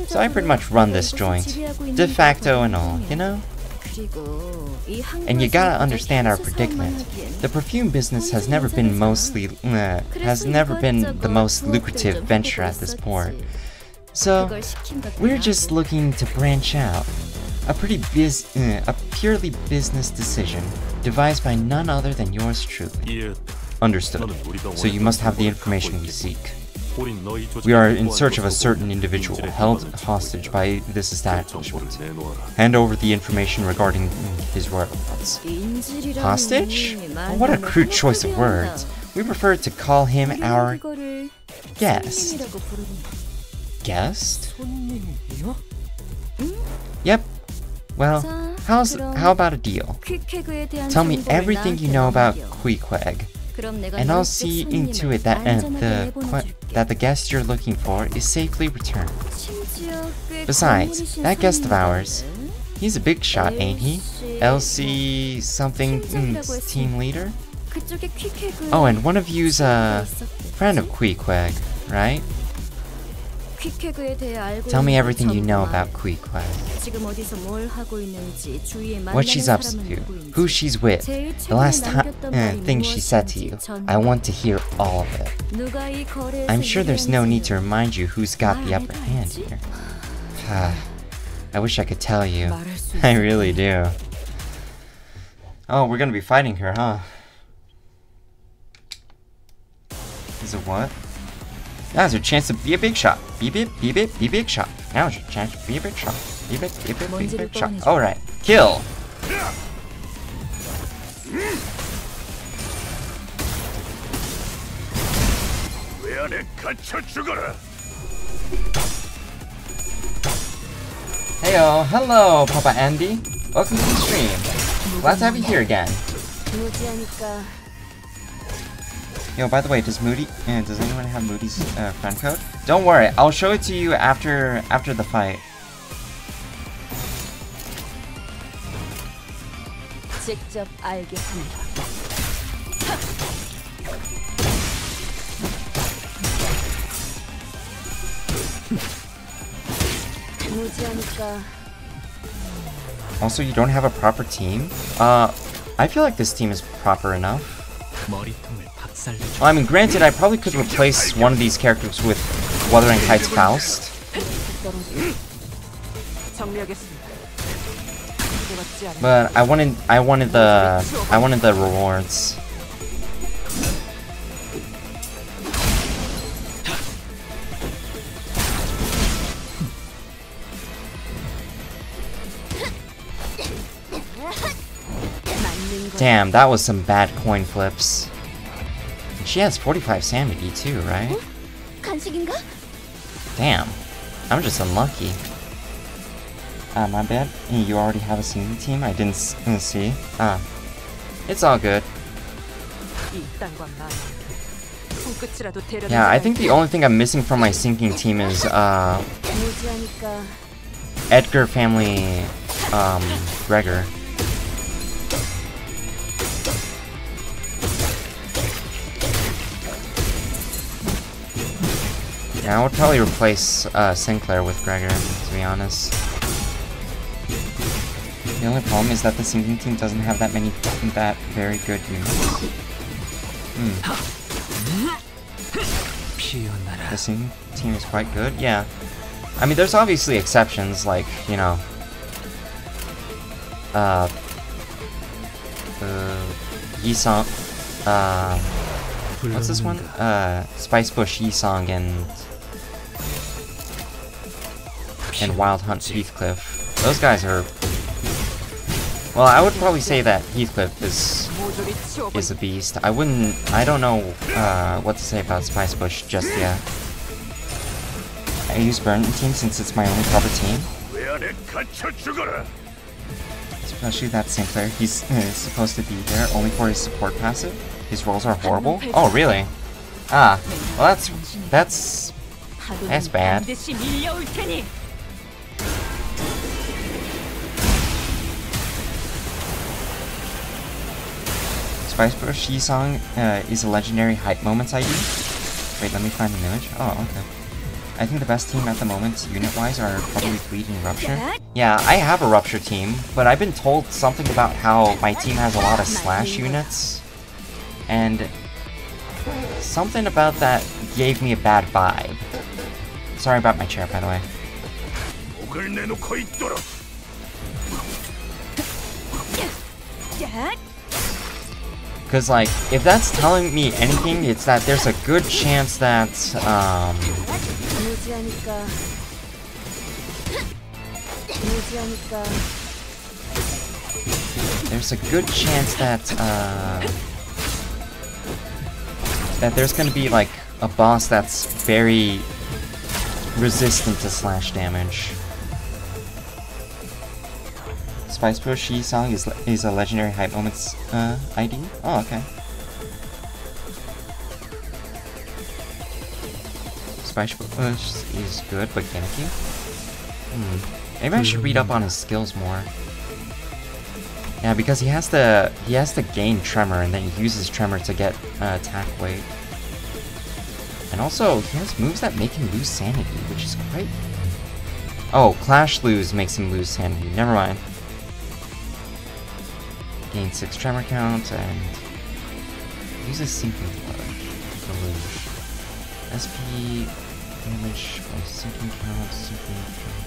So I pretty much run this joint. De facto and all, you know? And you gotta understand our predicament. The perfume business has never been the most lucrative venture at this port. So we're just looking to branch out. A purely business decision, devised by none other than yours truly. Understood. So you must have the information we seek. We are in search of a certain individual held hostage by this establishment. Hand over the information regarding his whereabouts. Hostage? Oh, what a crude choice of words. We prefer to call him our guest. Guest? Yep. Well, how about a deal? Tell me everything you know about Queequeg, and I'll see into it that the guest you're looking for is safely returned. Besides, that guest of ours, he's a big shot, ain't he? LC something team leader? Oh, and one of you's a friend of Queequeg, right? Tell me everything you know about Queequeg. What she's up to, who she's with, the last thing she said to you. I want to hear all of it. I'm sure there's no need to remind you who's got the upper hand here. I wish I could tell you. I really do. Oh, we're gonna be fighting her, huh? Is it what? Now's your chance to be a big shot. Be big shot. Now's your chance to be a big shot. Be big shot. Alright, kill! Heyo, hello, Papa Andy. Welcome to the stream. Glad to have you here again. Yo, by the way, does anyone have Moody's friend code? Don't worry, I'll show it to you after the fight. 무지하니까 Also, you don't have a proper team? I feel like this team is proper enough. 머리통을 박살내줘. Well, I mean, granted, I probably could replace one of these characters with Wuthering Heights Faust. 정리하겠습니다. 기대받지 않아. But I wanted the rewards. Damn, that was some bad coin flips. She has 45 sanity too, right? 간식인가? Damn, I'm just unlucky. My bad. You already have a singing team? I didn't see. It's all good. 이딴과 말. 손끝이라도 데려다. Yeah, I think the only thing I'm missing from my sinking team is 무지하니까 Edgar family Gregor. Yeah, I would probably replace Sinclair with Gregor, to be honest. The only problem is that the sinking team doesn't have that very good units. The sinking team is quite good, yeah. I mean, there's obviously exceptions, like, you know, Yisong, what's this one? Spice Bush Yisong and Wild Hunt Heathcliff. Those guys are... Well, I would probably say that Heathcliff is a beast. I don't know what to say about Spice Bush just yet. I use Burn Team since it's my only proper team. Especially that Sinclair. He's supposed to be there only for his support passive. His rolls are horrible. Oh, really? Ah, well that's bad. Spice Bush Yisong is a legendary hype moments ID. Wait, let me find an image. Oh, okay. I think the best team at the moment, unit-wise, are probably Bleed and Rupture. Yeah, I have a Rupture team, but I've been told something about how my team has a lot of Slash units. And something about that gave me a bad vibe. Sorry about my chair, by the way. Because, like, if that's telling me anything, it's that there's a good chance that, there's a good chance that, that there's gonna be, like, a boss that's very resistant to slash damage. Spice Bush Yisong is a legendary hype moments ID. Oh, okay. Spice Bush is good, but gimmicky. Maybe I should read up on his skills more. Yeah, because he has to gain Tremor, and then he uses Tremor to get attack weight. And also, he has moves that make him lose sanity, which is quite... Oh, Clash Lose makes him lose sanity. Never mind. Gain 6 Tremor count, and uses Sinking Deluge. SP damage from Sinking count, Sinking count.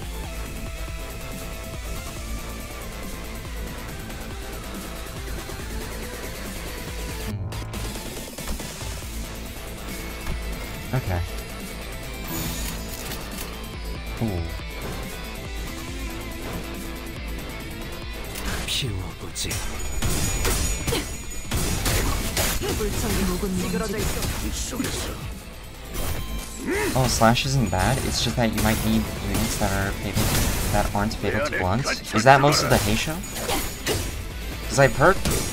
Okay. Ooh. Oh, Slash isn't bad. It's just that you might need units that aren't fatal to blunt. Is that most of the Heisho?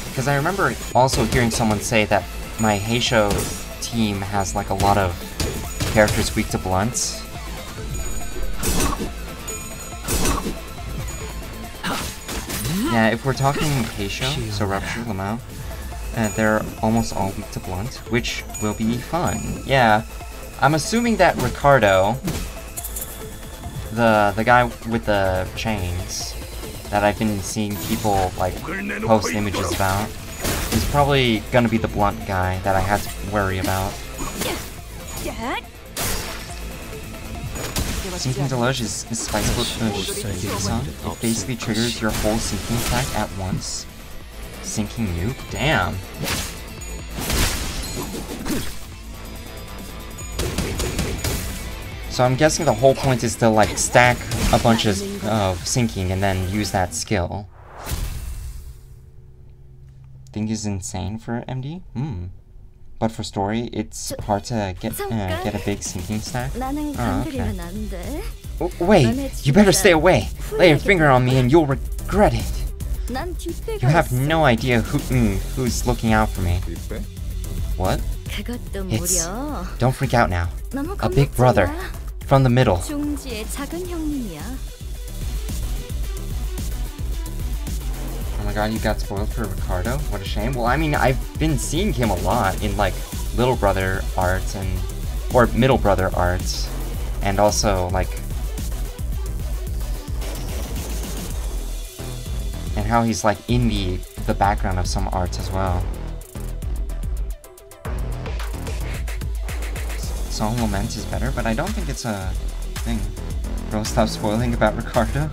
Because I remember also hearing someone say that my Heisho team has like a lot of characters weak to blunts. Yeah, if we're talking Heisho, so Rupture, Lamau, they're almost all weak to blunt, which will be fun. Yeah, I'm assuming that Ricardo the guy with the chains that I've been seeing people like post images about. He's probably gonna be the blunt guy that I had to worry about. Sinking Deluge is spiceful song. It basically triggers your whole sinking attack at once. Sinking nuke? Damn. So I'm guessing the whole point is to like stack a bunch of sinking and then use that skill. Think is insane for MD? But for story, it's hard to get a big sinking stack. Oh, okay. Wait, you better stay away. Lay your finger on me and you'll regret it. You have no idea who's looking out for me. What? It's... Don't freak out now. A big brother. From the middle. Oh my god, you got spoiled for Ricardo? What a shame. Well, I mean, I've been seeing him a lot in, like, Little Brother art and... or Middle Brother art. And also, like... and how he's, like, in the background of some art as well. Song Lament is better, but I don't think it's a thing. Bro, stop spoiling about Ricardo.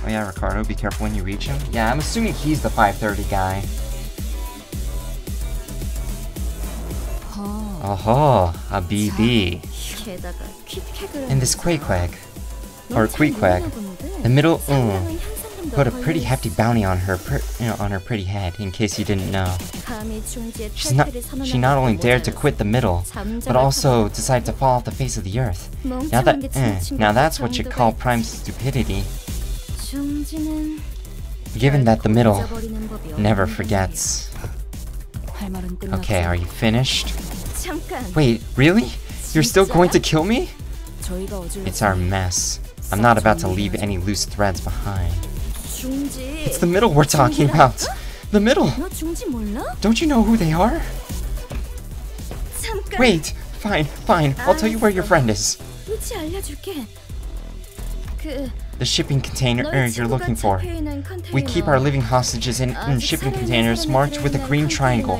Oh yeah, Ricardo, be careful when you reach him. Yeah, I'm assuming he's the 530 guy. Oh, a BB. And this Quaquag, or Queequeg, the middle put a pretty hefty bounty on her, on her pretty head. In case you didn't know, she not only dared to quit the middle, but also decided to fall off the face of the earth. Now that's what you call prime stupidity. Given that the middle never forgets. Okay, are you finished? Wait, really? You're still going to kill me? It's our mess. I'm not about to leave any loose threads behind. It's the middle we're talking about! The middle! Don't you know who they are? Wait! Fine. I'll tell you where your friend is. The shipping container you're looking for. We keep our living hostages in shipping containers marked with a green triangle.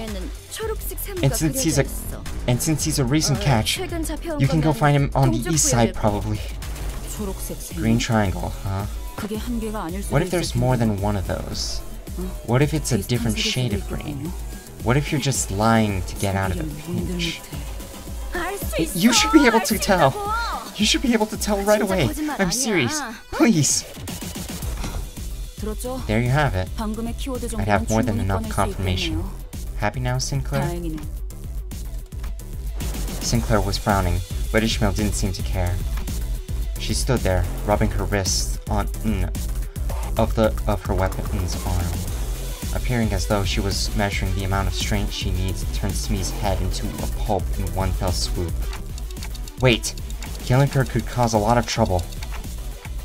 And since he's a recent catch, you can go find him on the east side probably. Green triangle, huh? What if there's more than one of those? What if it's a different shade of green? What if you're just lying to get out of a pinch? You should be able to tell! You should be able to tell right away! I'm serious! Please! There you have it. I'd have more than enough confirmation. Happy now, Sinclair? Sinclair was frowning, but Ishmael didn't seem to care. She stood there, rubbing her wrist on of her weapon's arm, appearing as though she was measuring the amount of strength she needs to turn Smee's head into a pulp in one fell swoop. Wait! Killing her could cause a lot of trouble.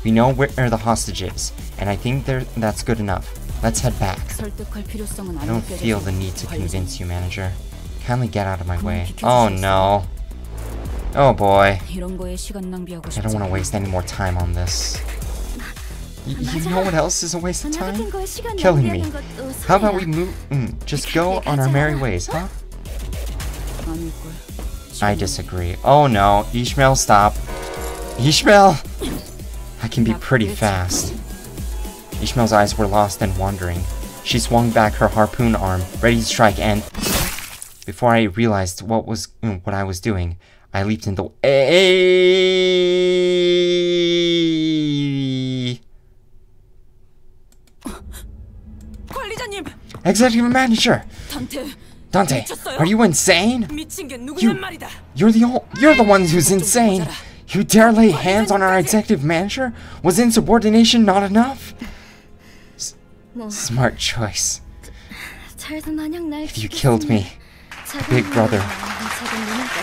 We know where the hostage is, and I think that's good enough. Let's head back. I don't feel the need to convince you, manager. Kindly get out of my way. Oh no. Oh boy. I don't want to waste any more time on this. You know what else is a waste of time? Killing me. How about we move... just go on our merry ways, huh? I disagree. Oh no. Ishmael, stop. Ishmael! I can be pretty fast. Ishmael's eyes were lost and wandering. She swung back her harpoon arm, ready to strike, and... before I realized what I was doing, I leaped in the way. Executive Manager! Dante, are you insane? You're the one who's insane! You dare lay hands on our Executive Manager? Was insubordination not enough? Smart choice. If you killed me, Big Brother,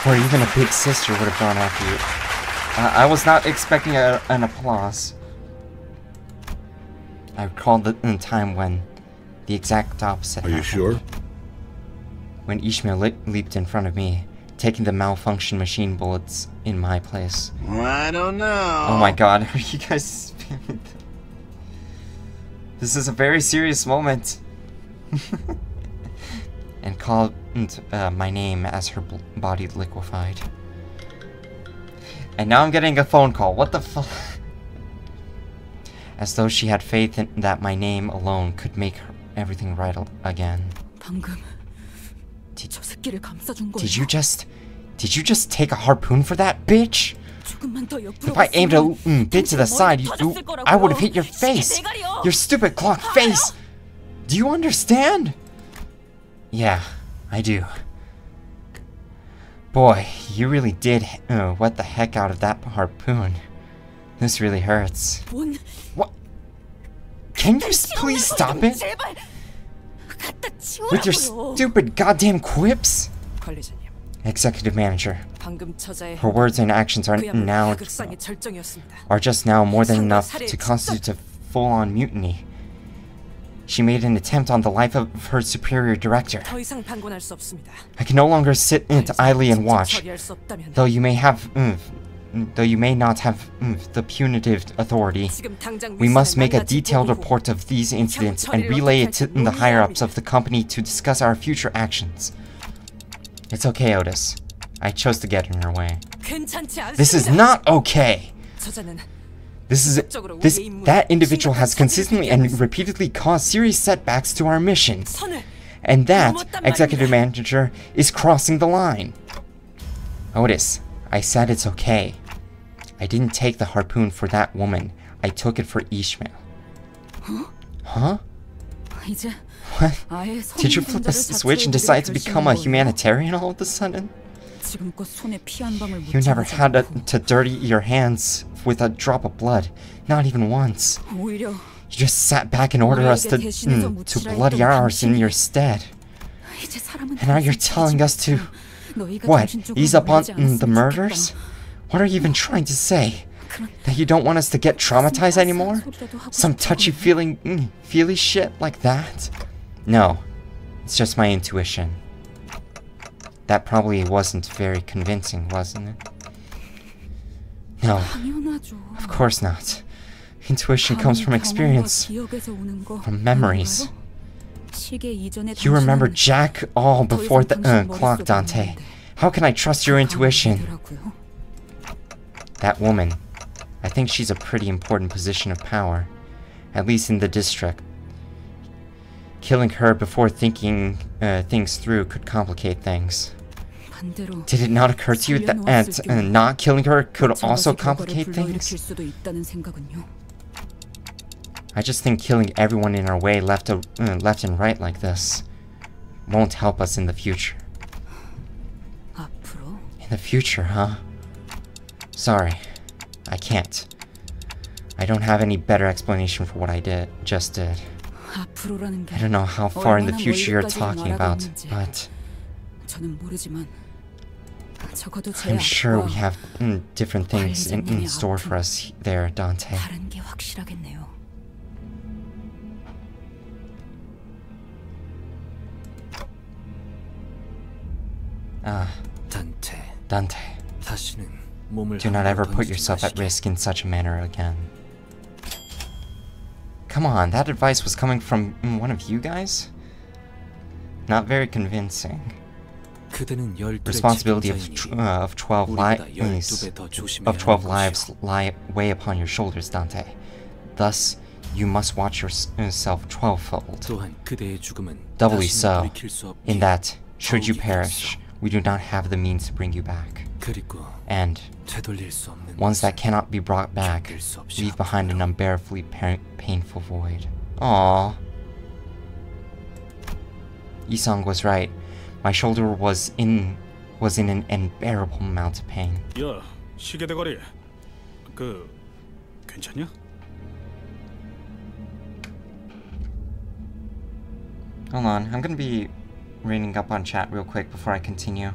or even a Big Sister would have gone after you. I was not expecting an applause. I recalled the time when the exact opposite happened. Are you sure? When Ishmael leaped in front of me, taking the malfunction machine bullets in my place. I don't know. Oh my god, are you guys... This is a very serious moment. And called my name as her body liquefied. And now I'm getting a phone call. What the fuck? As though she had faith in that my name alone could make everything right again. Did you just take a harpoon for that, bitch? If I aimed a bit to the side, I would have hit your face. Your stupid clock face. Do you understand? Yeah, I do. Boy, you really did wet the heck out of that harpoon. This really hurts. What? Can you please stop it? With your stupid goddamn quips? Executive Manager. Her words and actions are just now more than enough to constitute a full-on mutiny. She made an attempt on the life of her superior director. I can no longer sit idly and watch, though you may not have the punitive authority. We must make a detailed report of these incidents and relay it to the higher-ups of the company to discuss our future actions. It's okay, Otis. I chose to get in her way. This is not okay! That individual has consistently and repeatedly caused serious setbacks to our mission. And that, Executive Manager, is crossing the line. Otis, I said it's okay. I didn't take the harpoon for that woman. I took it for Ishmael. Huh? What? Did you flip a switch and decide to become a humanitarian all of a sudden? You never had to dirty your hands with a drop of blood. Not even once. You just sat back and ordered us to bloody ours in your stead. And now you're telling us to... What? Ease up on the murders? What are you even trying to say? That you don't want us to get traumatized anymore? Some touchy-feely shit like that? No. It's just my intuition. That probably wasn't very convincing, wasn't it? No. Of course not. Intuition comes from experience. From memories. You remember Jack all before the clock, Dante. How can I trust your intuition? That woman. I think she's a pretty important position of power. At least in the district. Killing her before thinking things through could complicate things. Did it not occur to you that not killing her could also complicate things? I just think killing everyone in our way left and right like this won't help us in the future. In the future, huh? Sorry, I can't. I don't have any better explanation for what I just did. I don't know how far in the future you're talking about, but I'm sure we have different things in store for us there, Dante. Dante. Do not ever put yourself at risk in such a manner again. Come on, that advice was coming from one of you guys? Not very convincing. Responsibility of 12 lives lie way upon your shoulders, Dante. Thus, you must watch yourself 12-fold. Doubly so, in that, should you perish, we do not have the means to bring you back. And, ones that cannot be brought back, leave behind an unbearably painful void. Aww. Isong was right. My shoulder was in an unbearable amount of pain. 야, 시계대가리. 괜찮냐? Hold on, I'm gonna be reading up on chat real quick before I continue.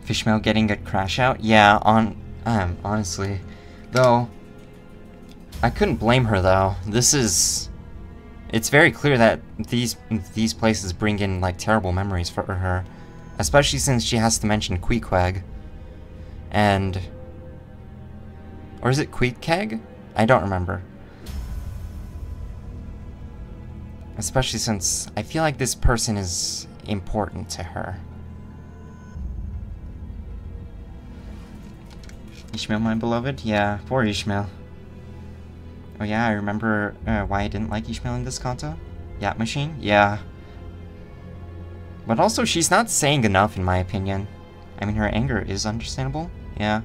Fishmail getting a crash out? Yeah, honestly. Though, I couldn't blame her though. This is It's very clear that these places bring in like terrible memories for her, especially since she has to mention Queequeg, and or is it Queequeg? I don't remember. Especially since I feel like this person is important to her. Ishmael, my beloved? Yeah, poor Ishmael. Oh yeah, I remember why I didn't like Ishmael in this Kanto. Yap Machine? Yeah. But also, she's not saying enough in my opinion. I mean, her anger is understandable. Yeah.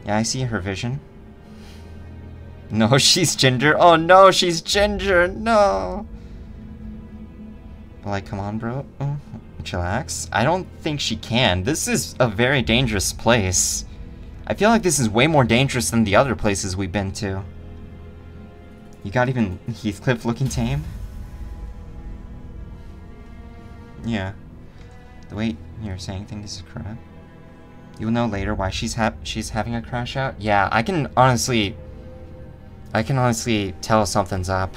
Yeah, I see her vision. No, she's ginger. Oh no, she's ginger. No. But like, come on, bro. Oh, chillax. I don't think she can. This is a very dangerous place. I feel like this is way more dangerous than the other places we've been to. You got even Heathcliff looking tame? Yeah. The way you're saying things is correct. You'll know later why she's having a crash out. Yeah, I can honestly tell something's up.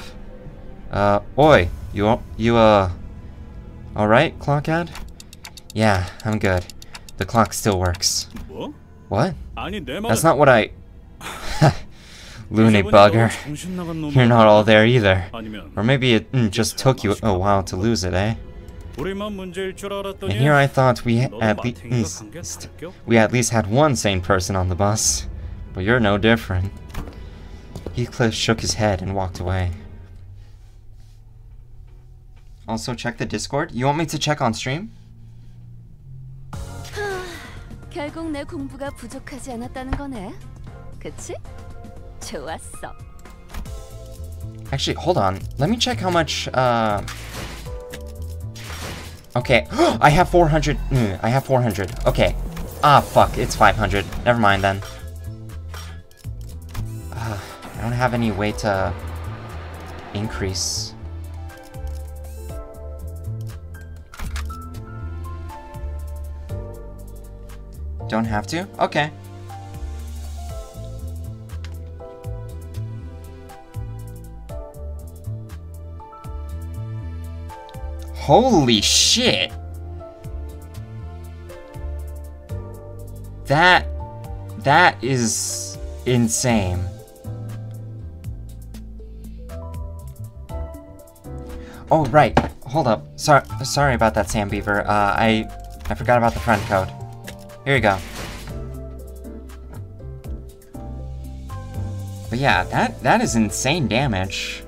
Oi, you alright, Clockhead? Yeah, I'm good. The clock still works. What? That's not what I... Loony bugger. You're not all there either. Or maybe it just took you a while to lose it, eh? And here I thought we at least had one sane person on the bus. But you're no different. Heathcliff shook his head and walked away. Also check the Discord. You want me to check on stream? 결국 내 공부가 부족하지 않았다는 거네. 그치? 좋았어. Actually, hold on. Let me check how much, Okay. I have 400. I have 400. Okay. Ah, fuck. It's 500. Never mind, then. I don't have any way to increase. Don't have to? Okay. Holy shit! That is insane. Oh, right. Hold up. Sorry about that, Sam Beaver. I forgot about the friend code. Here you go. But yeah, that is insane damage.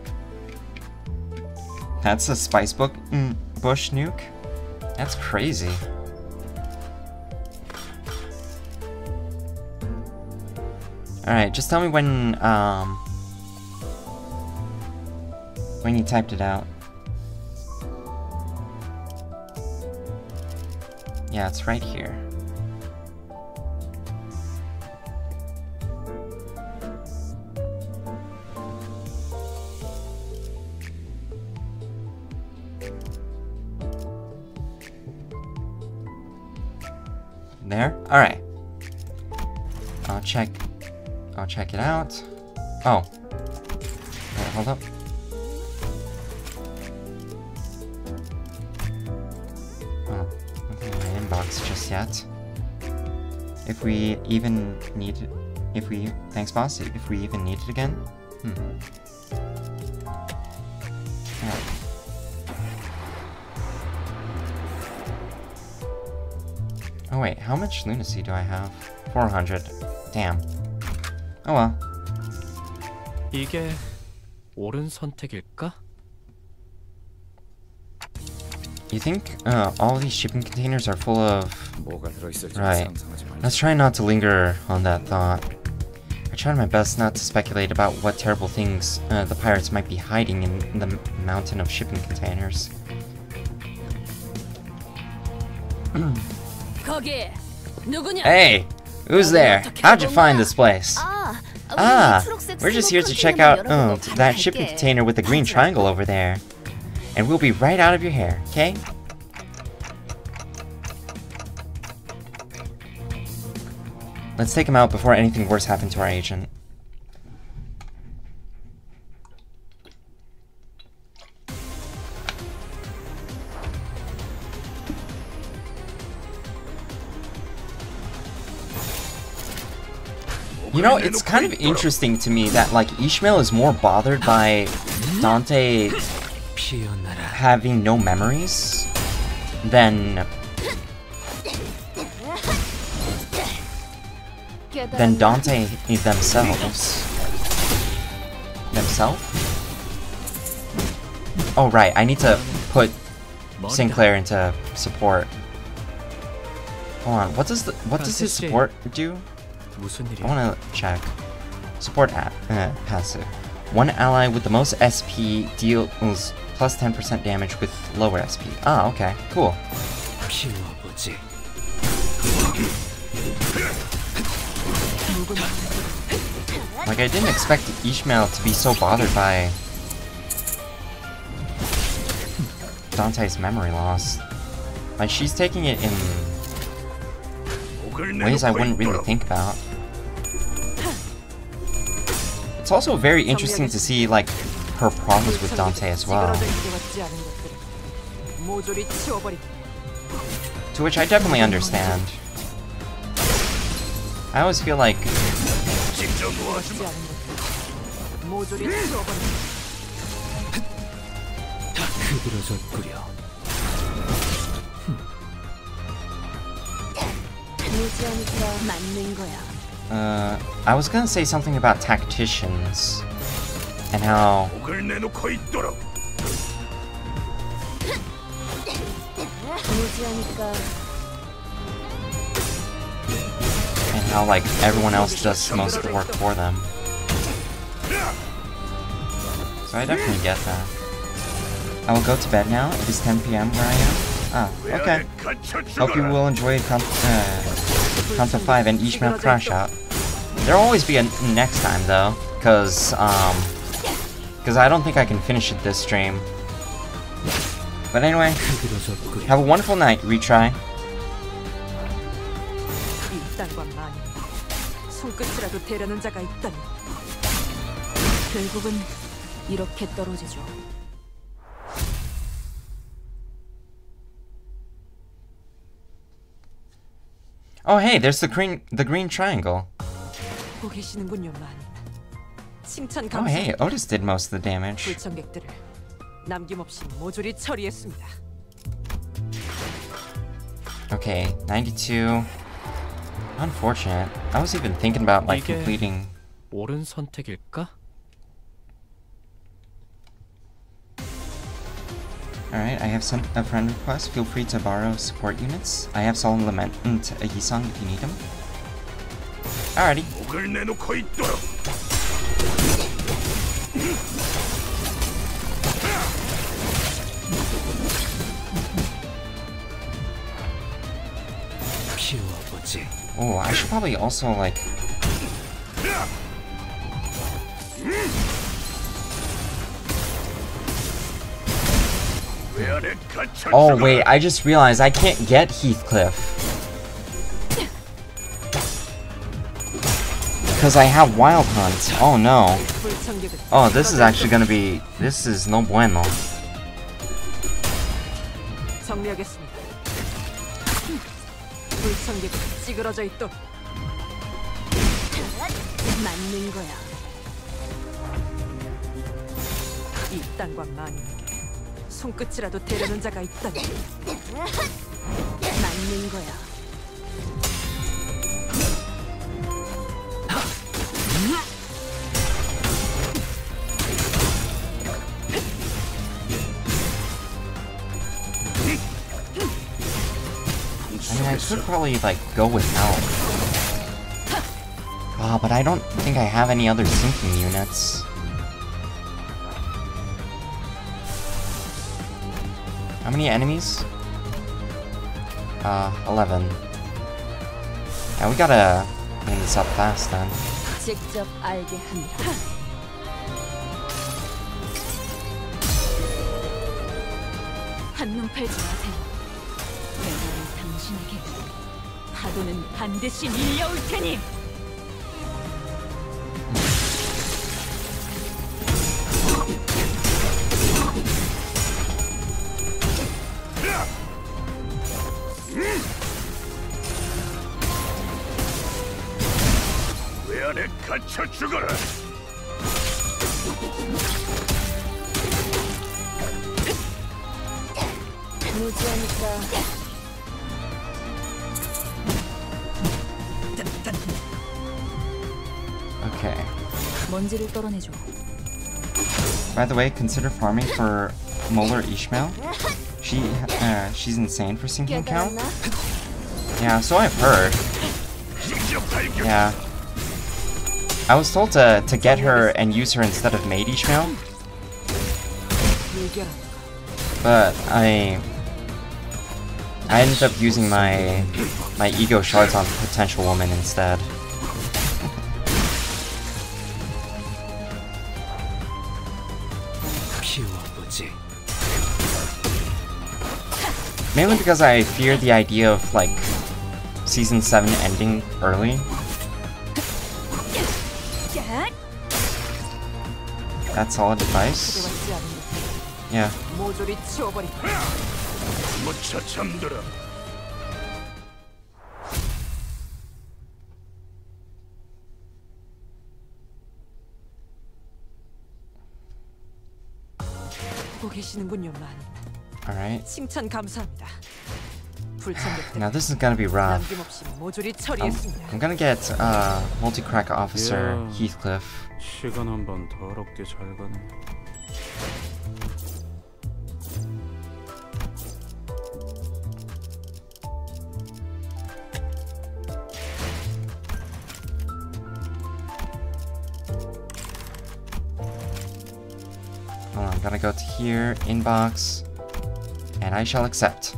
That's a spice bush nuke? That's crazy. Alright, just tell me when you typed it out. Yeah, it's right here. There? Alright. I'll check it out. Oh. Wait, hold up. Oh, nothing in my inbox just yet. If we even need it, thanks boss, if we even need it again? Alright. Oh wait, how much lunacy do I have? 400. Damn. Oh well. 이게 옳은 선택일까? You think all these shipping containers are full of... Right. Let's try not to linger on that thought. I tried my best not to speculate about what terrible things the pirates might be hiding in the mountain of shipping containers. Hey! Who's there? How'd you find this place? We're just here to check out that shipping container with the green triangle over there. And we'll be right out of your hair, okay? Let's take him out before anything worse happens to our agent. You know, it's kind of interesting to me that, like, Ishmael is more bothered by Dante having no memories than Dante themselves. Oh, right, I need to put Sinclair into support. Hold on, what does his support do? I wanna check. Support passive. One ally with the most SP deals plus 10% damage with lower SP. Ah, okay, cool. Like, I didn't expect Ishmael to be so bothered by Dante's memory loss. Like, she's taking it in ways I wouldn't really think about. It's also very interesting to see, like, her problems with Dante as well. To which I definitely understand. I always feel like I was gonna say something about tacticians and how like everyone else does most of the work for them. So I definitely get that. I will go to bed now. It is 10 PM where I am. Ah, okay. Hope you will enjoy CANTO 5 and Ishmael Crash Out. There'll always be a next time though, cause I don't think I can finish it this stream. But anyway, have a wonderful night, retry. 결국은 이렇게 떨어지죠. Oh hey, there's the green triangle. 보고 계시는군요, 만. 칭찬 Oh hey, 감사합니다. Otis did most of the damage. 불청객들을 남김없이 모조리 처리했습니다. Okay, 92. Unfortunate. I was even thinking about like 이게 completing. 옳은 선택일까? Alright, I have sent a friend request. Feel free to borrow support units. I have Solemn Lament and a Yisong if you need them. Alrighty. Oh, I should probably also like... Oh wait, I just realized I can't get Heathcliff. Because I have Wild Hunt. Oh no. Oh, this is actually gonna be... This is no bueno. 정리하겠습니다. 불청객 찌그러져 있도록. 맞는 거야. 이 땅과 만인에게 손끝이라도 대려는 자가 있다니. 맞는 거야. I mean, I could probably, like, go without. Ah, but I don't think I have any other sinking units. How many enemies? 11. Yeah, we gotta clean this up fast then. 직접 알게 합니다. 한눈 팔지 마세요. 내가 당신에게 파도는 반드시 밀려올 테니. 안에 갇혀 죽어라. 무지하니까 Okay. 먼지를 떨어내줘. By the way, consider farming for Molar Ishmael. She's insane for sinking count. Yeah, so I've heard. Yeah. I was told to get her and use her instead of Maid Ishmael. But I ended up using my ego shards on potential woman instead. Mainly because I fear the idea of like season 7 ending early. That's solid advice. Yeah. 묻혀 잠들어. 보고 계시는군요, 만. Alright. 칭찬 감사합니다. 불청객들 Now this is gonna be rough. 남김없이 모조리 처리했습니다. I'm gonna get multi-crack officer Yeah. Heathcliff. 시간 한번 더럽게 잘 가네. Hold on, I'm gonna go to here, inbox, and I shall accept.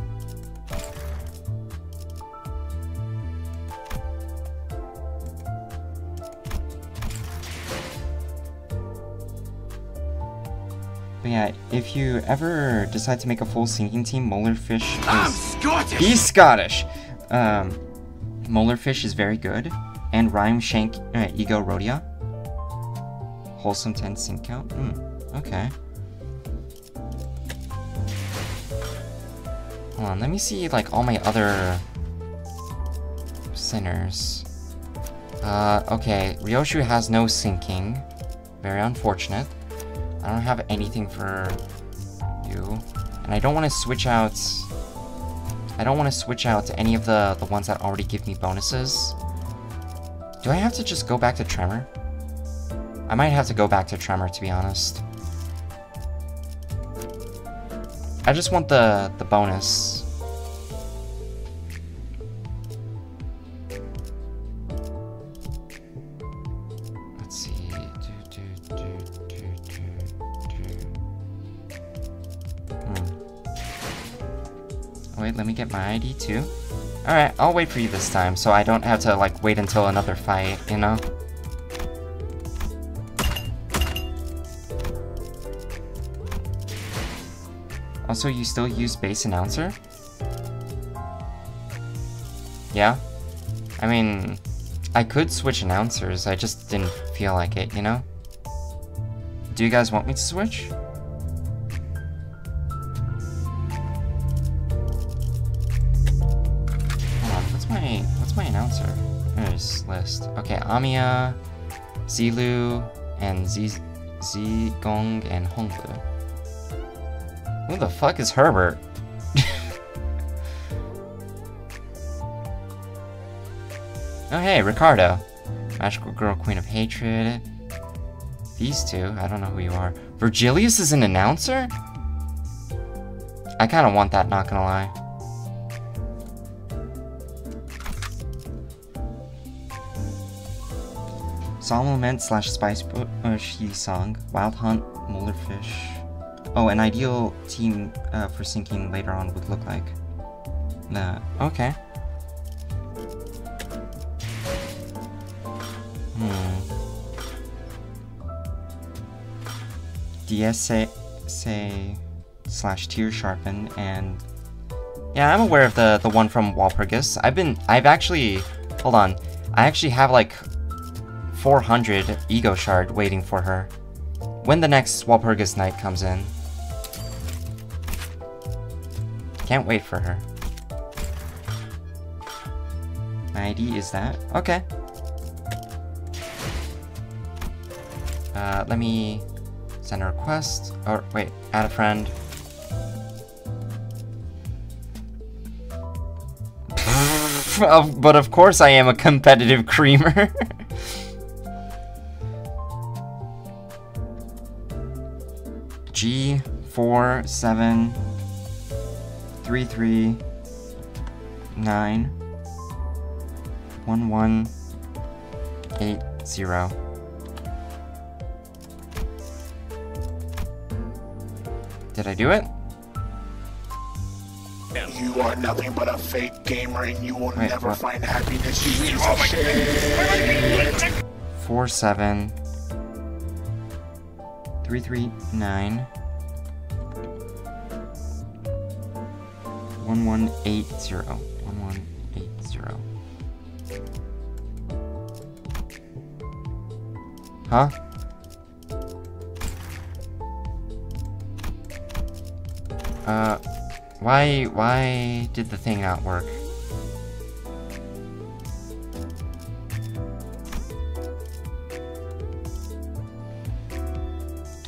But yeah, if you ever decide to make a full sinking team, Molarfish is... He's Scottish! Molarfish is very good. And Rhyme Shank Ego Rhodia. Wholesome 10 sync count. Okay. Hold on, let me see like all my other sinners. Okay, Ryoshu has no sinking. Very unfortunate. I don't have anything for you. And I don't want to switch out... I don't want to switch out any of the ones that already give me bonuses. Do I have to just go back to Tremor? I might have to go back to Tremor, to be honest. I just want the bonus. Let's see. Wait, let me get my ID too. Alright, I'll wait for you this time, so I don't have to like wait until another fight, you know? Also, you still use base announcer? Yeah? I mean, I could switch announcers, I just didn't feel like it, you know? Do you guys want me to switch? Hold on, what's my announcer? There's list. Okay, Amiya, Zilu, and Zigong, and Honglu. Who the fuck is Herbert? Oh hey, Ricardo. Magical Girl, Queen of Hatred. These two, I don't know who you are. Virgilius is an announcer? I kinda want that, not gonna lie. Solemn Lament / Spice Bush Song. Wild Hunt, Molarfish. Oh, an ideal team for sinking later on would look like. Okay. DSA / Tear Sharpen, and yeah, I'm aware of the one from Walpurgis. I've actually, hold on, I actually have like 400 Ego Shard waiting for her when the next Walpurgis Night comes in. Can't wait for her. My ID is that? Okay. Let me send a request. Or wait, add a friend. But of course I am a competitive creamer. G4733911180. Did I do it? You are nothing but a fake gamer and you will Wait, never what? find happiness, you piece of shit. 47339 1180. 1180. Huh? Why did the thing not work?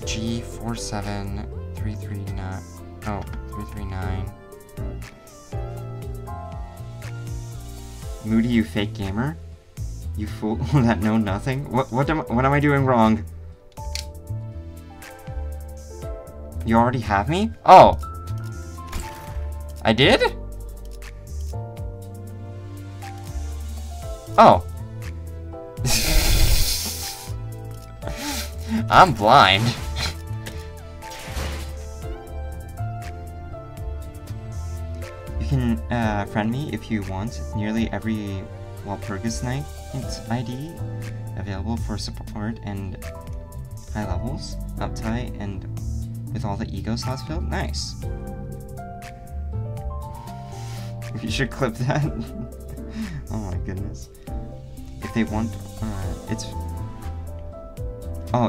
G47339. Oh, 339. Moody, you fake gamer? You fool that know nothing? What am I doing wrong? You already have me? Oh! I did? Oh. I'm blind. You can friend me if you want. Nearly every Walpurgis Night ID available for support and high levels, uptight, and with all the ego slots filled. Nice. You should clip that. Oh my goodness. If they want,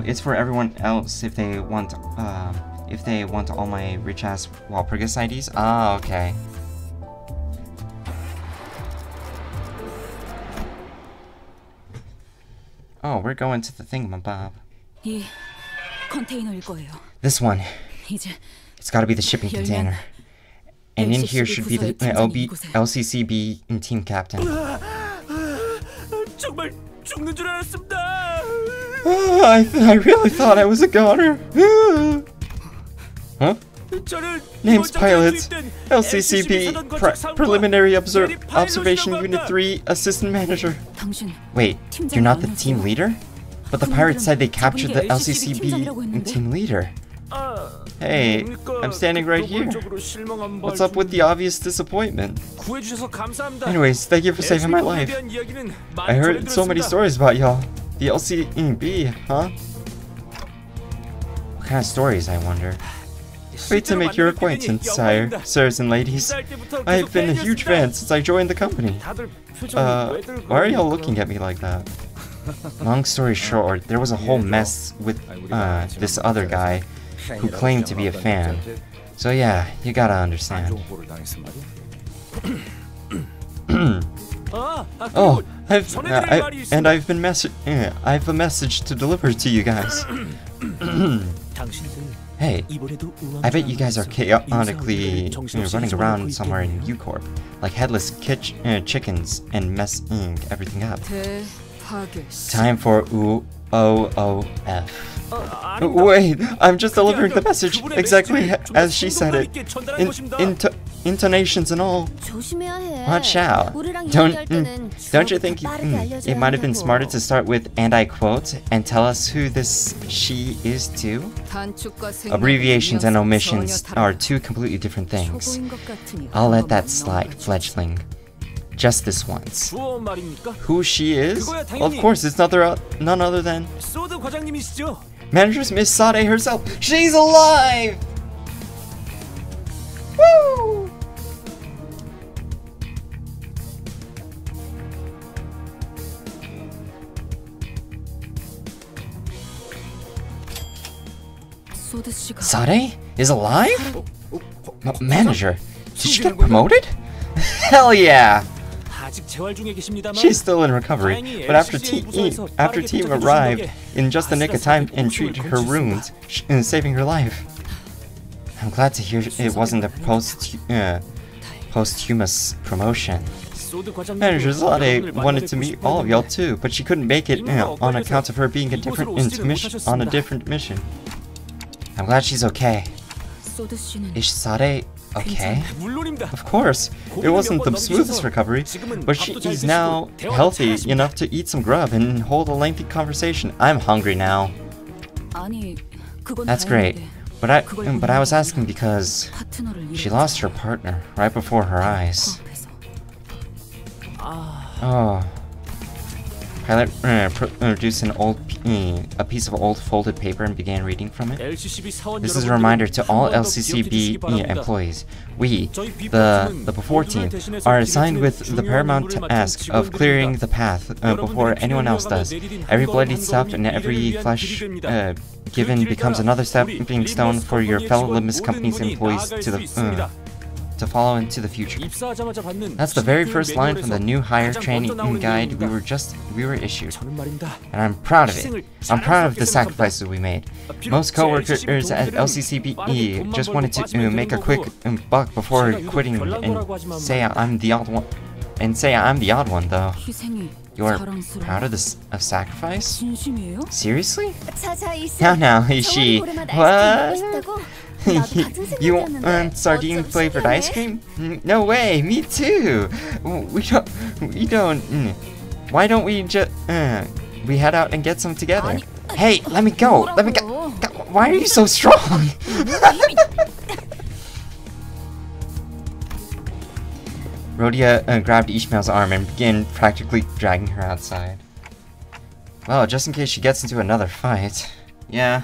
it's for everyone else if they want all my rich ass Walpurgis IDs. Ah, okay. Oh, we're going to the thingamabob. 이 컨테이너일 거예요. This one. 이제 It's gotta be the shipping container. And in here should be the LCCB team captain. 정말 죽는 줄 알았습니다. Oh, I really thought I was a goner. Huh? Name's Pilot. LCCB Preliminary Observation Unit 3 Assistant Manager. 당신 Wait, you're not the team leader? But the pirates said they captured the LCCB team leader. Hey, I'm standing right here. What's up with the obvious disappointment? Anyways, thank you for saving my life. I heard so many stories about y'all. The LCB, huh? What kind of stories, I wonder? Great to make your acquaintance, sire, sirs and ladies. I've been a huge fan since I joined the company. Why are y'all looking at me like that? Long story short, there was a whole mess with this other guy who claimed to be a fan. So yeah, you gotta understand. Oh, I have a message to deliver to you guys. Hey, I bet you guys are chaotically running around somewhere in U-Corp, like headless chickens and messing everything up. Time for OOF. Wait, I'm just delivering the message exactly as she said it. Intonations and all. Watch out. Don't you think it might have been smarter to start with, and I quote, and tell us who this she is too? Abbreviations and omissions are two completely different things. I'll let that slide, fledgling. Just this once. Who she is? Well, of course, it's none other than Manager's Miss Sade herself. She's alive! Woo! Sade is alive? Manager, did she get promoted? Hell yeah! 아직 재활 중에 계십니다만. She's still in recovery, but after team arrived in just the nick of time and treated her wounds, saving her life. I'm glad to hear it wasn't a posthumous promotion. Manager Zade wanted to meet all of y'all too, but she couldn't make it on account of her being on a different mission. I'm glad she's okay. Is Zade okay? Of course. It wasn't the smoothest recovery, but she is now healthy enough to eat some grub and hold a lengthy conversation. I'm hungry now. That's great. But I was asking because she lost her partner right before her eyes. Oh. Pilot produced a piece of old folded paper and began reading from it. This is a reminder to all LCCB employees. We, the before team, are assigned with the paramount task of clearing the path before anyone else does. Every bloodied step and every flesh given becomes another stepping stone for your fellow Limbus company's employees to follow into the future. That's the very first line from the new hire training guide we were issued. And I'm proud of it. I'm proud of the sacrifices we made. Most co-workers at LCCBE just wanted to make a quick buck before quitting and say I'm the odd one, though. You're proud of sacrifice? Seriously? Now, is she? What? You want sardine flavored ice cream? No way, me too. We don't. Why don't we just we head out and get some together? Hey, let me go. Why are you so strong? Rhodia grabbed Ishmael's arm and began practically dragging her outside. Well, just in case she gets into another fight. Yeah.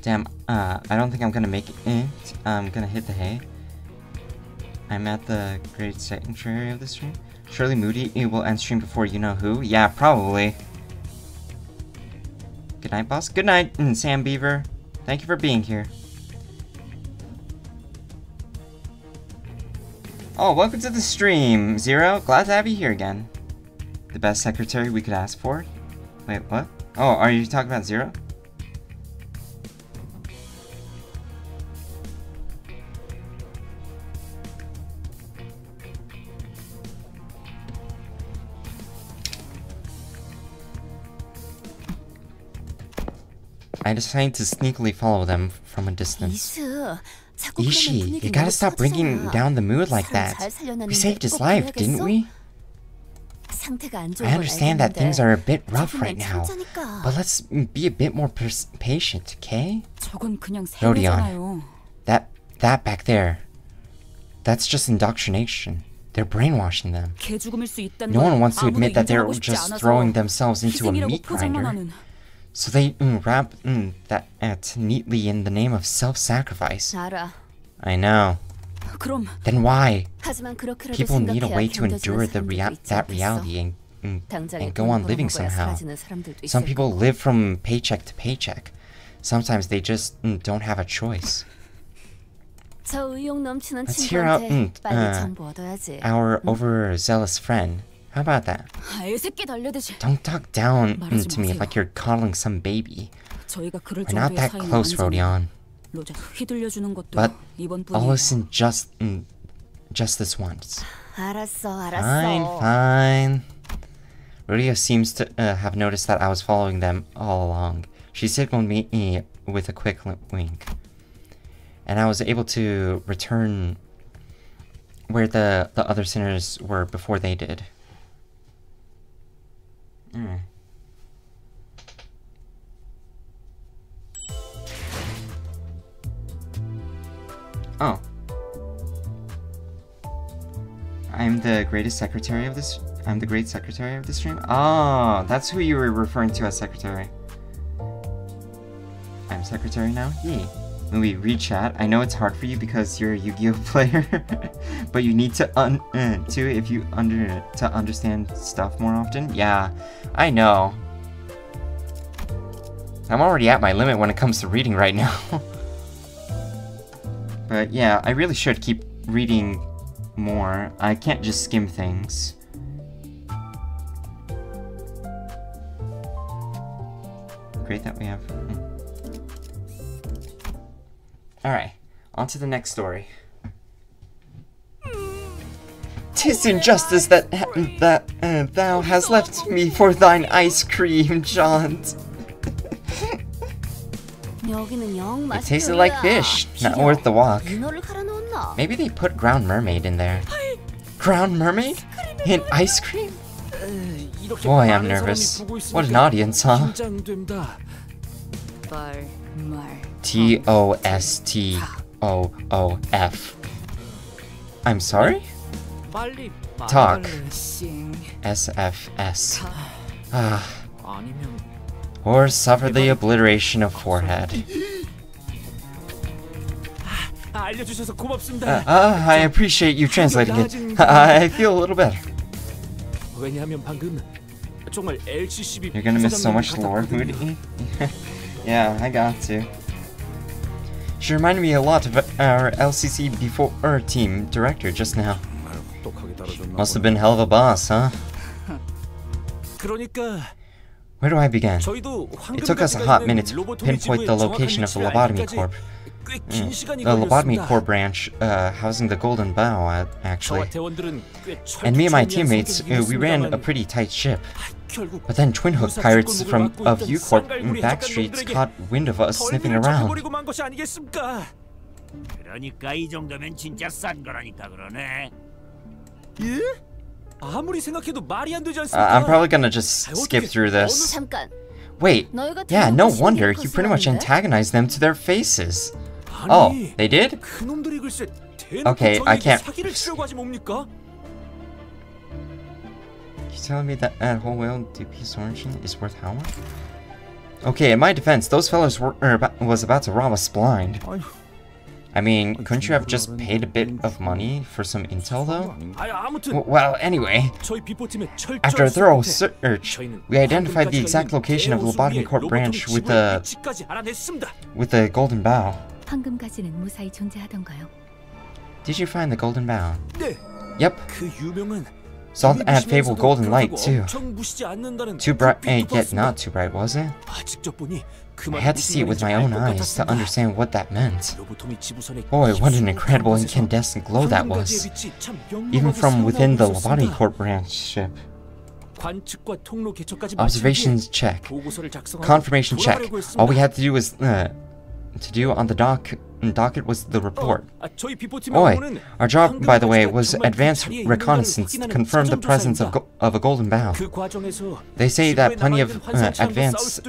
Damn, I don't think I'm gonna make it. I'm gonna hit the hay. I'm at the great sanctuary of the stream. Surely Moody will end stream before you know who. Yeah, probably. Good night, boss. Good night, Sam Beaver. Thank you for being here. Oh, welcome to the stream, Zero. Glad to have you here again. The best secretary we could ask for? Wait, what? Oh, are you talking about Zero? I decided to sneakily follow them from a distance. Ishi, you gotta stop bringing down the mood like that. We saved his life, didn't we? I understand that things are a bit rough right now, but let's be a bit more patient, okay? Rodion, that back there, that's just indoctrination. They're brainwashing them. No one wants to admit that they're just throwing themselves into a meat grinder. So they wrap that neatly in the name of self-sacrifice. I know. Then why? People need a way to endure that reality and go on living somehow. Some people live from paycheck to paycheck. Sometimes they just don't have a choice. Let's hear out our overzealous friend. How about that? Don't talk down to me like you're coddling some baby. We're not that close, Rodion. But I'll listen just this once. Fine. Rhodia seems to have noticed that I was following them all along. She signaled me with a quick wink. And I was able to return where the other sinners were before they did. Oh. I'm the great secretary of this stream? Oh, that's who you were referring to as secretary. I'm secretary now? Yay. When we read chat, I know it's hard for you because you're a Yu-Gi-Oh player, but you need to understand stuff more often. Yeah, I know. I'm already at my limit when it comes to reading right now. But yeah, I really should keep reading more. I can't just skim things. Great that we have. Alright, on to the next story. 'Tis injustice that thou hast left me for thine ice cream, Jaunt. It tasted like fish, not worth the walk. Maybe they put ground mermaid in there. Ground mermaid? In ice cream? Boy, I'm nervous. What an audience, huh? TOSTOOF. I'm sorry? Talk. SFS. Or suffer the obliteration of forehead. I appreciate you translating it. I feel a little better. You're gonna miss so much lore, Moody. Yeah, I got to. She reminded me a lot of our LCC before our team director just now. Must have been hell of a boss, huh? Where do I begin? It took us a hot minute to pinpoint the location of the Lobotomy Corp. The Lobotomy Corp branch housing the Golden Bow, actually. And me and my teammates, we ran a pretty tight ship. But then Twin Hook pirates of U-Corp in backstreets caught wind of us sniffing around. I'm probably gonna just skip through this. Wait, yeah, no wonder, you pretty much antagonized them to their faces. Oh, they did? Okay, I can't... You telling me that whole whale DP's origin is worth how much? Okay, in my defense, those fellas was about to rob us blind. I mean, couldn't you have just paid a bit of money for some intel, though? Well, anyway, after a thorough search, we identified the exact location of the Lobotomy Corp branch with the Golden Bow. Did you find the Golden Bow? Yep. Saw that fabled golden light, too. Too bright, yet not too bright, was it? I had to see it with my own eyes to understand what that meant. Boy, what an incredible incandescent glow that was. Even from within the Lobotomy Corp branch ship. Observations check. Confirmation check. All we had to do was on the docket was the report. Oi, our job, by the way, was advanced reconnaissance to confirm the presence of a Golden Bow. They say that plenty of advanced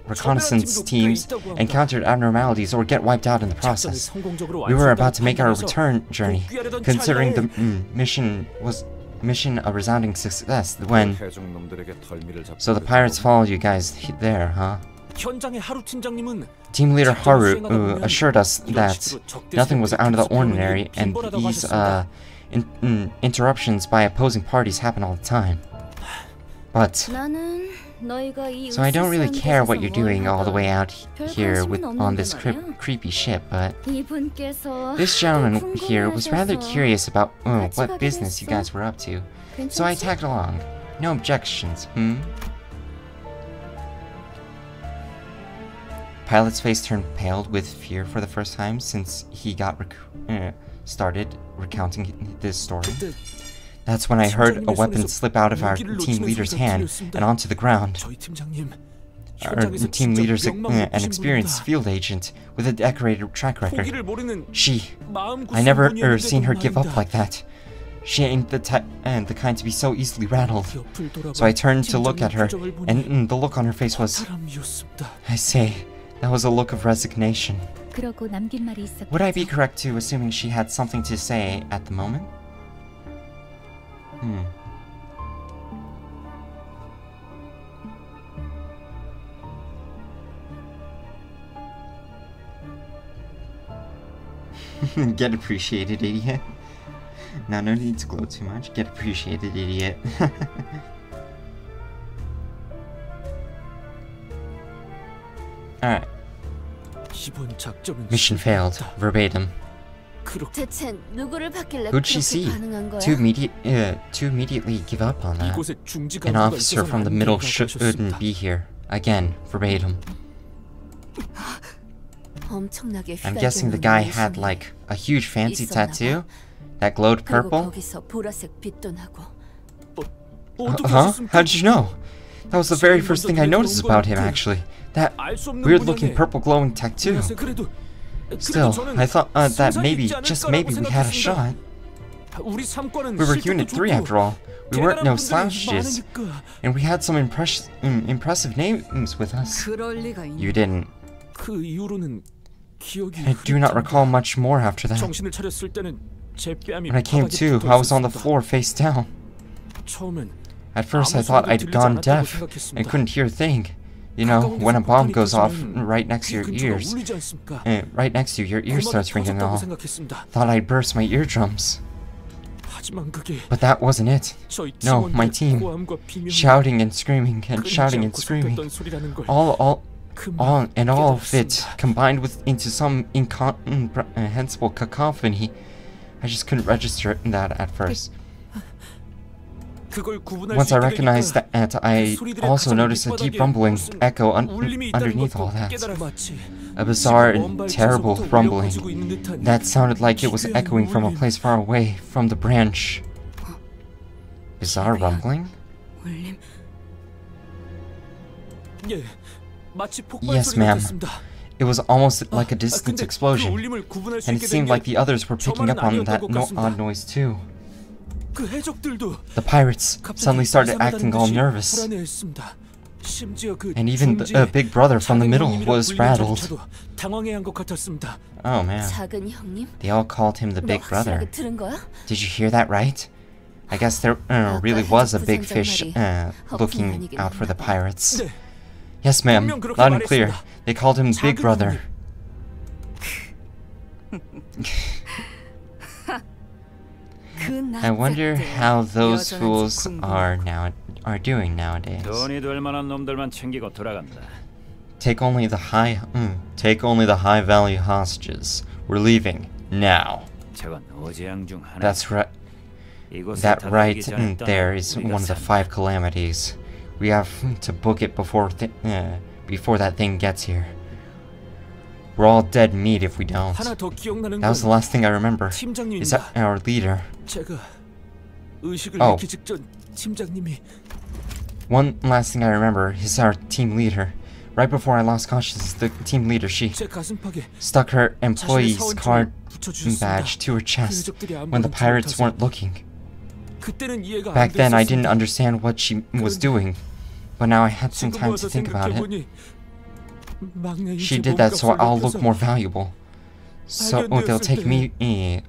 reconnaissance teams encountered abnormalities or get wiped out in the process. We were about to make our return journey, considering the mission a resounding success when... So the pirates followed you guys there, huh? Team leader Haru assured us that nothing was out of the ordinary and these interruptions by opposing parties happen all the time. But... So I don't really care what you're doing all the way out here on this creepy ship, but... This gentleman here was rather curious about what business you guys were up to, so I tagged along. No objections, Pilot's face turned pale with fear for the first time since he got started recounting this story. That's when I heard a weapon slip out of our team leader's hand and onto the ground. Our team leader's an experienced field agent with a decorated track record. I never seen her give up like that. She ain't the kind to be so easily rattled. So I turned to look at her, and the look on her face was... I say... That was a look of resignation. Would I be correct to assuming she had something to say at the moment? Get appreciated, idiot. Now, no need to glow too much. Get appreciated, idiot. Alright. Mission failed. Verbatim. 대체 누구를 받길래 Who'd she 그렇게 see 반응한 거야? to immediately give up on that? 이곳에 중지가 An officer from the middle shouldn't be here. Again, verbatim. 엄청나게 I'm guessing the guy had like a huge fancy tattoo that glowed 그리고 purple. 거기서 보라색 빛도 나고. Huh? How did you know? That was the very first thing I noticed about him, actually. That weird-looking purple glowing tattoo. Still, I thought that maybe, just maybe, we had a shot. We were Unit 3 after all. We weren't no slouches. And we had some impressive names with us. 그럴 리가 있나? You didn't. 그 이후로는 기억이 I do not recall much more after that. 정신을 차렸을 때는 제 뺨이 When I came 바닥에 to, 붙어 I was on the 있었습니다. floor face down. 처음엔 At first, I 아무 thought 소리도 I'd 들리지 gone 않았다고 deaf 생각했습니다. and couldn't hear a thing. You know, when a bomb goes off right next to your 귀 근처가 ears, 울리지 않습니까? right next to you, your ear 고막이 starts ringing and 터졌다고 all. 생각했습니다. Thought I'd burst my eardrums. 하지만 그게 But that wasn't it. 저희 No, my 팀원들의 team. 고함과 비명이 Shouting and screaming and 끊이지 shouting and 않고 screaming. 섞였던 소리라는 걸 All 금방 of it 깨달았습니다. combined into some incomprehensible cacophony. I just couldn't register that at first. 그걸 구분할 Once 수 I 있게 recognized 되니까 that, I 소리들의 also 가장 noticed a deep 밑바닥에 rumbling 무슨 echo 울림이 있다는 underneath 것도 all that. 깨달아 마치 A bizarre 지금 and 먼 terrible 발전소부터 rumbling 울려 퍼지고 있는 듯한 that sounded like it was 기괴한 echoing from a 울림. place far away from the branch. Bizarre rumbling? 울림. 예, 마치 폭발 Yes, 소리가 ma'am. 됐습니다. It was almost like a 근데 distant 그 explosion, 울림을 구분할 수 and 있게 it seemed 된 like 게 the others were picking up on that odd noise too. 그 해적들도 The pirates suddenly started acting all nervous, 불안해했습니다. 심지어 그 and even 중지 the big brother from the middle 작은 형님이라 was 불리는 rattled. 저조차도 당황해한 것 같았습니다. Oh man, 작은 형님? they all called him the 너 big brother. 확실하게 들은 거야? Did you hear that right? I guess there really was a big fish looking out for the pirates. 네, Yes, ma'am, 분명 그렇게 loud and clear. 말했습니다. They called him Big 작은 Brother. I wonder how those fools are doing nowadays. 돈이 될 만한 놈들만 챙기고 돌아간다. Take only the high value hostages. We're leaving now. 저건 오재앙 중 하나. That's right. That right there is one of the 5 calamities. We have to book it before that thing gets here. We're all dead meat if we don't. 하나 더 기억나는 That was the 건 last thing I remember. Is 팀장님입니다. that our leader? 제가 의식을 Oh. 잃기 직전 팀장님이 One last thing I remember is our team leader. Right before I lost consciousness, the team leader, she 제 가슴팍에 stuck her 자신의 employee's card 사원증을 붙여주셨습니다. badge to her 그 chest 해적들이 when the 아무런 pirates 잘못하지 weren't looking. 그때는 이해가 안 Back then, I didn't 됐었습니다. understand what she was doing, but now I had some 지금 time 와서 to think about it. 생각해보니 막내 She 이제 did that so 몸값을 I'll look 높여서 more valuable. So they'll take me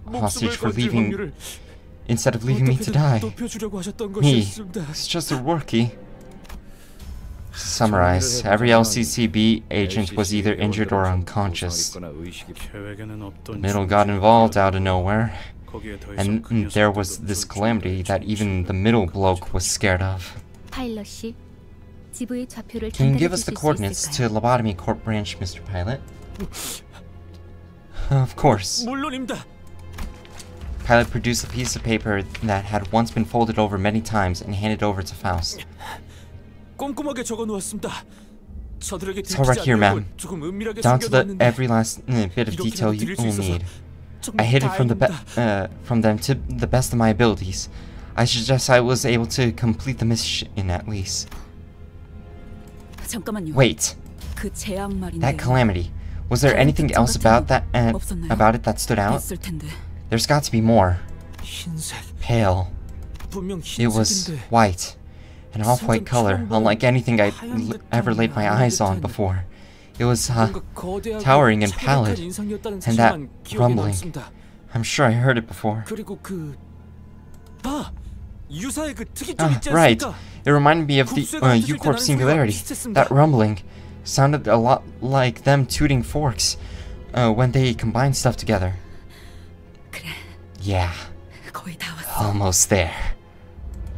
hostage 목숨을 for 건질 leaving 확률을 instead of leaving me to die. 높여주려고 하셨던 Me, 것이었습니다. it's just a rookie. To summarize, every LCCB agent was either injured or unconscious. 계획에는 없던 Middle got involved out of nowhere, 거기에 더해서 and 그 there 녀석들과 was this 무슨 calamity 준비를 that even the middle bloke was scared of. 파일럿 씨, 지부의 좌표를 Can you 전달해 give us the 주실 수 coordinates to 있을까요? Lobotomy Corp branch, Mr. Pilot? Of course. 물론입니다. Pilot produced a piece of paper that had once been folded over many times and handed over to Faust. 꼼꼼하게 적어놓았습니다. 저들에게 It's all right here, ma'am. 조금 은밀하게 Down to the 숨겨놨는데 every last bit of detail you will need. I hid it from them to the best of my abilities. I suggest I was able to complete the mission at least. 잠깐만요. Wait, 그 재앙 말인데. that calamity. Was there anything else about it that stood out? 있을 텐데. There's got to be more. 흰색. Pale. 분명 It was 흰색인데 white, an off-white color, unlike anything I'd ever laid my eyes on before. It was 뭔가 거대하고 towering and 차분한 pallid, 인상이었다는 and that 사실만 기억이 rumbling. 남습니다. I'm sure I heard it before. 그리고 유사의 그 특이점 있지 Right. 않습니까? It reminded me of the U-Corp singularity. That rumbling sounded a lot like them tooting forks when they combine stuff together. 그래. Yeah, 거의 다 왔어. almost there.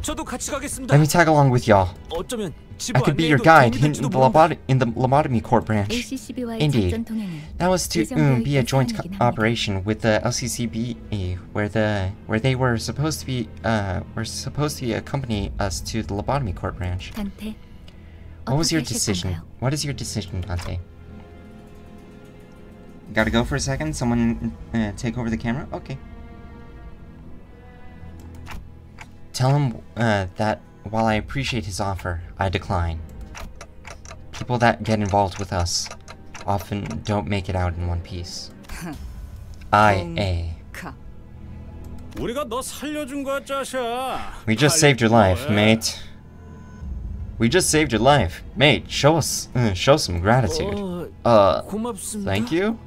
저도 같이 가겠습니다. Let me tag along with y'all. 어쩌면 지부 I could be your 안내에도 guide 도움이 in 될지도 the, 모른다. lobotomy court branch. ACCB와의 Indeed. 작전 통행은 That was to be a joint operation with the LCCB, where they were supposed to be accompany us to the lobotomy court branch. 단테, What was your 어떻게 하실 decision? 건가요? What is your decision, Dante? Gotta go for a second. Someone take over the camera. Okay. Tell him that while I appreciate his offer, I decline. People that get involved with us often don't make it out in one piece. IA. 가. 우리가 너 살려준 거야, 짜샤. We just saved your life, mate. We just saved your life, mate. Show some gratitude. 고맙습니다. Thank you,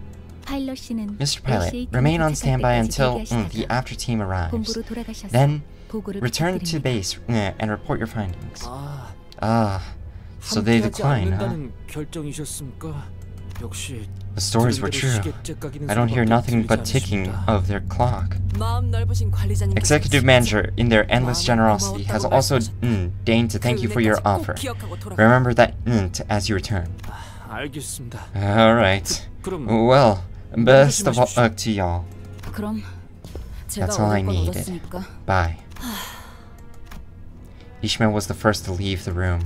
파일럿 씨는 Mr. Pilot. LCA Remain on 도착할 standby 때까지 until 대기하시다가 the after team arrives. 본부로 돌아가셔서 Then 보고를 return to 부탁드립니다. base and report your findings. 아, So they 함께하지 decline, huh? 않는다는 결정이셨습니까? 역시 The stories were true. I don't hear nothing but ticking of their clock. 마음 넓으신 관리자님. Executive manager, in their endless generosity, has also deigned to thank you for your offer. Remember that as you return. 알겠습니다. Alright. 그럼 Well, best of luck to y'all. 그럼 제가 That's all I 얻을 건 needed. 얻었으니까. Bye. Ishmael was the first to leave the room.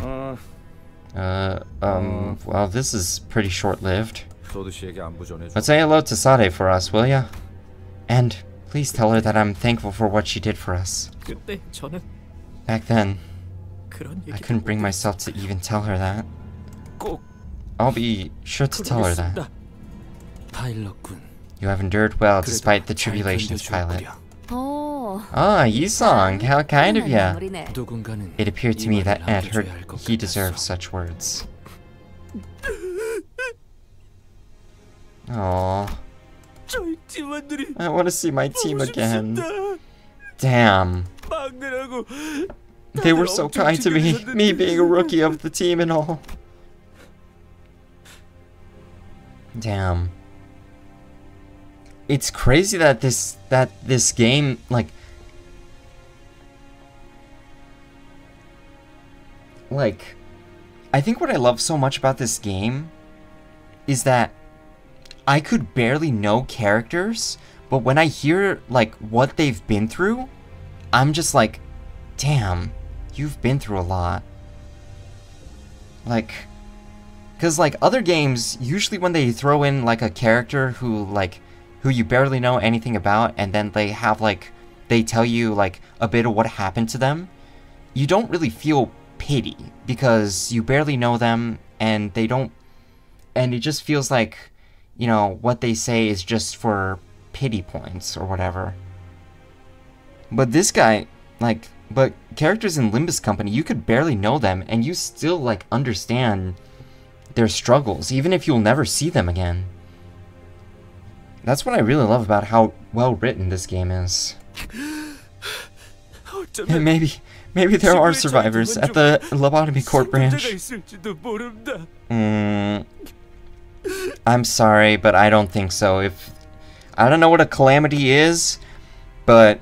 Well, this is pretty short-lived. But say hello to Sade for us, will ya? And please tell her that I'm thankful for what she did for us. 그때 저는 Back then, 그런 I 얘기 couldn't bring myself to even tell her that. 꼭 I'll be sure to tell her that. 그러겠습니다. 파일럿군. You have endured well 그래도 despite the 잘 tribulations, pilot. 견뎌주었구려. Ah, Yisong, how kind of ya. 누군가는 It appeared to me 이 that 말을 at her, 남겨줘야 할것 he 같았어. deserved such words. Aww. 저희 팀원들이 I want to see my team 보고 again. 싶습니다. Damn. 막내라고 They were so kind to me, me being a rookie of the team and all. Damn. It's crazy that this game, like I think what I love so much about this game is that I could barely know characters, but when I hear like what they've been through, I'm just like, damn, you've been through a lot. Like, cause like other games, usually when they throw in like a character who you barely know anything about, and then they have like, they tell you like a bit of what happened to them, you don't really feel pity because you barely know them, and they don't, and it just feels like, you know, what they say is just for pity points or whatever. But this guy, like, but characters in Limbus Company, you could barely know them, and you still like understand their struggles, even if you'll never see them again. That's what I really love about how well written this game is. And maybe there are survivors at the lobotomy court branch. I'm sorry, but I don't think so. I don't know what a calamity is, but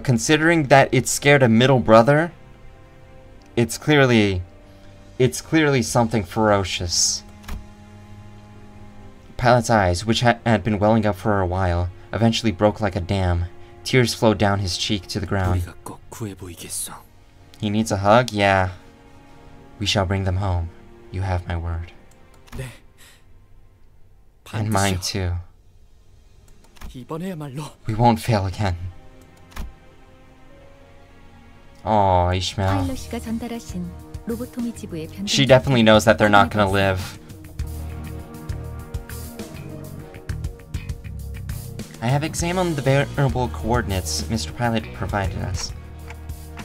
considering that it scared a middle brother, it's clearly something ferocious. Pilot's eyes, which had been welling up for a while, eventually broke like a dam. Tears flowed down his cheek to the ground. 우리가 꼭 구해 보이겠어. He needs a hug? Yeah. We shall bring them home. You have my word. 네. And mine too. 이번에야말로. We won't fail again. Oh, Ishmael. 파일럿 씨가 전달하신 로보토미 지부의 변동. She definitely knows that they're not gonna live. I have examined the variable coordinates Mr. Pilot provided us.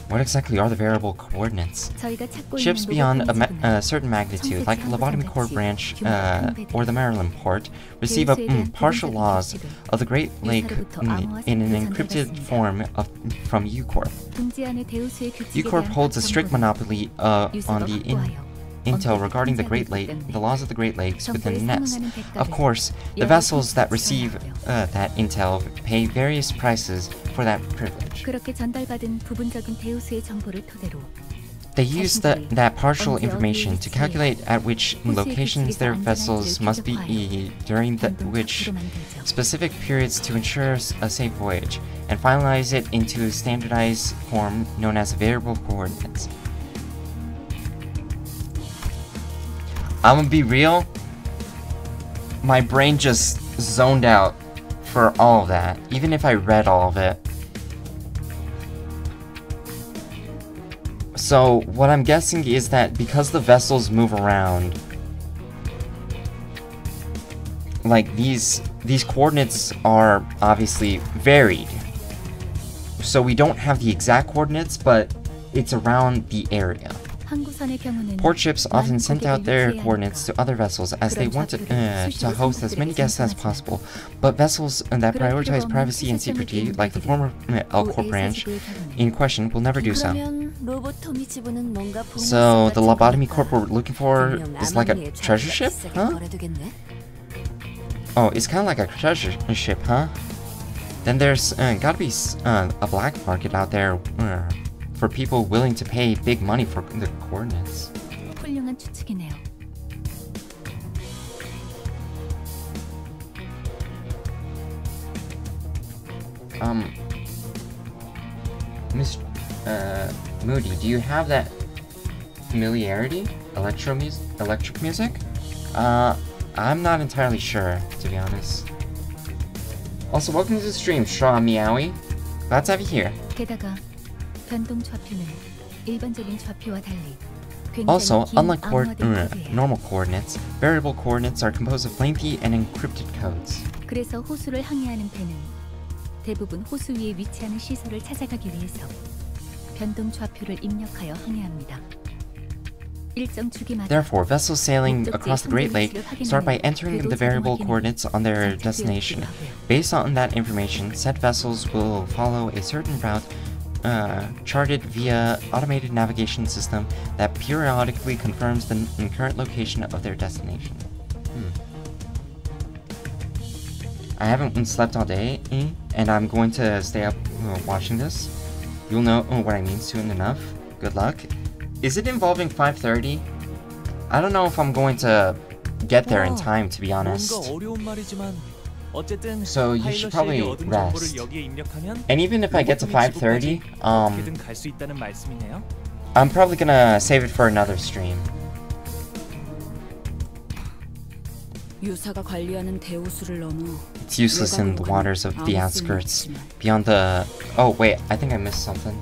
What exactly are the variable coordinates? 저희가 찾고 Ships 있는 beyond 로보토미 지부는 a certain magnitude, like the lobotomy core branch or the Maryland port, receive partial laws of the Great Lake in an encrypted form from U-Corp. 둥지 안의 대우수의 규칙에 U-Corp 대한 holds a 각종 strict 권한, monopoly on 유서도 the 확보하여 intel regarding the Great Lake, the laws of the Great Lakes within the nets. Of course, the vessels that receive that intel pay various prices for that privilege. 그렇게 전달받은 부분적인 대우수의 정보를 토대로 They use that partial information to calculate at which locations their vessels must be during which specific periods to ensure a safe voyage, and finalize it into a standardized form known as variable coordinates. I'm gonna be real, my brain just zoned out for all of that, even if I read all of it. So, what I'm guessing is that because the vessels move around, like these coordinates are obviously varied. So we don't have the exact coordinates, but it's around the area. Port ships often sent out their coordinates to other vessels as they wanted to host as many guests as possible, but vessels that prioritize privacy and secrecy, like the former L-Corp branch in question, will never do so. So the Lobotomy Corp we're looking for is like a treasure ship, huh? Oh, it's kind of like a treasure ship, huh? Then there's gotta be a black market out there for people willing to pay big money for the coordinates. 훌륭한 추측이네요. Miss Moody, do you have that familiarity? Electric music? I'm not entirely sure, to be honest. Also, welcome to the stream, Shaw Meowie. Glad to have you here. 게다가 변동 좌표는 일반적인 좌표와 달리 Also, unlike normal coordinates, variable coordinates are composed of lengthy and encrypted codes. 그래서 호수를 항해하는 배는 대부분 호수 위에 위치하는 시설을 찾아가기 위해서 변동 좌표를 입력하여 항해합니다. Therefore, vessels sailing across the Great Lake start by entering the variable coordinates on their destination. Based on that information, said vessels will follow a certain route charted via automated navigation system that periodically confirms the current location of their destination. I haven't slept all day, and I'm going to stay up watching this. You'll know what I mean soon enough. Good luck. Is it involving 5:30? I don't know if I'm going to get there in time, to be honest. So you should probably rest. And even if I get to 5:30, I'm probably gonna save it for another stream. It's useless in the waters of the outskirts, beyond the... Oh wait, I think I missed something.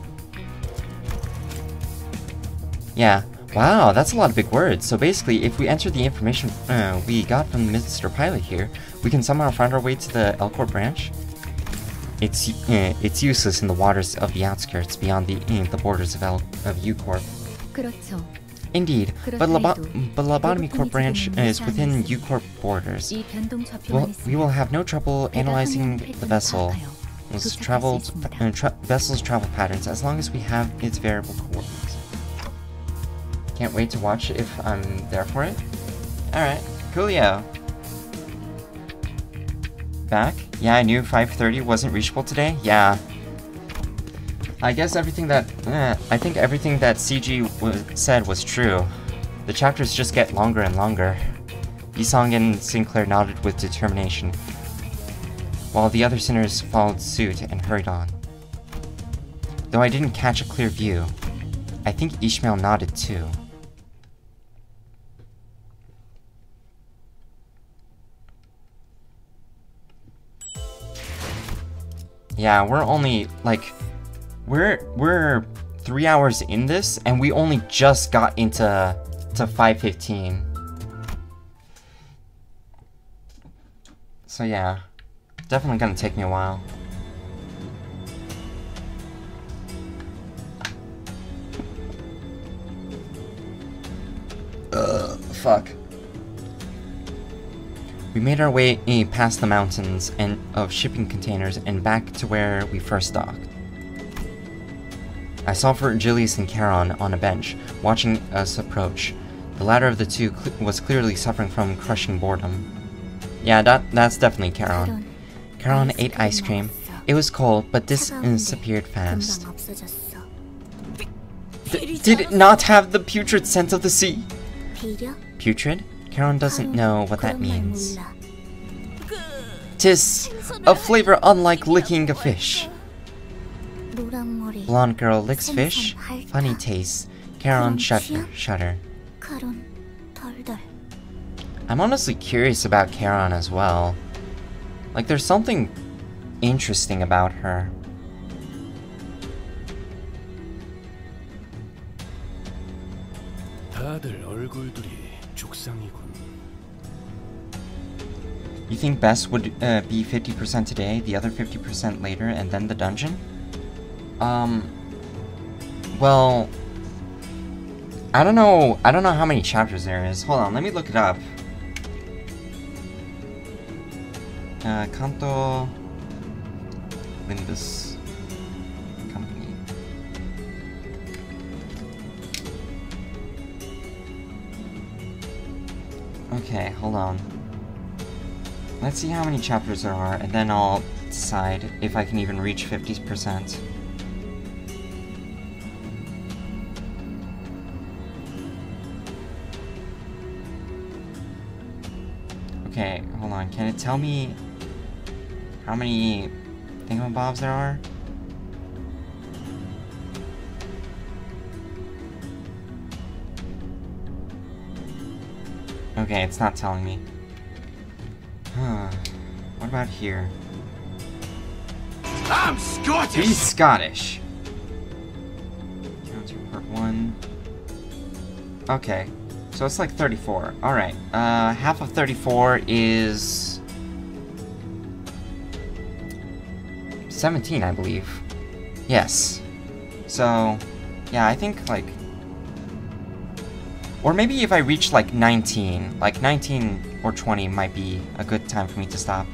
Yeah. Wow, that's a lot of big words. So basically, if we enter the information we got from Mr. Pilot here, we can somehow find our way to the L-Corp branch. It's useless in the waters of the outskirts, beyond the borders of U-Corp. Indeed, but Lobotomy Corp branch is within U-Corp borders. Well, we will have no trouble analyzing the vessel's travel patterns as long as we have its variable coordinates. Can't wait to watch it if I'm there for it. Alright, coolio. Back? Yeah, I knew 5:30 wasn't reachable today. Yeah. I guess everything that... I think everything that CG said was true. The chapters just get longer and longer. Isong and Sinclair nodded with determination, while the other sinners followed suit and hurried on. Though I didn't catch a clear view, I think Ishmael nodded too. Yeah, we're only, like, we're 3 hours in this, and we only just got into 5:15. So yeah, definitely gonna take me a while. Fuck. We made our way past the mountains of shipping containers and back to where we first docked. I saw Virgilius and Charon on a bench, watching us approach. The latter of the two was clearly suffering from crushing boredom. Yeah, that's definitely Charon. Charon ate ice cream. It was cold, but disappeared fast. Did it not have the putrid scent of the sea? 비려? Putrid? Charon doesn't know what that means. 'Tis a flavor unlike licking a fish. 노랑머리 Blonde girl licks fish. Funny taste. Charon shudder. 가론 덜덜 I'm honestly curious about Charon as well. Like, there's something interesting about her. 다들 얼굴들이 죽상이군. You think best would be 50% today, the other 50% later, and then the dungeon? Well, I don't know how many chapters there is. Hold on, let me look it up. CANTO Limbus company. Okay, hold on. Let's see how many chapters there are, and then I'll decide if I can even reach 50%. Okay, hold on. Can it tell me how many thingamabobs there are? Okay, it's not telling me. Huh. What about here? I'm Scottish. He's Scottish. Counter part 1. Okay. So it's like 34. Alright. Half of 34 is 17, I believe. Yes. So, yeah, I think like, or maybe if I reach like 19 or 20 might be a good time for me to stop.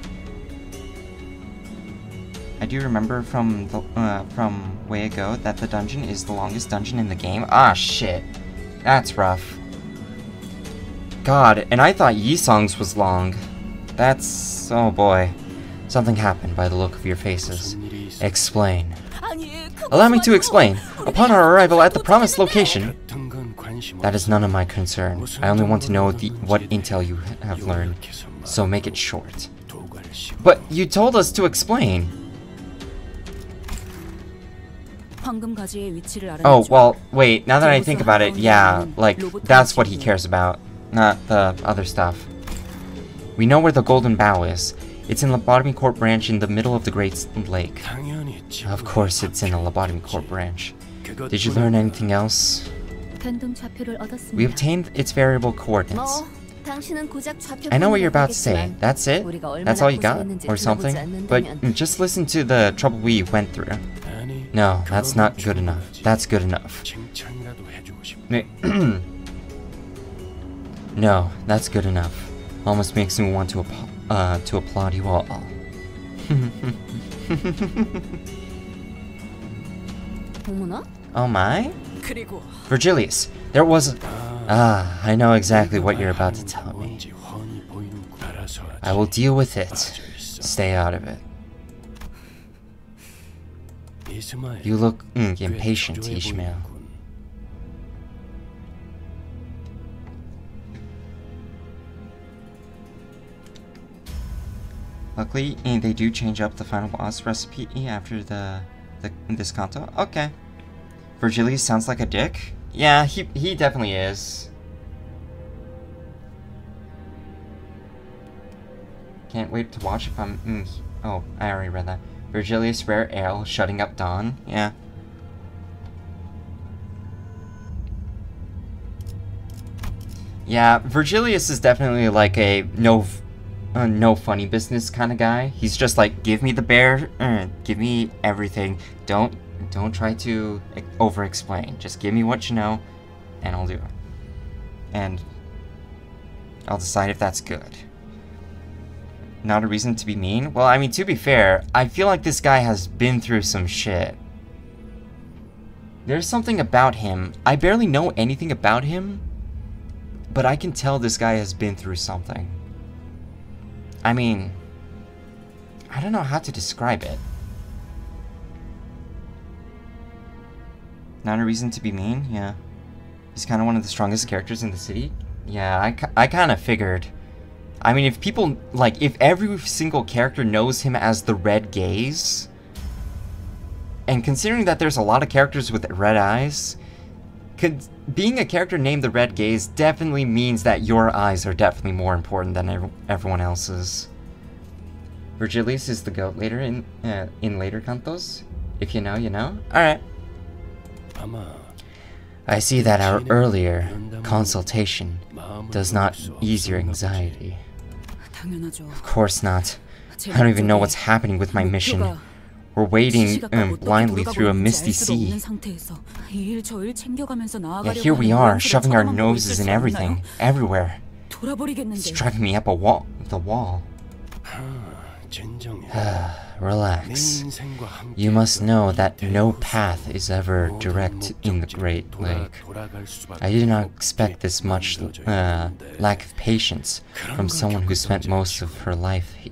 I do remember from way ago that the dungeon is the longest dungeon in the game. Ah, shit. That's rough. God, and I thought Yisong's was long. That's... oh boy. Something happened by the look of your faces. Explain. Allow me to explain. Upon our arrival at the promised location... That is none of my concern. I only want to know what intel you have learned. So make it short. But you told us to explain. Oh, well, wait, now that I think about it, yeah, like, that's what he cares about, not the other stuff. We know where the Golden Bow is. It's in Lobotomy Court Branch in the middle of the Great Lake. Of course it's in a Lobotomy Court Branch. Did you learn anything else? We obtained its variable coordinates. I know what you're about to say. That's it? That's all you got? Or something? But just listen to the trouble we went through. No, that's not good enough. That's good enough. No, that's good enough. Almost makes me want to applaud you all. Oh my? Virgilius, there was... Ah, I know exactly what you're about to tell me. I will deal with it. Stay out of it. You look impatient, Ishmael. Luckily, they do change up the final boss recipe after this canto. Okay. Virgilius sounds like a dick. Yeah, he definitely is. Can't wait to watch if I'm... oh, I already read that. Virgilius rare ale, shutting up Dawn. Yeah. Yeah, Virgilius is definitely like a no funny business kind of guy. He's just like, give me the bear, give me everything. Don't try to over-explain. Just give me what you know, and I'll do it. And I'll decide if that's good. Not a reason to be mean? Well, I mean, to be fair, I feel like this guy has been through some shit. There's something about him. I barely know anything about him, but I can tell this guy has been through something. I mean, I don't know how to describe it. Not a reason to be mean, yeah. He's kind of one of the strongest characters in the city. Yeah, I kind of figured. I mean, if people, like, if every single character knows him as the Red Gaze, and considering that there's a lot of characters with red eyes, being a character named the Red Gaze definitely means that your eyes are definitely more important than everyone else's. Virgilius is the goat later in later cantos. If you know, you know. Alright. I see that our earlier consultation does not ease your anxiety. Of course not. I don't even know what's happening with my mission. We're wading blindly through a misty sea. Yet here we are, shoving our noses in everything, everywhere. It's driving me up the wall. Relax. You must know that no path is ever direct in the Great Lake. I did not expect this much lack of patience from someone who spent most of her life here.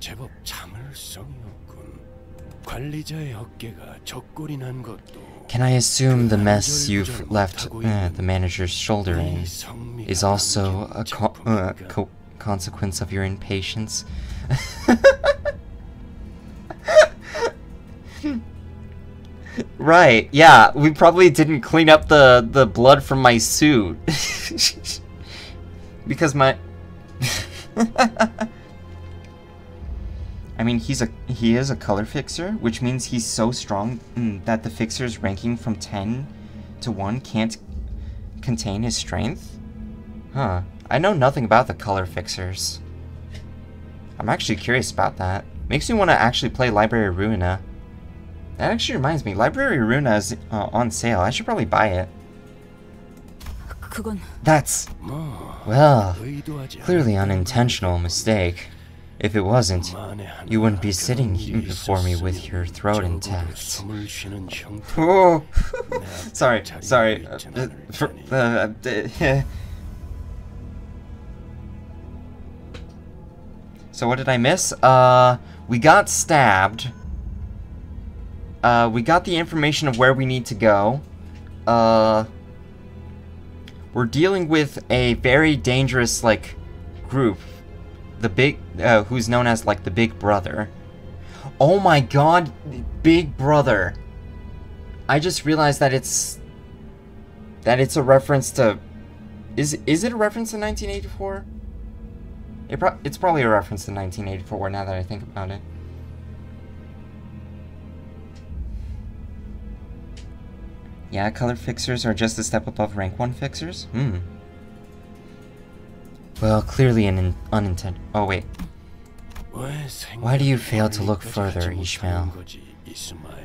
Can I assume the mess you've left the manager's shoulder in is also a consequence of your impatience? Right, yeah, we probably didn't clean up the blood from my suit. Because my... I mean, he is a color fixer, which means he's so strong that the fixer's ranking from 10 to 1 can't contain his strength? Huh. I know nothing about the color fixers. I'm actually curious about that. Makes me want to actually play Library Ruina. That actually reminds me, Library Ruina is on sale. I should probably buy it. That's... well, clearly unintentional mistake. If it wasn't, you wouldn't be sitting before me with your throat intact. Oh. sorry. So what did I miss? We got stabbed. We got the information of where we need to go. We're dealing with a very dangerous, like, group. The big, who's known as, like, the Big Brother. Oh my god, Big Brother. I just realized that it's a reference to... Is it a reference to 1984? It's probably a reference to 1984 now that I think about it. Yeah, color fixers are just a step above rank 1 fixers? Well, clearly an unintended... Oh, wait. Why do you fail to look further, Ishmael?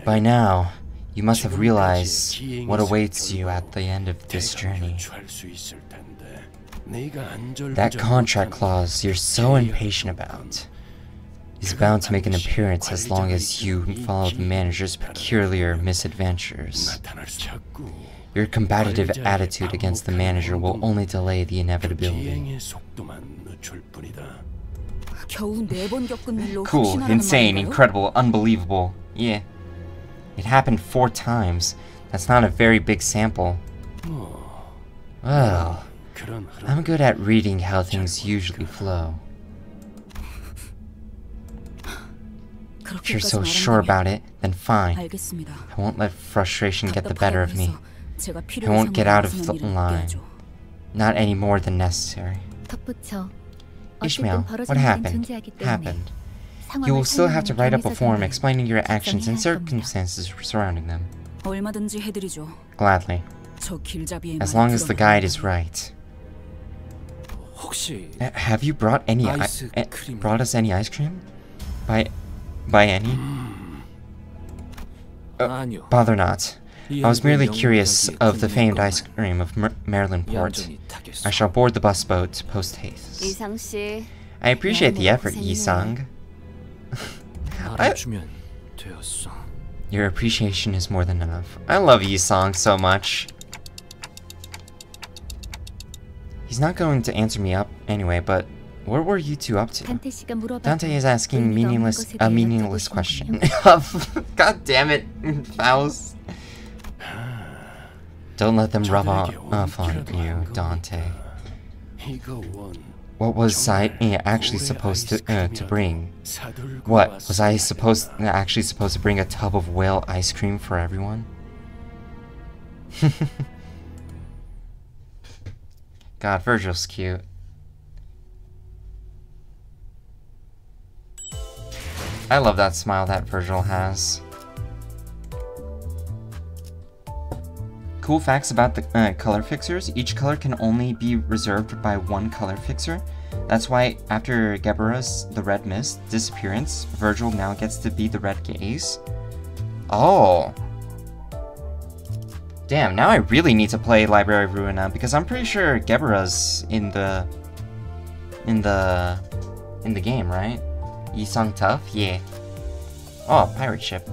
By now, you must have realized what awaits you at the end of this journey. That contract clause you're so impatient about is bound to make an appearance as long as you follow the manager's peculiar misadventures. Your combative attitude against the manager will only delay the inevitability. Cool, insane, incredible, unbelievable. Yeah. It happened 4 times. That's not a very big sample. Well, I'm good at reading how things usually flow. If you're so sure about it, then fine. I won't let frustration get the better of me. I won't get out of the line. Not any more than necessary. Ishmael, what happened? Happened. You will still have to write up a form explaining your actions and circumstances surrounding them. Gladly. As long as the guide is right. Have you brought us any ice cream? By any? Bother not. I was merely curious of the famed ice cream of Maryland Port. I shall board the bus boat post-haste. I appreciate the effort, Yi-sang. Your appreciation is more than enough. I love Yi-sang so much. He's not going to answer me up anyway, but what were you two up to? Dante is asking a meaningless question. God damn it, Faust. Don't let them rub off on you, Dante. What was I actually supposed to bring? What was I actually supposed to bring? A tub of whale ice cream for everyone? God, Virgil's cute. I love that smile that Virgil has. Cool facts about the color fixers. Each color can only be reserved by one color fixer. That's why after Gebera's The Red Mist disappearance, Virgil now gets to be the Red Gaze. Oh. Damn, now I really need to play Library of Ruina because I'm pretty sure Gebera's in the game, right? Yisung Tough? Yeah. Oh, pirate ship.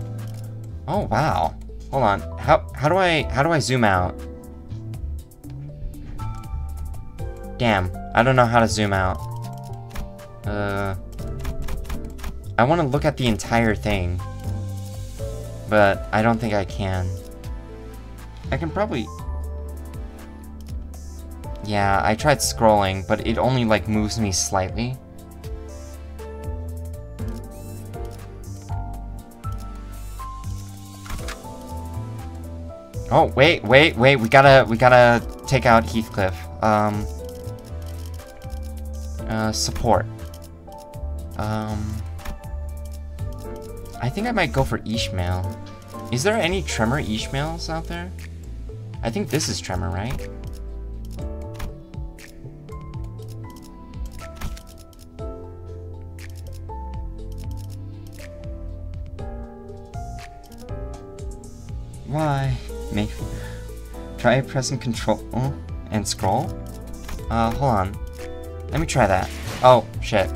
Oh wow. Hold on. How do I zoom out? Damn, I don't know how to zoom out. I want to look at the entire thing, but I don't think I can. I can probably... Yeah, I tried scrolling, but it only like moves me slightly. Oh, wait, we gotta take out Heathcliff. Support. I think I might go for Ishmael. Is there any Tremor Ishmaels out there? I think this is Tremor, right? Why? Make try pressing Control and scroll. Hold on. Let me try that. Oh shit.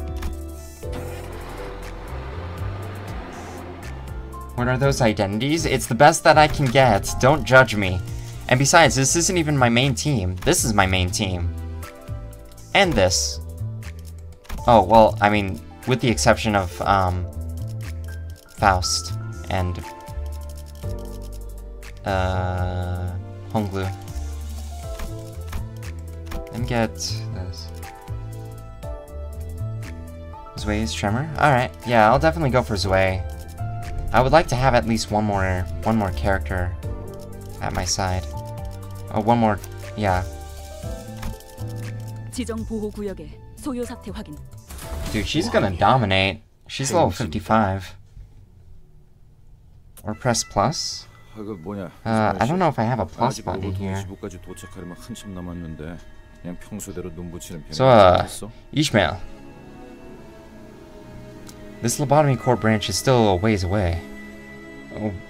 What are those identities? It's the best that I can get. Don't judge me. And besides, this isn't even my main team. This is my main team. And this. Oh well, I mean, with the exception of Faust and Honglu. Let me get this. Zwei's Tremor? Alright, yeah, I'll definitely go for Zwei. I would like to have at least one more character at my side. Oh, one more, yeah. Dude, she's gonna dominate. She's level 55. Or press plus? I don't know if I have a plus button here. So, Ishmael. This lobotomy core branch is still a ways away.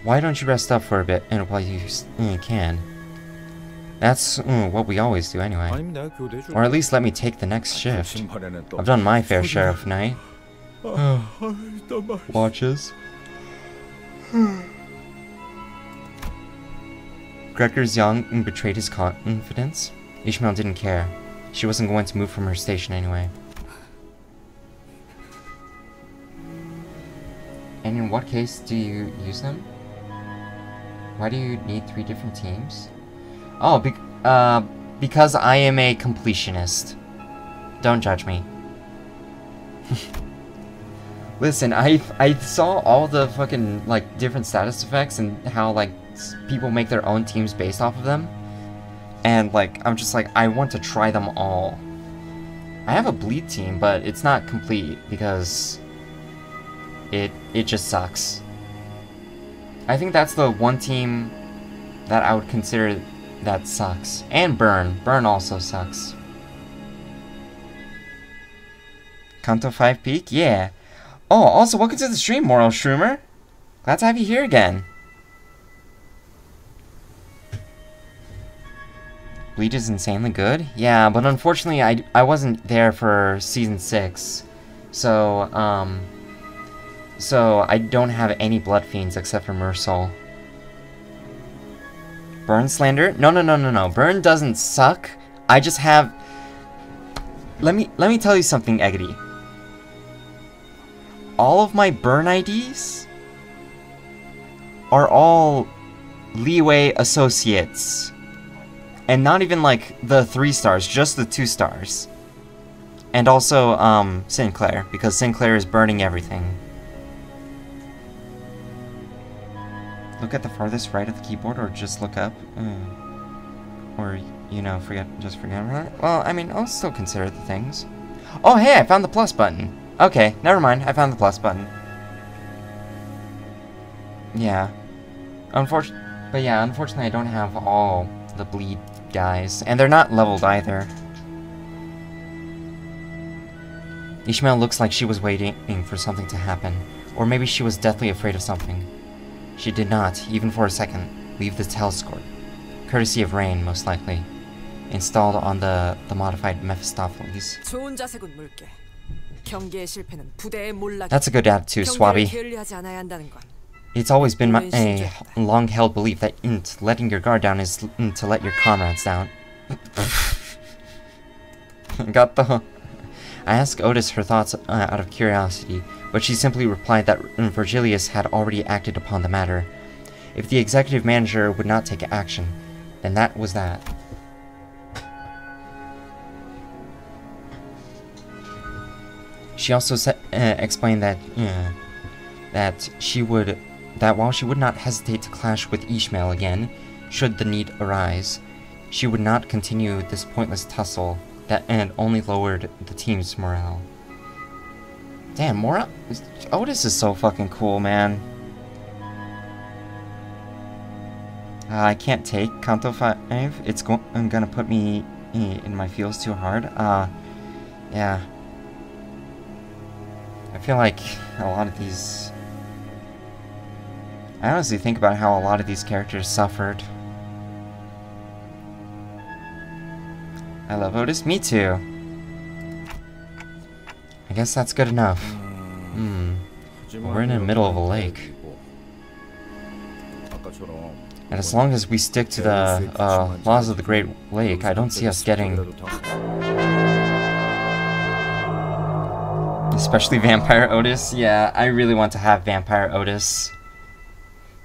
Why don't you rest up for a bit and while you can? That's what we always do anyway. Or at least let me take the next shift. I've done my fair share of night. Watches. Gregor's young and betrayed his confidence. Ishmael didn't care. She wasn't going to move from her station anyway. And in what case do you use them? Why do you need 3 different teams? Oh, because I am a completionist. Don't judge me. Listen, I saw all the fucking, like, different status effects and how, like, people make their own teams based off of them. And, like, I'm just like, I want to try them all. I have a bleed team, but it's not complete because it just sucks. I think that's the one team that I would consider that sucks. And Burn. Burn also sucks. Kanto 5 Peak? Yeah. Oh, also, welcome to the stream, Moral Shroomer. Glad to have you here again. Bleach is insanely good? Yeah, but unfortunately, I wasn't there for Season 6. So, so I don't have any Blood Fiends except for Mersul. Burn Slander? No. Burn doesn't suck. I just have... Let me tell you something, Eggity. All of my Burn IDs are all Leeway Associates. And not even like the 3 stars, just the 2 stars. And also Sinclair, because Sinclair is burning everything. Look at the farthest right of the keyboard, or just look up. Or, you know, just forget about it. Well, I mean, I'll still consider the things. Oh, hey, I found the plus button. Okay, never mind, I found the plus button. Yeah. Unfortunately, I don't have all the bleed guys. And they're not leveled either. Ishmael looks like she was waiting for something to happen. Or maybe she was deathly afraid of something. She did not, even for a second, leave the telescope. Courtesy of Rain, most likely. Installed on the modified Mephistopheles. That's a good attitude, Swabby. It's always been a long-held belief that letting your guard down is to let your comrades down. Got the... I asked Otis her thoughts out of curiosity, but she simply replied that Virgilius had already acted upon the matter. If the executive manager would not take action, then that was that. She also explained that while she would not hesitate to clash with Ishmael again, should the need arise, she would not continue this pointless tussle and only lowered the team's morale. Damn, Otis is so fucking cool, man. I can't take CANTO 5. It's gonna put me in my feels too hard. Yeah. I feel like a lot of these... I honestly think about how a lot of these characters suffered. I love Otis. Me too. I guess that's good enough. We're in the middle of a lake. And as long as we stick to the laws of the Great Lake, I don't see us getting... Especially Vampire Otis. Yeah, I really want to have Vampire Otis.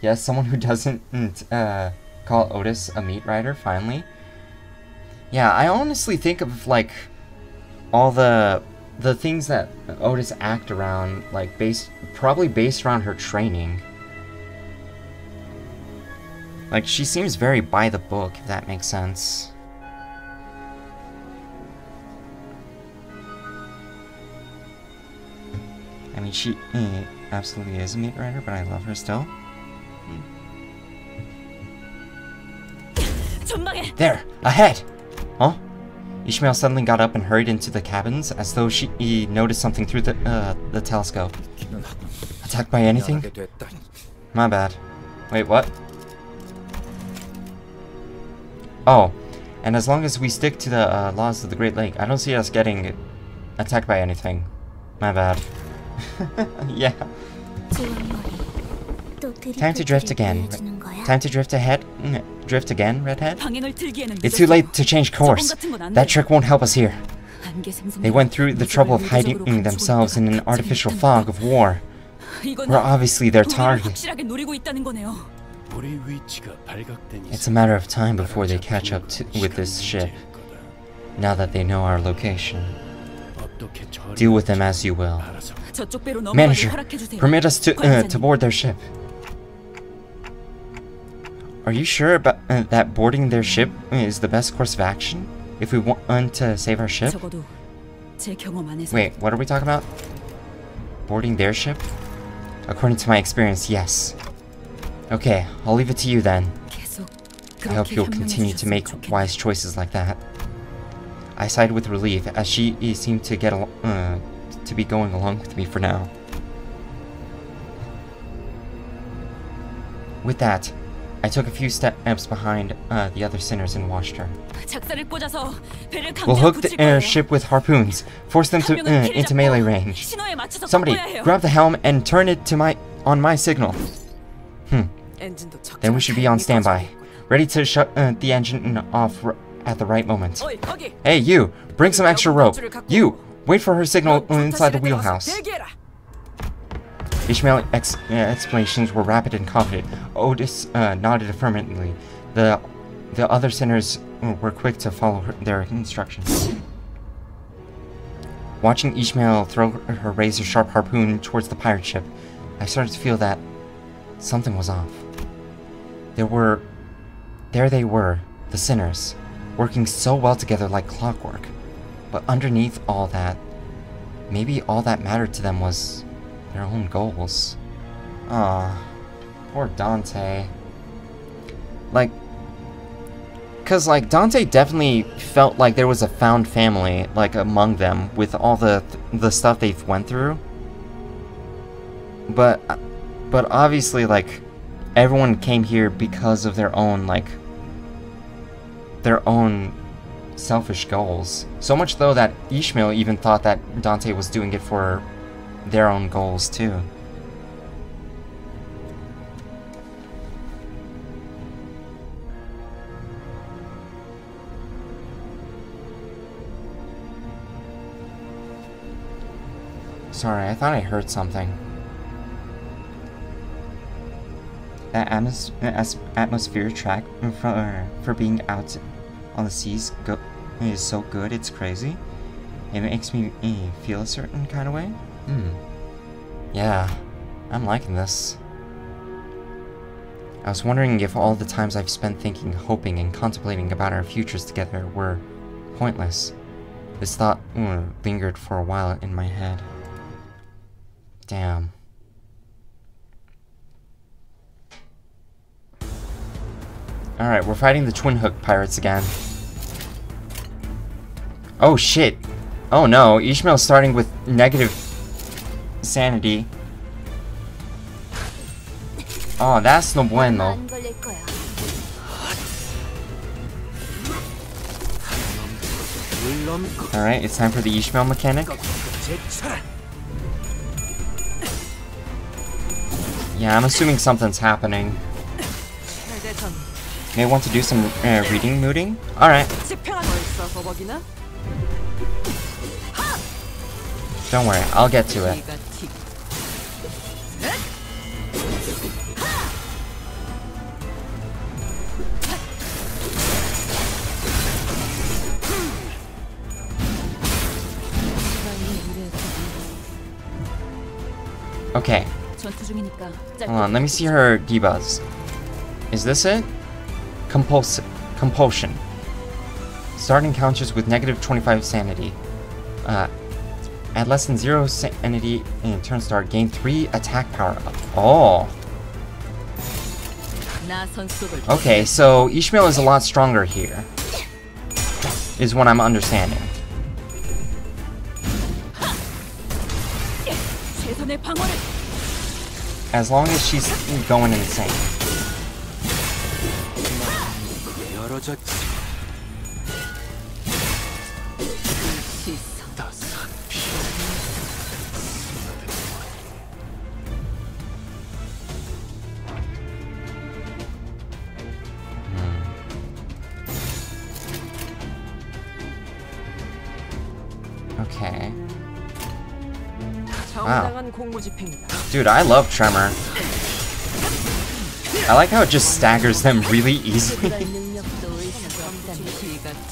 Yes, someone who doesn't call Otis a meat rider, finally. Yeah, I honestly think of, like, all the things that Otis act around, like, probably based around her training. Like, she seems very by the book, if that makes sense. I mean, she absolutely is a meat rider, but I love her still. There! Ahead! Huh? Ishmael suddenly got up and hurried into the cabins, as though he noticed something through the telescope. Attacked by anything? My bad. Wait, what? Oh, and as long as we stick to the laws of the Great Lake, I don't see us getting attacked by anything. My bad. Yeah. Time to drift again. Time to drift ahead? Drift again, Redhead? It's too late to change course. That trick won't help us here. They went through the trouble of hiding themselves in an artificial fog of war. We're obviously their target. It's a matter of time before they catch up with this ship. Now that they know our location. Deal with them as you will. Manager, permit us to board their ship. Are you sure about that boarding their ship is the best course of action? If we want to save our ship? Wait, what are we talking about? Boarding their ship? According to my experience, yes. Okay, I'll leave it to you then. I hope you'll continue to make wise choices like that. I sighed with relief, as she seemed to be going along with me for now. With that, I took a few steps behind the other sinners and watched her. We'll hook the airship with harpoons, force them into melee range. Somebody, grab the helm and turn it to on my signal. Then we should be on standby, ready to shut the engine off at the right moment. Hey, you! Bring some extra rope. You! Wait for her signal inside the wheelhouse. Ishmael's explanations were rapid and confident. Otis nodded affirmatively. The other sinners were quick to follow their instructions. Watching Ishmael throw her razor-sharp harpoon towards the pirate ship, I started to feel that something was off. There they were, the sinners, working so well together like clockwork. But underneath all that, maybe all that mattered to them was their own goals. Ah, poor Dante. Cause Dante definitely felt like there was a found family, among them, with all the stuff they've went through. But obviously, everyone came here because of their own selfish goals. So much though that Ishmael even thought that Dante was doing it for their own goals too. Sorry, I thought I heard something. That atmosphere track for being out on the seas is so good, it's crazy. It makes me feel a certain kind of way. Yeah, I'm liking this. I was wondering if all the times I've spent thinking, hoping, and contemplating about our futures together were pointless. This thought lingered for a while in my head. Damn. Alright, we're fighting the Twin Hook pirates again. Oh shit! Oh no, Ishmael's starting with negative sanity. Oh, that's no bueno. Alright, it's time for the Ishmael mechanic. Yeah, I'm assuming something's happening. May want to do some reading mooting? Alright. Don't worry, I'll get to it. Okay. Hold on, let me see her debuffs. Is this it? Compulsion. Start encounters with negative 25 sanity. At less than 0 sanity in turn start, gain 3 attack power up. Oh. Okay, so Ishmael is a lot stronger here. Is what I'm understanding. As long as she's going insane. Okay. Wow. Dude, I love Tremor. I like how it just staggers them really easily.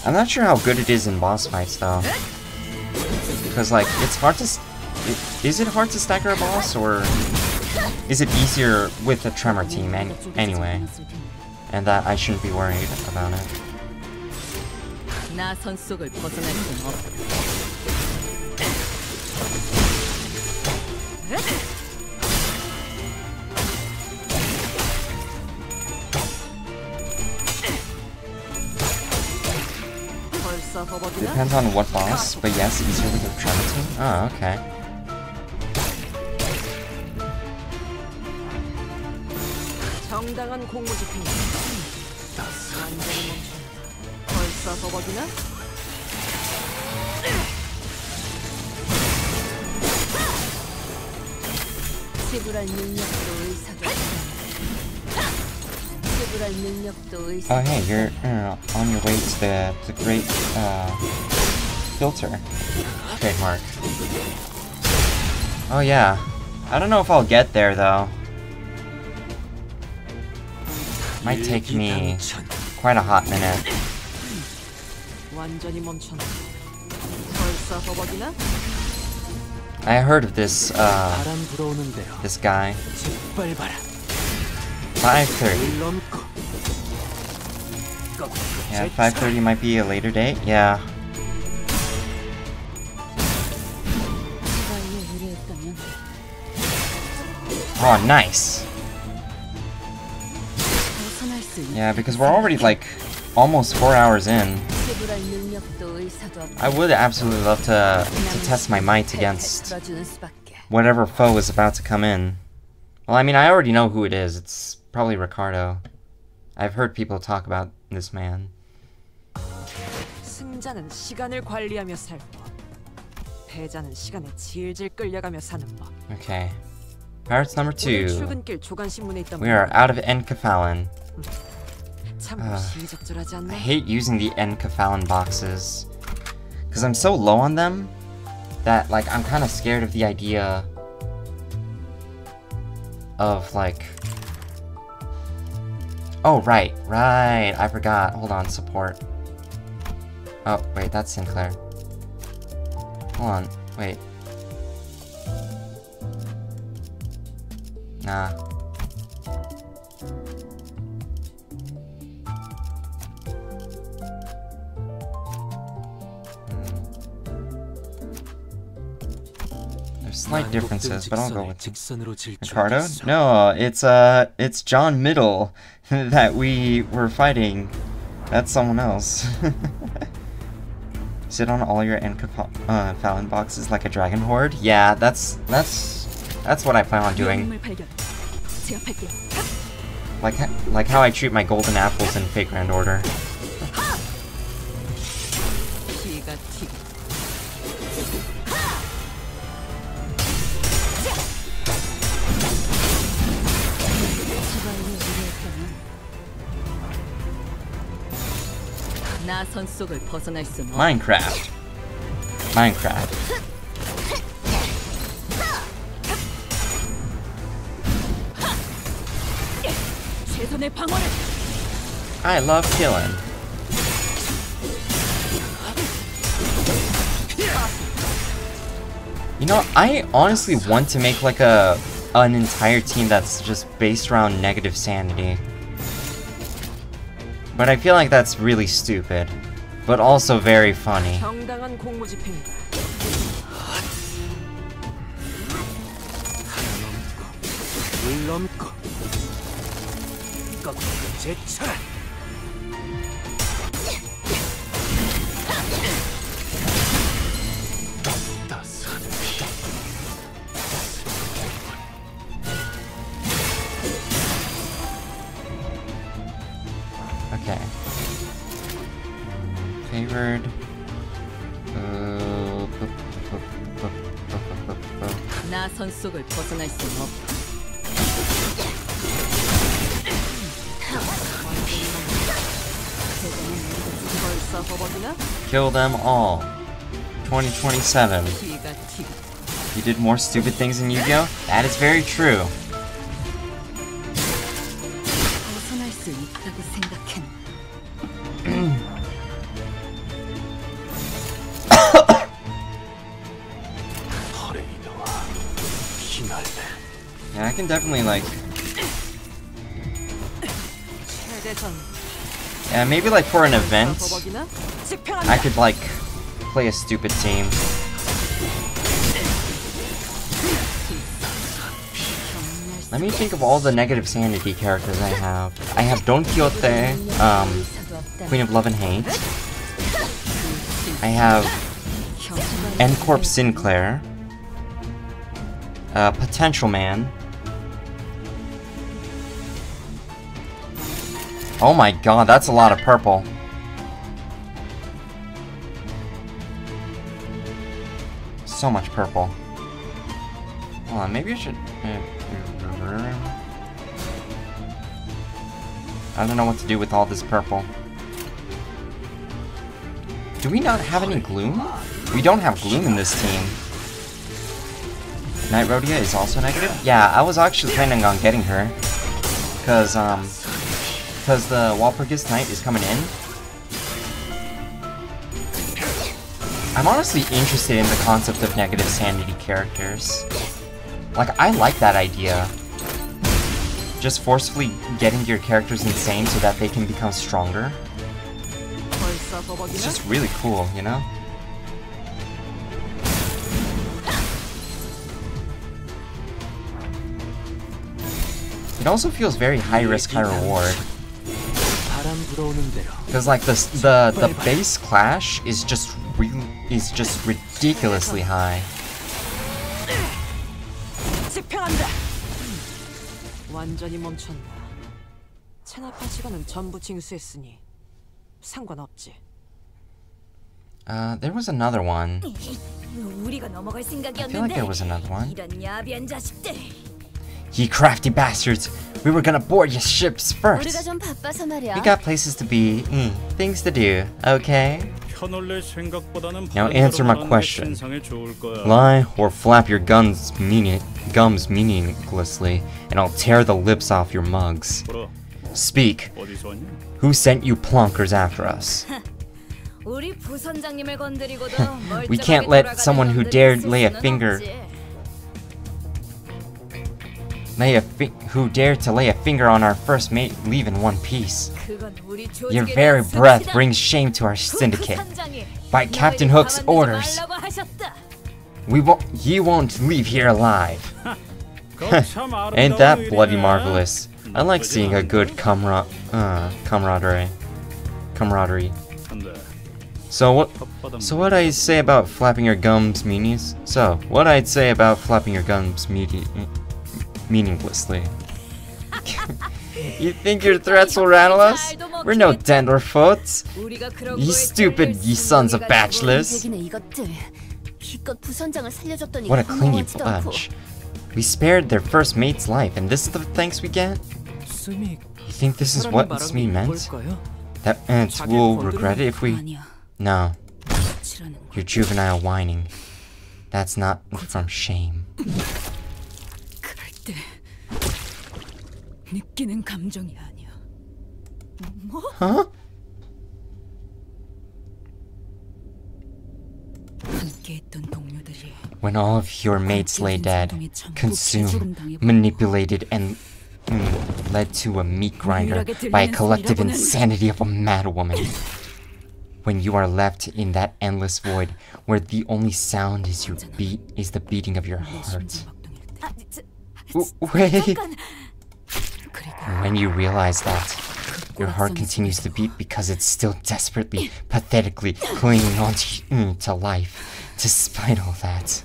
I'm not sure how good it is in boss fights though. Because it's hard to... Is it hard to stagger a boss, or is it easier with the Tremor team anyway? And that I shouldn't be worried about it. Depends on what boss, but yes, easier with the Tremor team. Oh, okay. Oh hey, you're on your way to the great filter trademark. Oh yeah, I don't know if I'll get there though. Might take me quite a hot minute. 완전히 멈췄네. 벌써 버벅이나? I heard of this 바람 불어오는 대로 this guy. 짓밟아라. 5:30. 넘고. Yeah, 5:30 might be a later date. Yeah. Oh, nice. Yeah, because we're already like almost 4 hours in. I would absolutely love to test my might against whatever foe is about to come in. Well, I mean, I already know who it is. It's probably Ricardo. I've heard people talk about this man. 승자는 시간을 관리하며 살고 패자는 시간에 질질 끌려가며 사는 법. Okay. Pirates number 2. 출근길 조간 신문에 있던 We are out of Enkephalon. 참 시적절하지 않나? I hate using the Enkephalon boxes because I'm so low on them that like I'm kind of scared of the idea of like. Oh right, I forgot. Hold on, support. Oh wait, that's Sinclair. Hold on, wait. Nah. There's slight differences, but I'll go with Ricardo. No, it's John Middle that we were fighting. That's someone else. Sit on all your Enkephalon boxes like a dragon horde. Yeah, that's what I plan on doing. Like how I treat my golden apples in Fate Grand Order. Minecraft. I love killing. You know, I honestly want to make like an entire team that's just based around negative sanity. But I feel like that's really stupid, but also very funny. Okay. Favored. Kill them all. 2027. You did more stupid things in Yu-Gi-Oh? That is very true. Yeah, I can definitely like... Yeah, maybe like for an event, I could like play a stupid team. Let me think of all the negative sanity characters I have. I have Don Quixote, Queen of Love and Hate. I have N-Corp Sinclair, Potential Man. Oh my god, that's a lot of purple. So much purple. Hold on, maybe I should... I don't know what to do with all this purple. Do we not have any Gloom? We don't have Gloom in this team. Night Rhodia is also negative? Yeah, I was actually planning on getting her. Because the Walpurgis Knight is coming in. I'm honestly interested in the concept of negative sanity characters. Like, I like that idea. Just forcefully getting your characters insane so that they can become stronger. It's just really cool, you know? It also feels very high risk, high reward. Because like the base clash is just ridiculously high. 완전히 멈췄나. 체납한 시간은 전부 징수했으니 상관없지. There was another one. I feel like there was another one. Ye crafty bastards! We were gonna board your ships first. We got places to be, things to do, okay? Now answer my question. Lie or flap your gums meaninglessly, and I'll tear the lips off your mugs. Speak. Who sent you plonkers after us? We can't let someone who dared lay a finger on our first mate leave in one piece. Your very breath brings shame to our syndicate. By Captain Hook's orders, ye won't leave here alive. Ain't that bloody marvelous? I like seeing a good camaraderie. So what I say about flapping your gums meaninglessly? You think your threats will rattle us? We're no tenderfoots. Ye sons of bachelors. What a clingy bunch. We spared their first mate's life, and this is the thanks we get? You think this is what Smee meant? That ants will regret it if we... No. Your juvenile whining. That's not from shame. Huh? When all of your mates lay dead, consumed, manipulated, and led to a meat grinder by a collective insanity of a mad woman. When you are left in that endless void, where the only sound is the beating of your heart. Wait. When you realize that, your heart continues to beat because it's still desperately, pathetically clinging on to life, despite all that.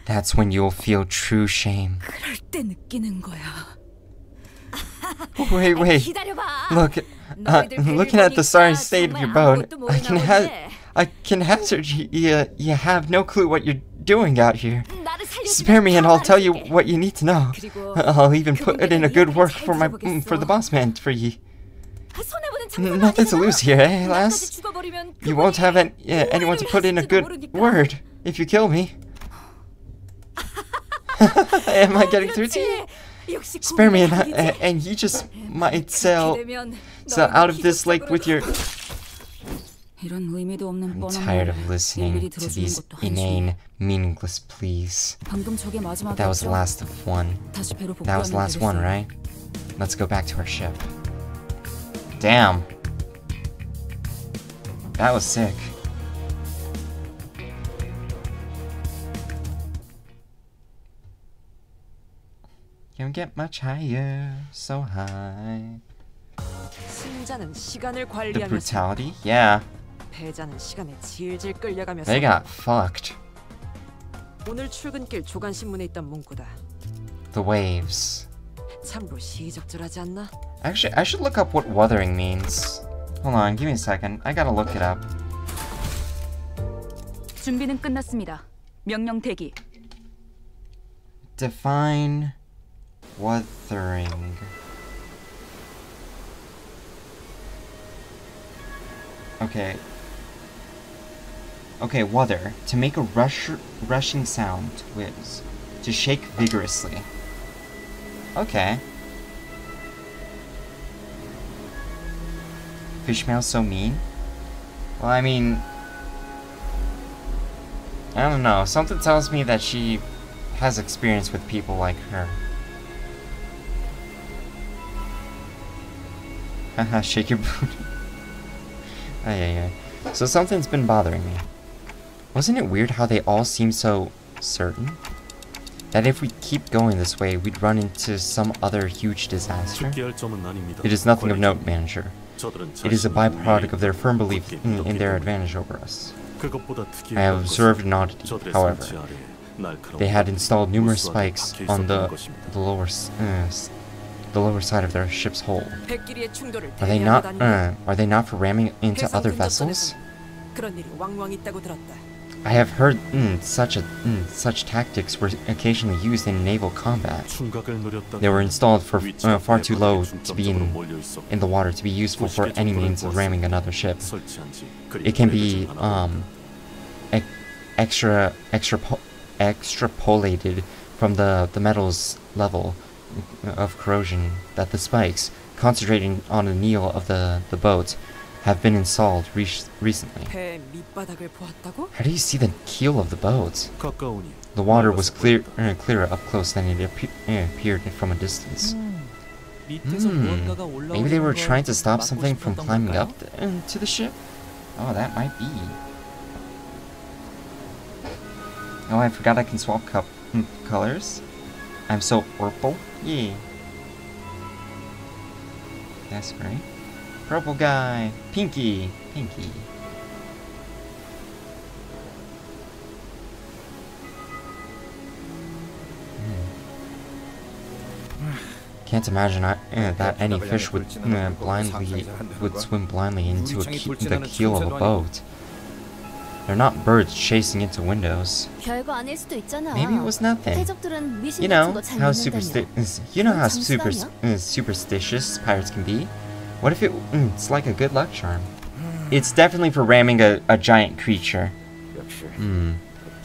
That's when you'll feel true shame. Wait. Looking at the sorry state of your boat, I can hazard you have no clue what you're doing out here. Spare me and I'll tell you what you need to know. I'll even put it in a good work for the boss man for ye. Nothing to lose here, eh, lass? You won't have anyone to put in a good word if you kill me. Am I getting through to you? Spare me and you just might sail out of this lake with your... I'm tired of listening to these inane, meaningless pleas. That was the last one. That was the last one, right? Let's go back to our ship. Damn. That was sick. Can't get much higher, so high. The brutality? Yeah. They got fucked. The waves. Actually, I should look up what wuthering means. Hold on, give me a second. I gotta look it up. 준비는 끝났습니다. 명령 대기. Define wuthering. Okay. Okay, wuther. To make a rushing sound. Whiz. To shake vigorously. Okay. Fishmail's so mean? Well, I mean, I don't know. Something tells me that she has experience with people like her. Haha, shake your booty. Ay. So something's been bothering me. Wasn't it weird how they all seem so certain? That if we keep going this way, we'd run into some other huge disaster? It is nothing of note, manager. It is a byproduct of their firm belief in their advantage over us. I have observed an oddity, however. They had installed numerous spikes on the lower side of their ship's hull. Are they not for ramming into other vessels? I have heard such tactics were occasionally used in naval combat. They were installed for far too low to be in the water to be useful for any means of ramming another ship. It can be extrapolated from the metal's level of corrosion that the spikes, concentrating on the keel of the boat, have been installed recently. How do you see the keel of the boat? The water was clearer up close than it appeared from a distance. Maybe they were trying to stop something from climbing up to the ship? Oh, that might be. Oh, I forgot I can swap colors. I'm so purple. Yeah. That's great. Purple guy. Pinky. Can't imagine that any fish would swim blindly into the keel of a boat. They're not birds chasing into windows. Maybe it was nothing. You know how superstitious pirates can be. What if it's like a good luck charm? It's definitely for ramming a giant creature.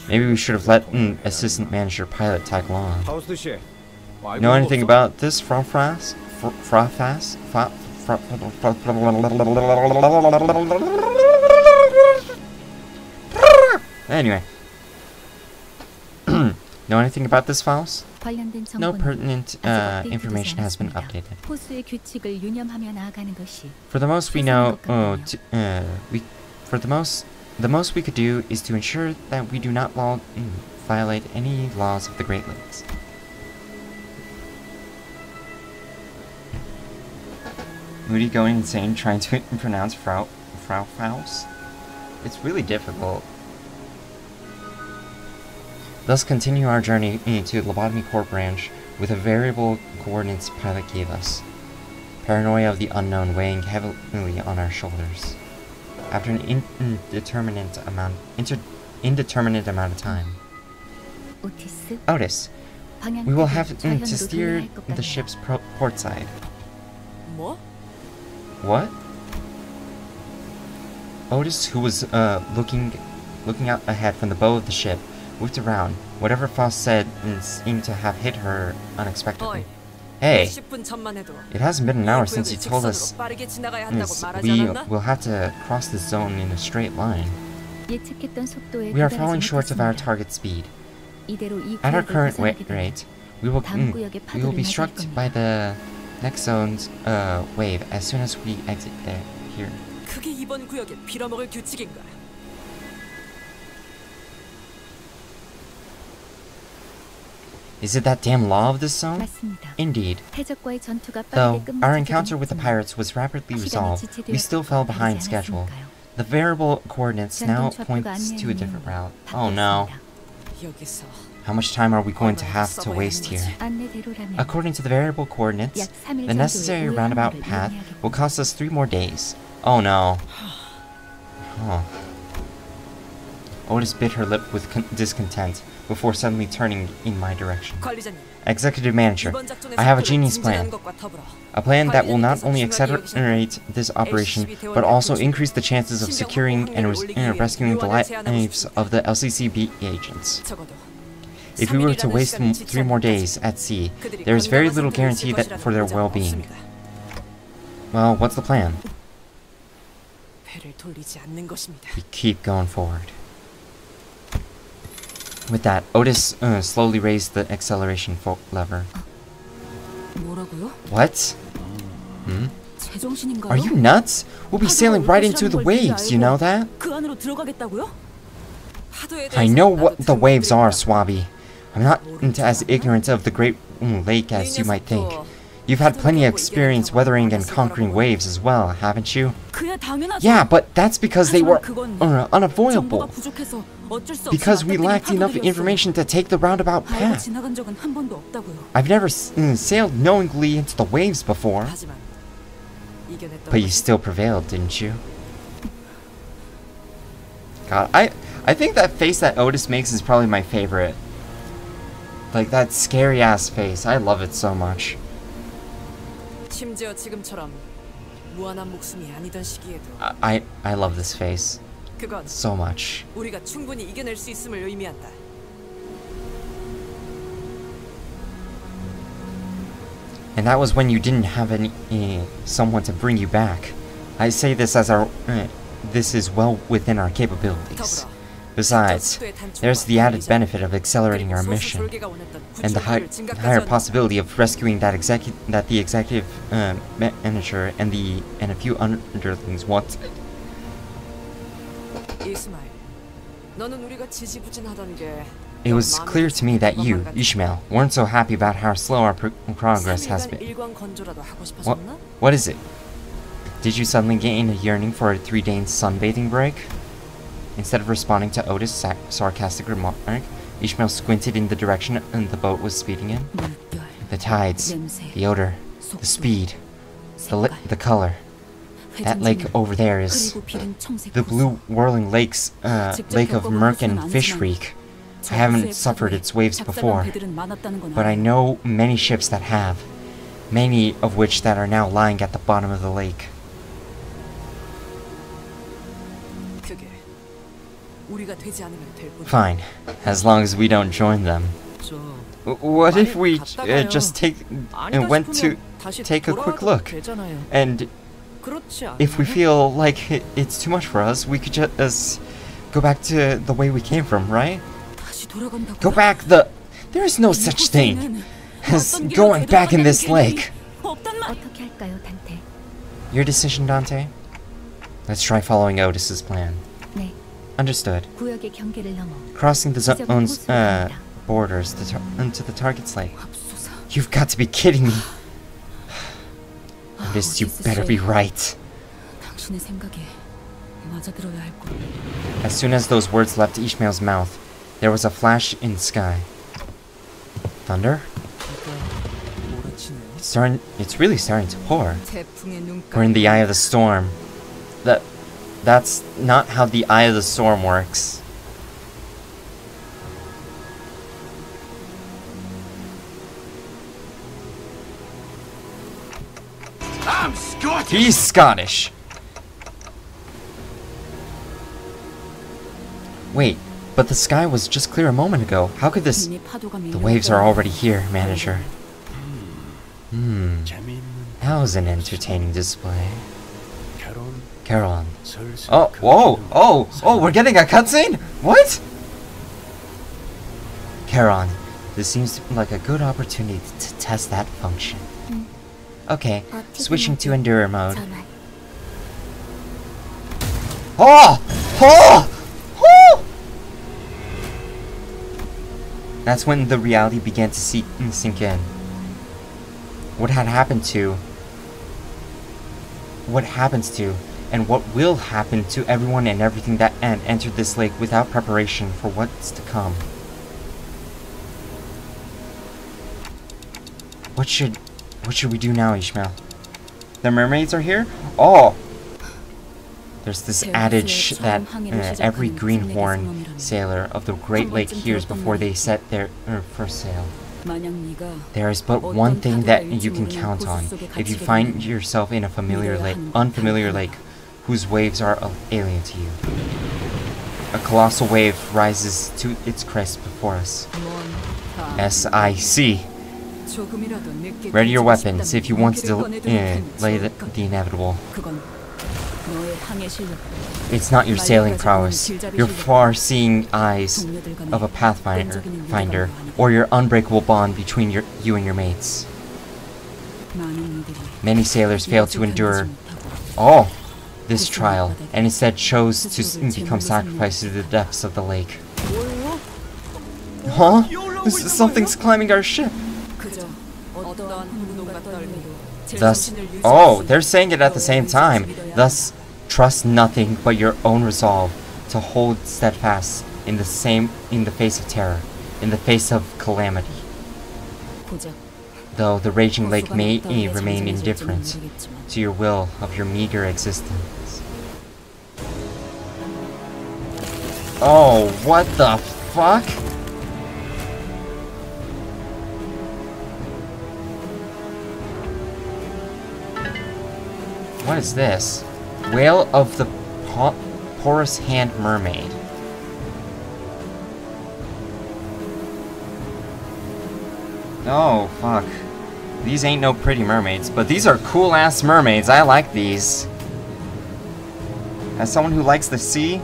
Maybe we should have let assistant manager pilot tag along. Know anything about this, Frafas? Anyway. Know anything about this, Faust? No pertinent information has been updated. For the most we know, the most we could do is to ensure that we do not violate any laws of the Great Lakes. Moody going insane trying to pronounce Frau Faust? It's really difficult. Thus continue our journey to the Lobotomy Corps branch with a variable coordinates pilot gave us. Paranoia of the unknown weighing heavily on our shoulders. After an indeterminate amount of time. Otis, we will have to steer the ship's port side. What? Otis, who was looking out ahead from the bow of the ship, whipped around. Whatever Faust said seemed to have hit her unexpectedly. Hey! It hasn't been an hour since you told us we will have to cross this zone in a straight line. We are falling short of our target speed. At our current rate, we will be struck by the next zone's wave as soon as we exit here. Is it that damn law of this zone? Indeed. Though our encounter with the pirates was rapidly resolved, we still fell behind schedule. The variable coordinates now points to a different route. Oh no. How much time are we going to have to waste here? According to the variable coordinates, the necessary roundabout path will cost us 3 more days. Oh no. Huh. Otis bit her lip with discontent before suddenly turning in my direction. Executive Manager, I have a genius plan. A plan that will not only accelerate this operation, but also increase the chances of securing and rescuing the lives of the LCCB agents. If we were to waste 3 more days at sea, there is very little guarantee for their well-being. Well, what's the plan? 배를 돌리지 않는 것입니다. We keep going forward. With that, Otis slowly raised the acceleration lever. 뭐라고요? What? 제정신인가요? Are you nuts? We'll be sailing right into the waves, you know that? 그 안으로 들어가겠다고요? I know what the waves are, Swabby. I'm not as ignorant of the Great Lake as you might think. You've had plenty of experience weathering and conquering waves as well, haven't you? Yeah, but that's because they were unavoidable. Because we lacked enough information to take the roundabout path. I've never sailed knowingly into the waves before. But you still prevailed, didn't you? God, I think that face that Otis makes is probably my favorite. Like, that scary-ass face. I love it so much. 심지어 지금처럼 무한한 목숨이 아니던 시기에도 I love this face 그건 so much. 우리가 충분히 이겨낼 수 있음을 의미한다. And that was when you didn't have any someone to bring you back. I say this as this is well within our capabilities. Besides, there's the added benefit of accelerating our mission, and the higher possibility of rescuing the executive manager and a few underlings want. It was clear to me that you, Ishmael, weren't so happy about how slow our progress has been. What is it? Did you suddenly gain a yearning for a 3-day sunbathing break? Instead of responding to Otis' sarcastic remark, Ishmael squinted in the direction the boat was speeding in. The tides, the odor, the speed, the color. That lake over there is the blue whirling lake of murk and fish reek. I haven't suffered its waves before, but I know many ships that have, many of which that are now lying at the bottom of the lake. Fine, as long as we don't join them. What if we just went to take a quick look, and if we feel like it's too much for us, we could just go back to the way we came from, right? Go back there is no such thing as going back in this lake. Your decision, Dante? Let's try following Otis's plan. Understood. Crossing the zone's borders into the target's lake. You've got to be kidding me. Otis, you better be right. As soon as those words left Ishmael's mouth, there was a flash in the sky. Thunder? It's really starting to pour. We're in the eye of the storm. That's not how the eye of the storm works. I'm Scottish! He's Scottish! Wait, but the sky was just clear a moment ago. How could this... The waves are already here, manager. That was an entertaining display. Caron. Oh, whoa! Oh, we're getting a cutscene? What? Caron, this seems like a good opportunity to test that function. Okay, switching to Enduro mode. Oh! That's when the reality began to sink in. What happens to, and what will happen to everyone and everything that entered this lake without preparation for what's to come. What should we do now, Ishmael? The mermaids are here? Oh! There's this adage that every greenhorn sailor of the Great Lake hears before they set their first sail. There is but one thing that you can count on if you find yourself in a unfamiliar lake whose waves are alien to you. A colossal wave rises to its crest before us. S-I-C. Ready your weapons if you want to delay the inevitable. It's not your sailing prowess, your far-seeing eyes of a pathfinder, or your unbreakable bond between you and your mates. Many sailors fail to endure this trial, and instead chose to become sacrificed to the depths of the lake. Huh? Something's climbing our ship. Thus, they're saying it at the same time. Thus, trust nothing but your own resolve to hold steadfast in the face of terror, in the face of calamity. Though the raging lake may remain indifferent to your will of your meager existence. Oh, what the fuck? What is this? Whale of the Porous Hand Mermaid. Oh, fuck. These ain't no pretty mermaids, but these are cool-ass mermaids. I like these. As someone who likes the sea,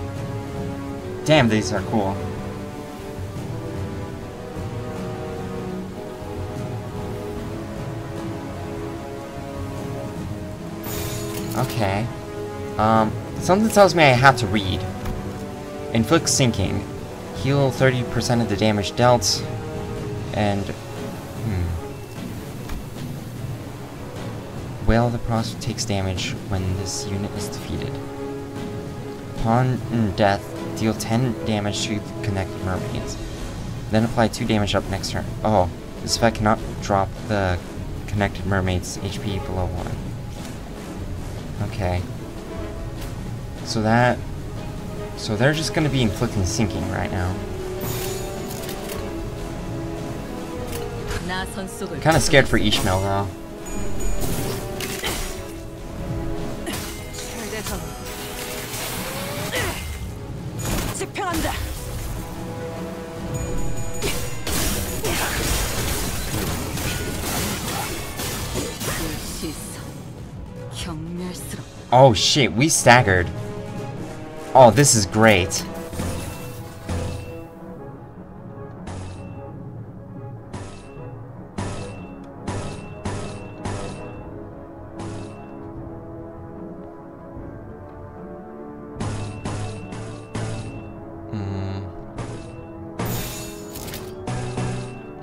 damn, these are cool. Okay. Something tells me I have to read. Inflict sinking. Heal 30% of the damage dealt. And... Whale of the Prospect takes damage when this unit is defeated. Upon death, deal 10 damage to the connected mermaids. Then apply 2 damage up next turn. Oh, this effect cannot drop the connected mermaid's HP below 1. Okay. So they're just gonna be inflicting sinking right now. Kinda scared for Ishmael though. Oh shit, we staggered. Oh, this is great.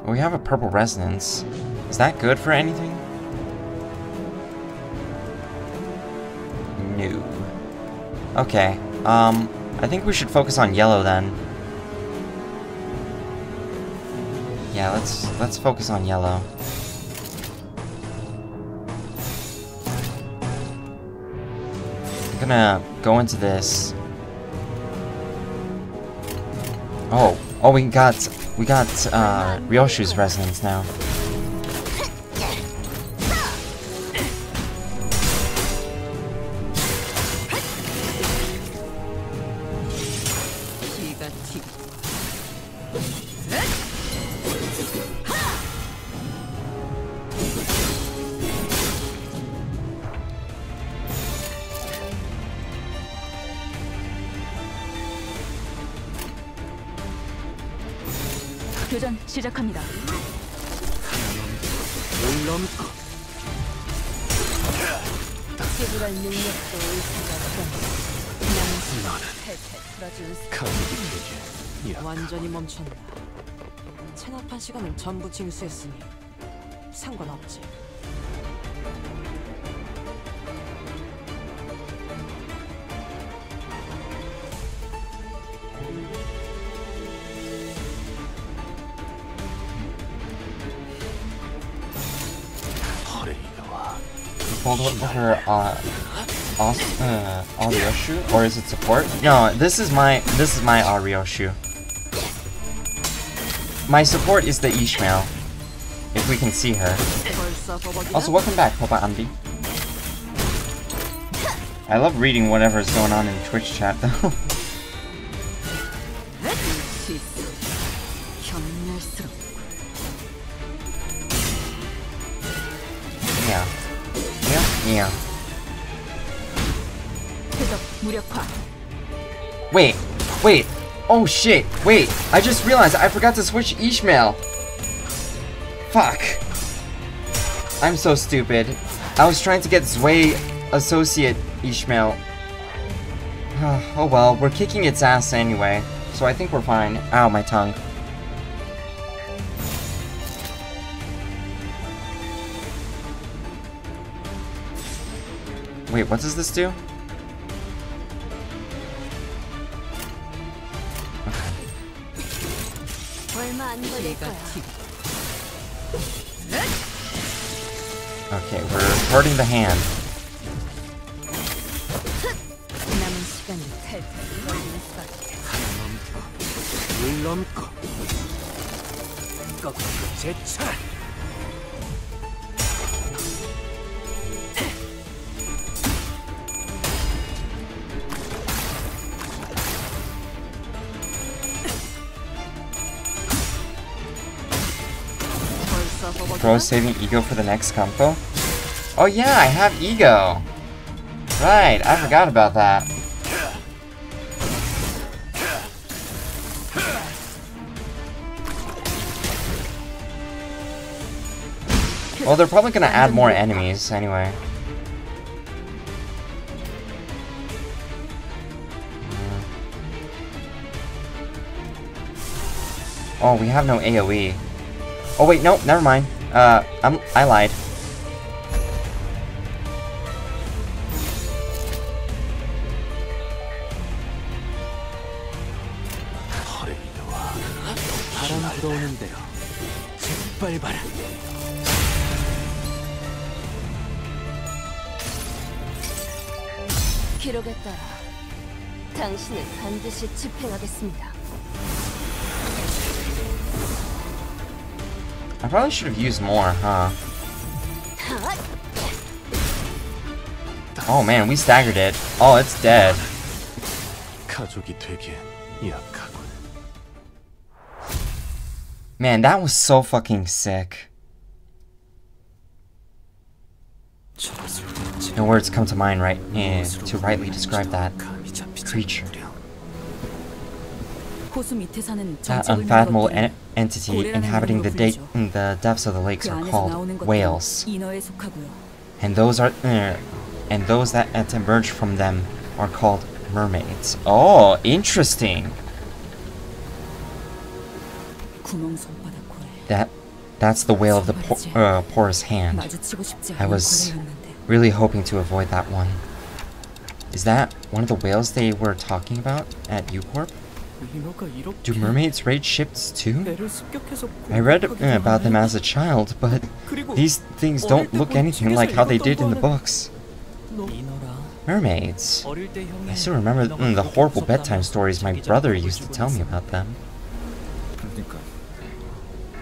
We have a purple resonance. Is that good for anything? No. Okay, I think we should focus on yellow then. Yeah, let's focus on yellow. I'm gonna go into this. Oh, we got Ryoshu's resonance now. 교전 시작합니다. 완전히 멈췄나. 체납한 시간은 전부 징수했으니 상관없지. Pulled her Aryoshu, or is it support? No, this is my Aryoshu. My support is the Ishmael, if we can see her. Also, welcome back, Papa Andy. I love reading whatever's going on in Twitch chat though. Yeah. 무력화. Wait. Oh shit. Wait. I just realized I forgot to switch Ishmael. Fuck. I'm so stupid. I was trying to get Zwei Associate Ishmael. Oh well, we're kicking its ass anyway, so I think we're fine. Ow, my tongue. Wait, what does this do? Okay, we're hurting the hand. Pro saving ego for the next combo? Oh yeah, I have ego! Right, I forgot about that. Well, they're probably gonna add more enemies anyway. Oh, we have no AoE. Oh wait, no, never mind. I lied. 기록에 따라 당신을 반드시 집행하겠습니다. I probably should have used more, huh? Oh man, we staggered it. Oh, it's dead. Man, that was so fucking sick. No words come to mind to rightly describe that creature. That unfathomable entity inhabiting the depths of the lakes are called whales, and those that emerge from them are called mermaids. Oh, interesting. That's the whale of the porous hand. I was really hoping to avoid that one. Is that one of the whales they were talking about at U-Corp? Do mermaids raid ships too? I read about them as a child, but these things don't look anything like how they did in the books. Mermaids. I still remember the horrible bedtime stories my brother used to tell me about them.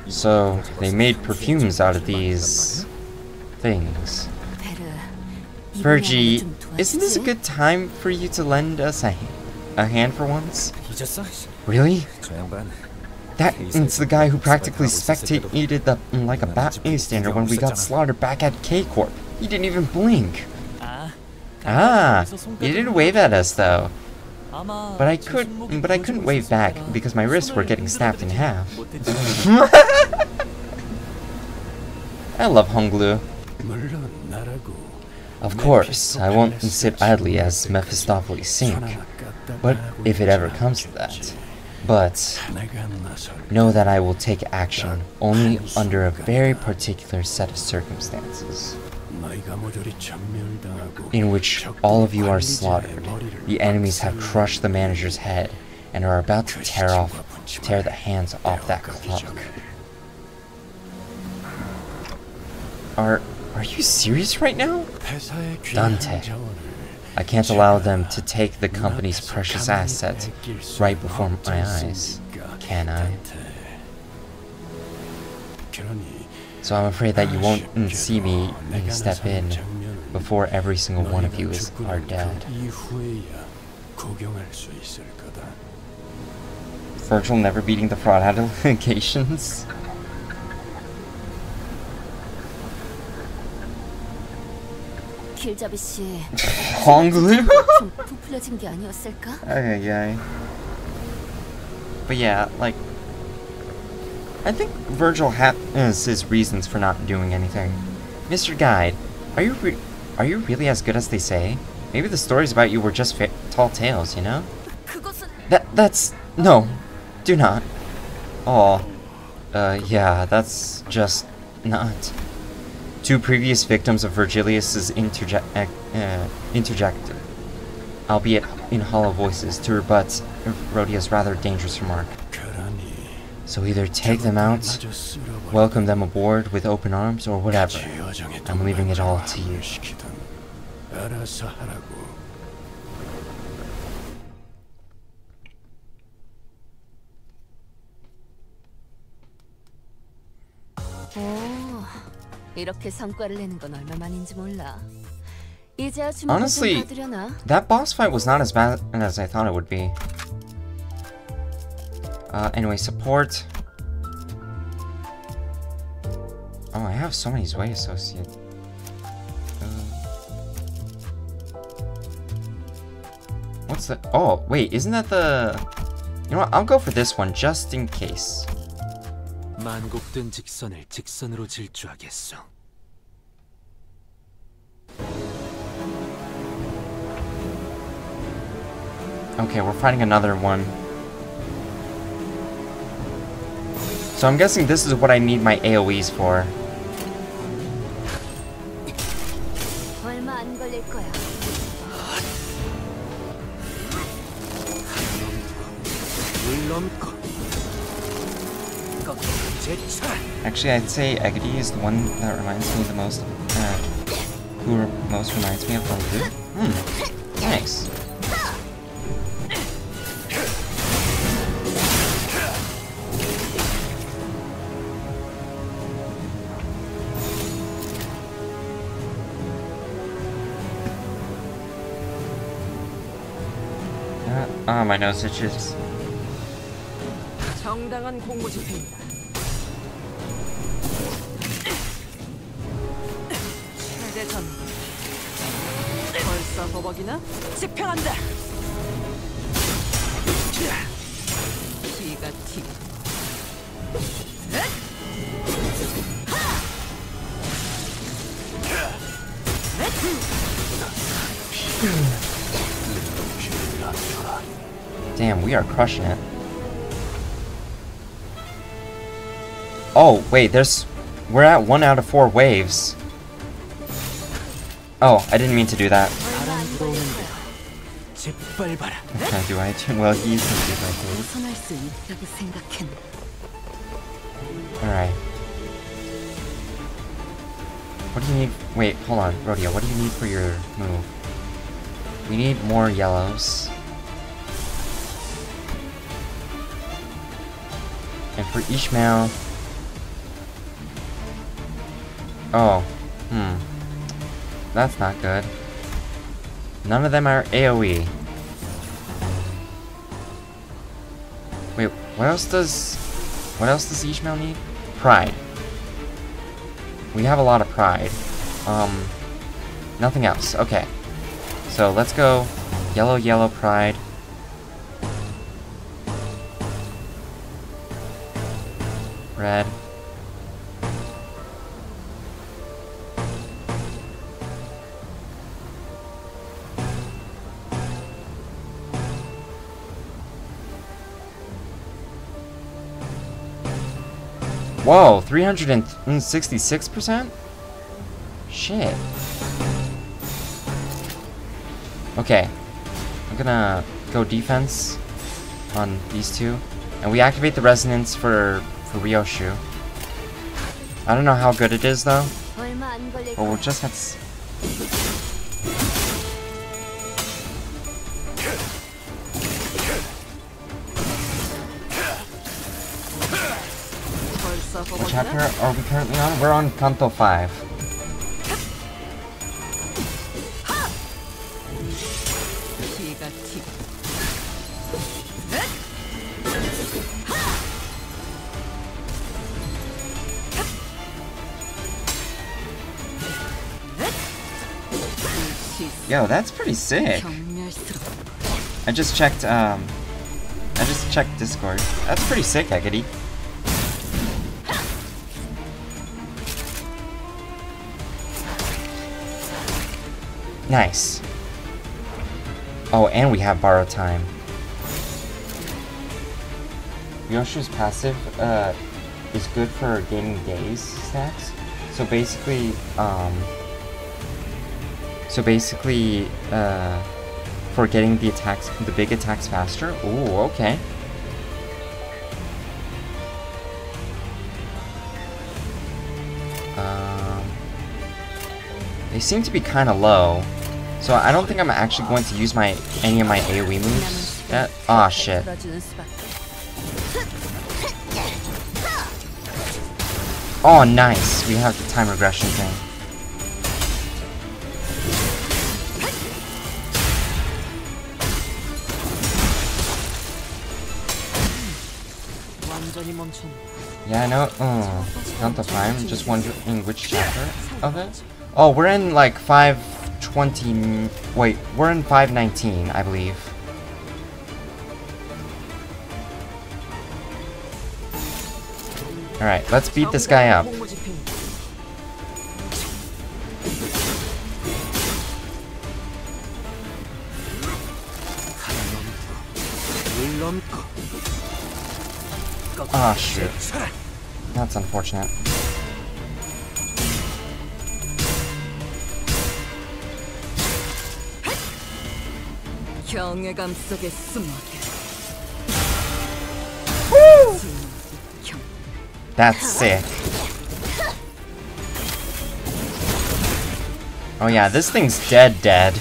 So, they made perfumes out of these things. Virgie, isn't this a good time for you to lend us a hand for once? Really? It's the guy who practically spectated like a bystander when we got slaughtered back at K-Corp. He didn't even blink. Ah, he did wave at us though. But I couldn't wave back because my wrists were getting snapped in half. I love Honglu. Of course, I won't sit idly as Mephistopheles sink, but if it ever comes to that. But know that I will take action only under a very particular set of circumstances, in which all of you are slaughtered, the enemies have crushed the manager's head, and are about to tear the hands off that clock. Are you serious right now? Dante, I can't allow them to take the company's precious asset right before my eyes, can I? So I'm afraid that you won't see me step in before every single one of you are dead. Virgil never beating the fraud allegations. 길잡이 씨. Honglu? 좀 부풀려진 게 아니었을까? Yeah. But yeah, like, I think Virgil has his reasons for not doing anything. Mr. Guide, are you really as good as they say? Maybe the stories about you were just tall tales, you know? That's no, do not. Oh, yeah, that's just not. Two previous victims of Virgilius's interjected, albeit in hollow voices, to rebut Rhodia's rather dangerous remark. So either take them out, welcome them aboard with open arms, or whatever. I'm leaving it all to you. 오, 이렇게 성과를 내는 건 얼마만인지 몰라. 이제야 주먹을 좀 Honestly, 받으려나? that boss fight was not as bad as I thought it would be. Anyway, support. Oh, I have so many Zwei associate. What's the? Oh, wait, isn't that the? You know what? I'll go for this one just in case. 만곡된 직선을 직선으로 질주하겠소. Okay, we're fighting another one. So I'm guessing this is what I need my AoEs for. 얼마 안 걸릴 거야. Actually, I'd say Agadi is the one that reminds me the most. Who most reminds me of Honglu. Nice. My nose itches. 정당한 공무 집행이다. 최대 전개. 벌써 버벅이나? 집행한다. 기가 튀고. Damn, we are crushing it. Oh, wait, we're at 1 out of 4 waves. Oh, I didn't mean to do that. Okay, do I? Well, he's gonna do Alright. What do you need? Wait, hold on, Rhodia, what do you need for your move? We need more yellows. And for Ishmael... Oh. That's not good. None of them are AoE. Wait, what else does Ishmael need? Pride. We have a lot of pride. Nothing else. Okay. So let's go yellow, yellow, pride. Red. Whoa, 366%? Shit. Okay. I'm gonna go defense on these two. And we activate the resonance for Ryoshu. I don't know how good it is though. But we'll just have to What chapter are we currently on? We're on Canto V. Yo, that's pretty sick. I just checked Discord. That's pretty sick, Eggity. Nice. Oh, and we have borrow time. Yoshi's passive is good for gaining days stacks. So basically, for getting the attacks, the big attacks faster. Ooh, okay. They seem to be kind of low, so I don't think I'm actually going to use any of my AoE moves yet. Ah, shit. Oh, nice. We have the time regression thing. Yeah, I know. CANTO Time. Just wondering which chapter of it. Oh, we're in like 520. Wait, we're in 519, I believe. All right, let's beat this guy up. Ah, shit. That's unfortunate. Woo! That's sick. Oh yeah, this thing's dead.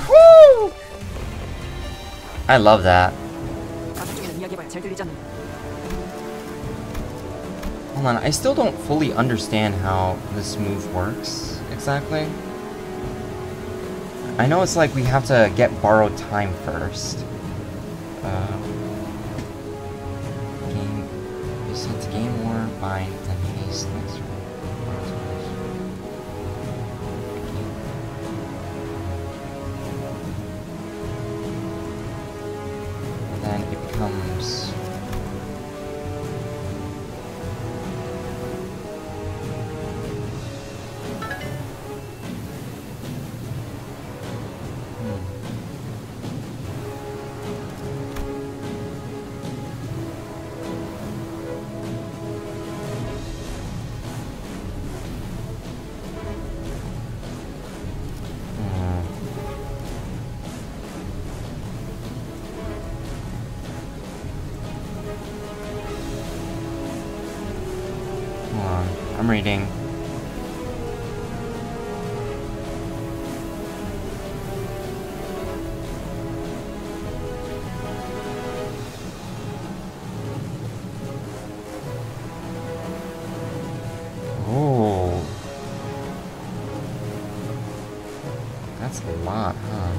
Woo! I love that. Hold on, I still don't fully understand how this move works exactly. I know it's like we have to get borrowed time first. Game is set to gain more by 10 days next round. Then it becomes I'm reading. Oh. That's a lot, huh?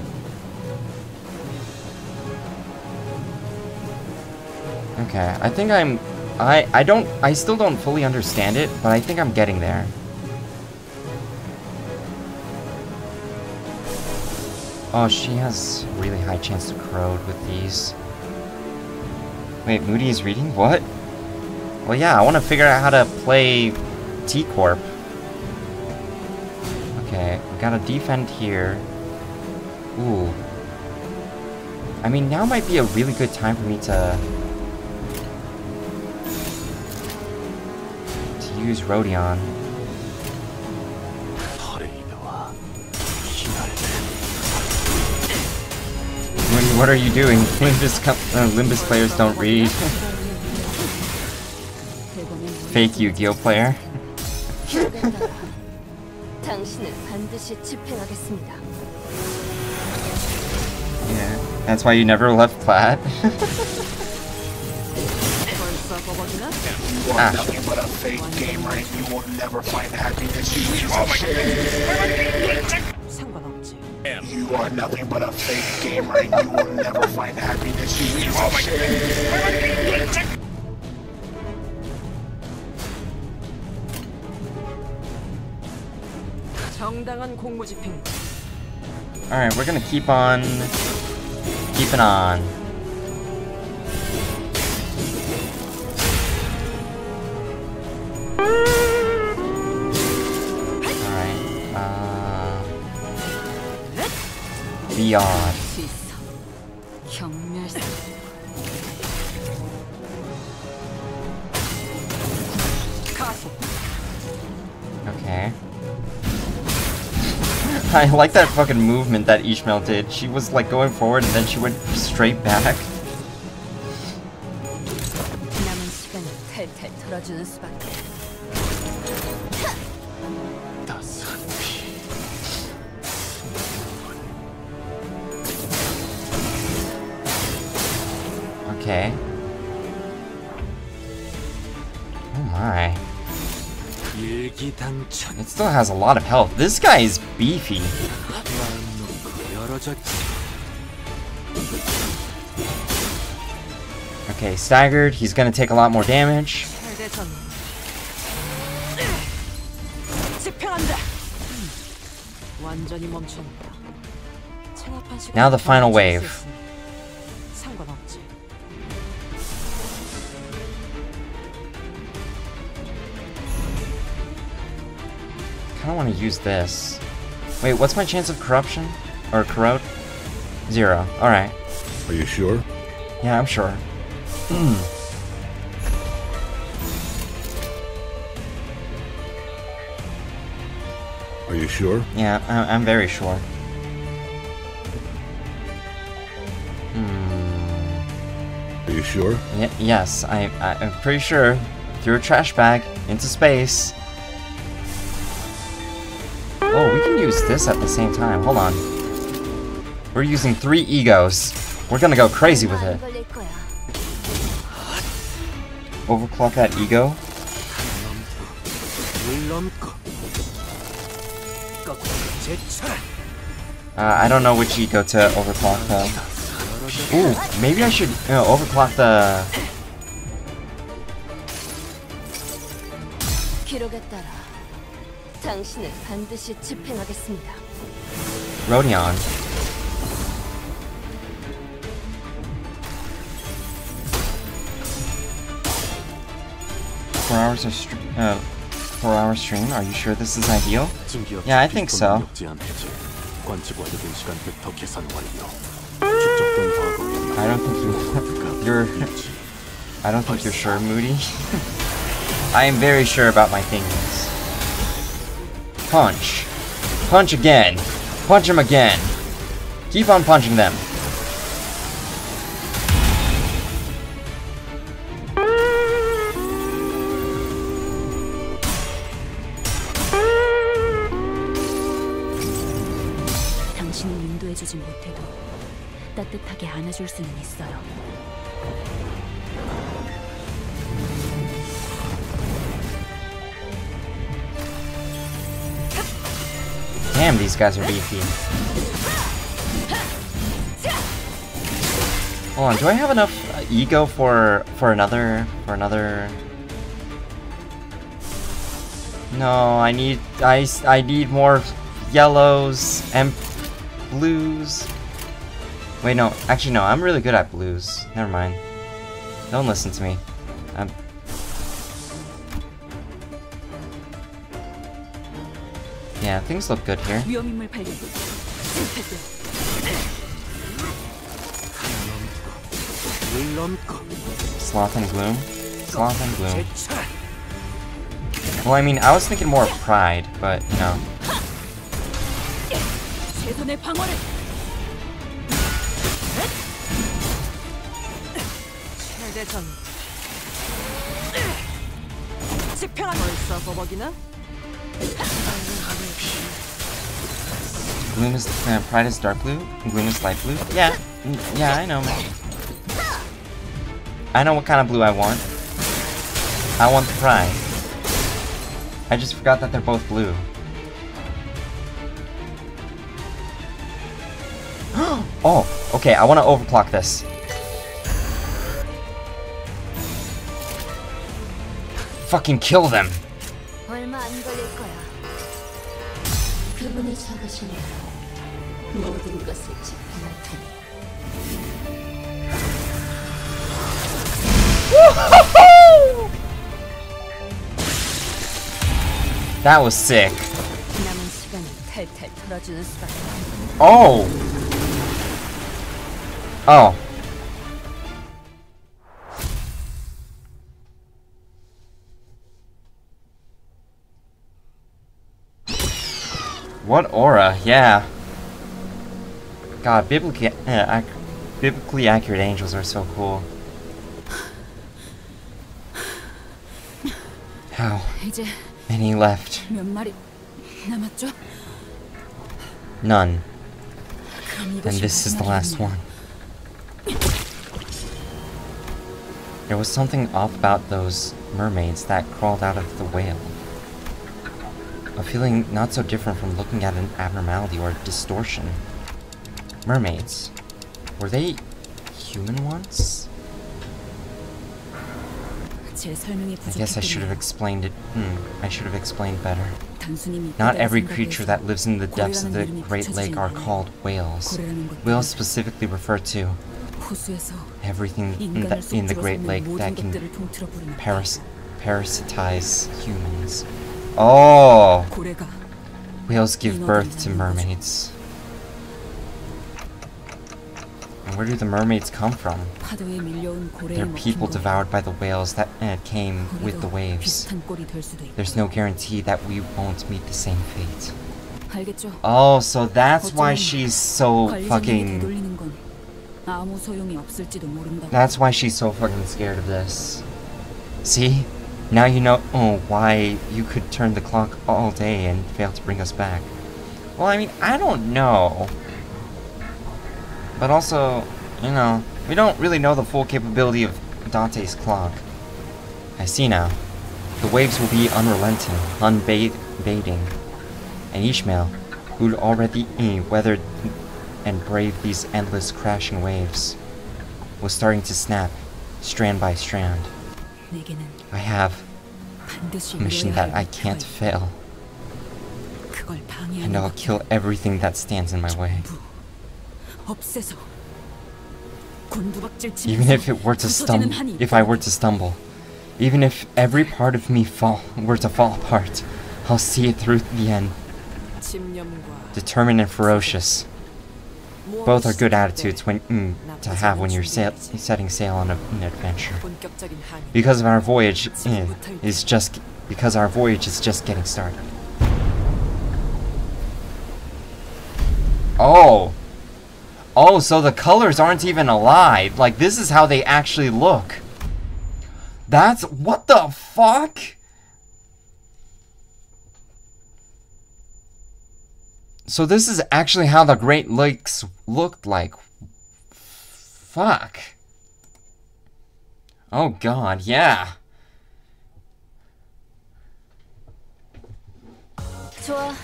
Okay, I think I still don't fully understand it, but I think I'm getting there. Oh, she has really high chance to corrode with these. Wait, Moody is reading? What? Well, yeah, I want to figure out how to play T-Corp. Okay, we gotta defend here. Ooh. I mean, now might be a really good time for me to use Rodion. What are you doing? Limbus players don't read. Fake Yu-Gi-Oh player. Yeah, that's why you never left Plat. You are nothing but a fake gamer and you will never find happiness, you piece of shit. 상관없지. You are nothing but a fake gamer and you will never find happiness, you piece of shit. 정당한 공무집행. Alright, we're gonna keep on keeping on. Alright, beyond. 경멸. Okay. I like that fucking movement that Ishmael did. She was like going forward and then she went straight back. 남은 시간을 탈탈 털어주는 수밖에. Okay. Oh my. It still has a lot of health. This guy is beefy. Okay, staggered. He's gonna take a lot more damage. Now the final wave. I don't want to use this. Wait, what's my chance of corruption? Or corrode? 0. Alright. Are you sure? Yeah, I'm sure. Are you sure? Yeah, I'm very sure. Are you sure? Yes, I'm pretty sure. Threw a trash bag into space. Oh, we can use this at the same time. Hold on. We're using 3 egos. We're gonna go crazy with it. Overclock that ego. I don't know which ego to overclock though. Ooh, maybe I should overclock the... 기록에 따라 당신을 반드시 집행하겠습니다. Rodion. Four-hour stream. Are you sure this is ideal? Yeah, I think so. I don't think I don't think you're sure, Moody. I am very sure about my thingies. Punch. Punch again. Punch him again. Keep on punching them. 당신을 인도해주진 못해도 따뜻하게 안아줄 수는 있어요. Damn, these guys are beefy. Hold on, do I have enough ego for another No, I need more yellows and blues. Wait, no, actually no, I'm really good at blues. Never mind. Don't listen to me. Yeah, things look good here. Sloth and Gloom. Sloth and Gloom. Well, I mean, I was thinking more of Pride, but, you know. Gloom is Pride is dark blue, Gloom is light blue. Yeah, yeah, I know. I know what kind of blue I want. I want the prize. I just forgot that they're both blue. Oh, okay, I want to overclock this. Fucking kill them. 얼마 안 걸릴 거야. 그분이 적으신 대로 모든 것을 지켜낼 테니. That was sick. 남은 시간을 탈탈 털어주는 수밖에. Oh. Oh. What aura? Yeah. God, biblically accurate angels are so cool. How many left? None. And this is the last one. There was something off about those mermaids that crawled out of the whale. A feeling not so different from looking at an abnormality or distortion. Mermaids. Were they human once? I guess I should have explained it. I should have explained better. Not every creature that lives in the depths of the Great Lake are called whales. Whales specifically refer to everything in the Great Lake that can parasitize humans. Oh! Whales give birth to mermaids. And where do the mermaids come from? They're people devoured by the whales that came with the waves. There's no guarantee that we won't meet the same fate. Oh, so that's why she's so fucking... That's why she's so fucking scared of this. See? Now you know why you could turn the clock all day and fail to bring us back. Well, I mean, I don't know. But also, you know, we don't really know the full capability of Dante's clock. I see now. The waves will be unrelenting, unbaiting. And Ishmael, who'd already weathered and braved these endless crashing waves, was starting to snap, strand by strand. I have a mission that I can't fail. And I'll kill everything that stands in my way. Even if it were to if I were to stumble, even if every part of me were to fall apart, I'll see it through the end. Determined and ferocious. Both are good attitudes to have when you're setting sail on an adventure. Because our voyage is just getting started. Oh. Oh, so the colors aren't even a lie. Like, this is how they actually look. That's... What the fuck? So this is actually how the Great Lakes looked like. Fuck. Oh god, yeah. 좋아.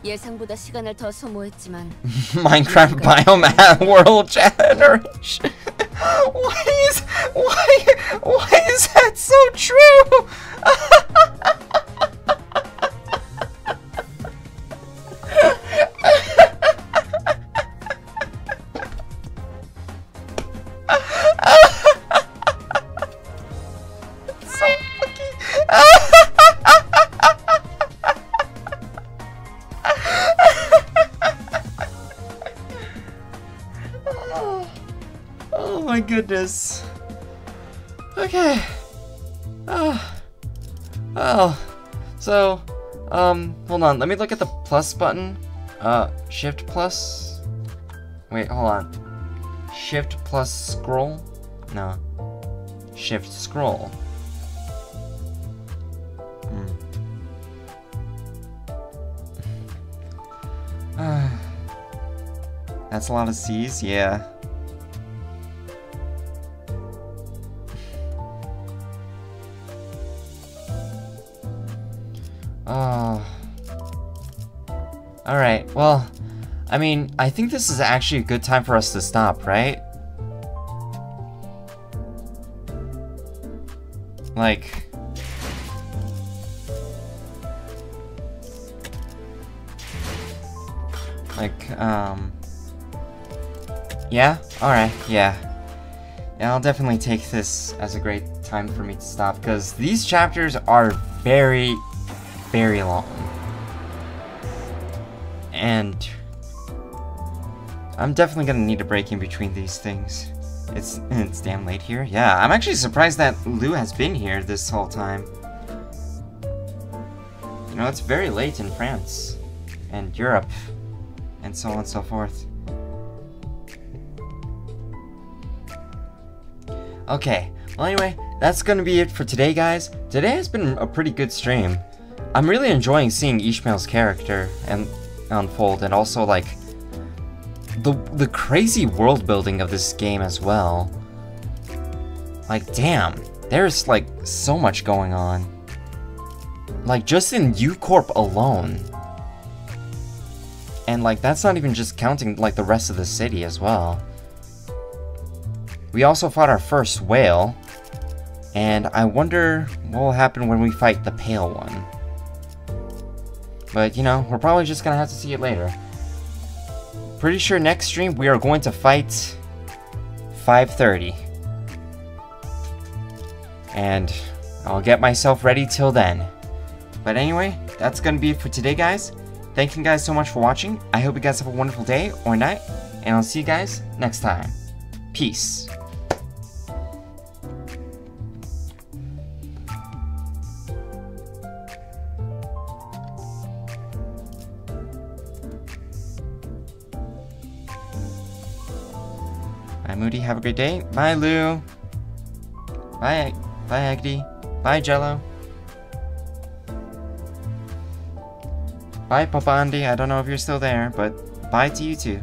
예상보다 시간을 더 소모했지만 Minecraft biome world generation. Why is that so true? Oh my goodness. Okay. Oh. So, hold on. Let me look at the plus button. Shift plus. Wait, hold on. Shift plus scroll? No. Shift scroll. That's a lot of C's, yeah. I mean, I think this is actually a good time for us to stop, right? Like... Yeah? Alright, yeah. Yeah, I'll definitely take this as a great time for me to stop, because these chapters are very, very long. And I'm definitely gonna need a break in between these things. It's damn late here. Yeah, I'm actually surprised that Lou has been here this whole time. You know, it's very late in France and Europe and so on and so forth. Okay, well anyway, that's gonna be it for today, guys. Today has been a pretty good stream. I'm really enjoying seeing Ishmael's character and unfold, and also like the crazy world building of this game as well. Like, damn, there's like so much going on. Like just in U-Corp alone. And like that's not even just counting like the rest of the city as well. We also fought our first whale, and I wonder what will happen when we fight the pale one. But, you know, we're probably just gonna have to see it later. Pretty sure next stream we are going to fight 5:30. And I'll get myself ready till then. But anyway, that's gonna be it for today, guys. Thank you guys so much for watching. I hope you guys have a wonderful day or night, and I'll see you guys next time. Peace. Bye, Moody. Have a great day. Bye, Lou. Bye, Agdi. Bye, Jello. Bye, Papa Andy. I don't know if you're still there, but bye to you too.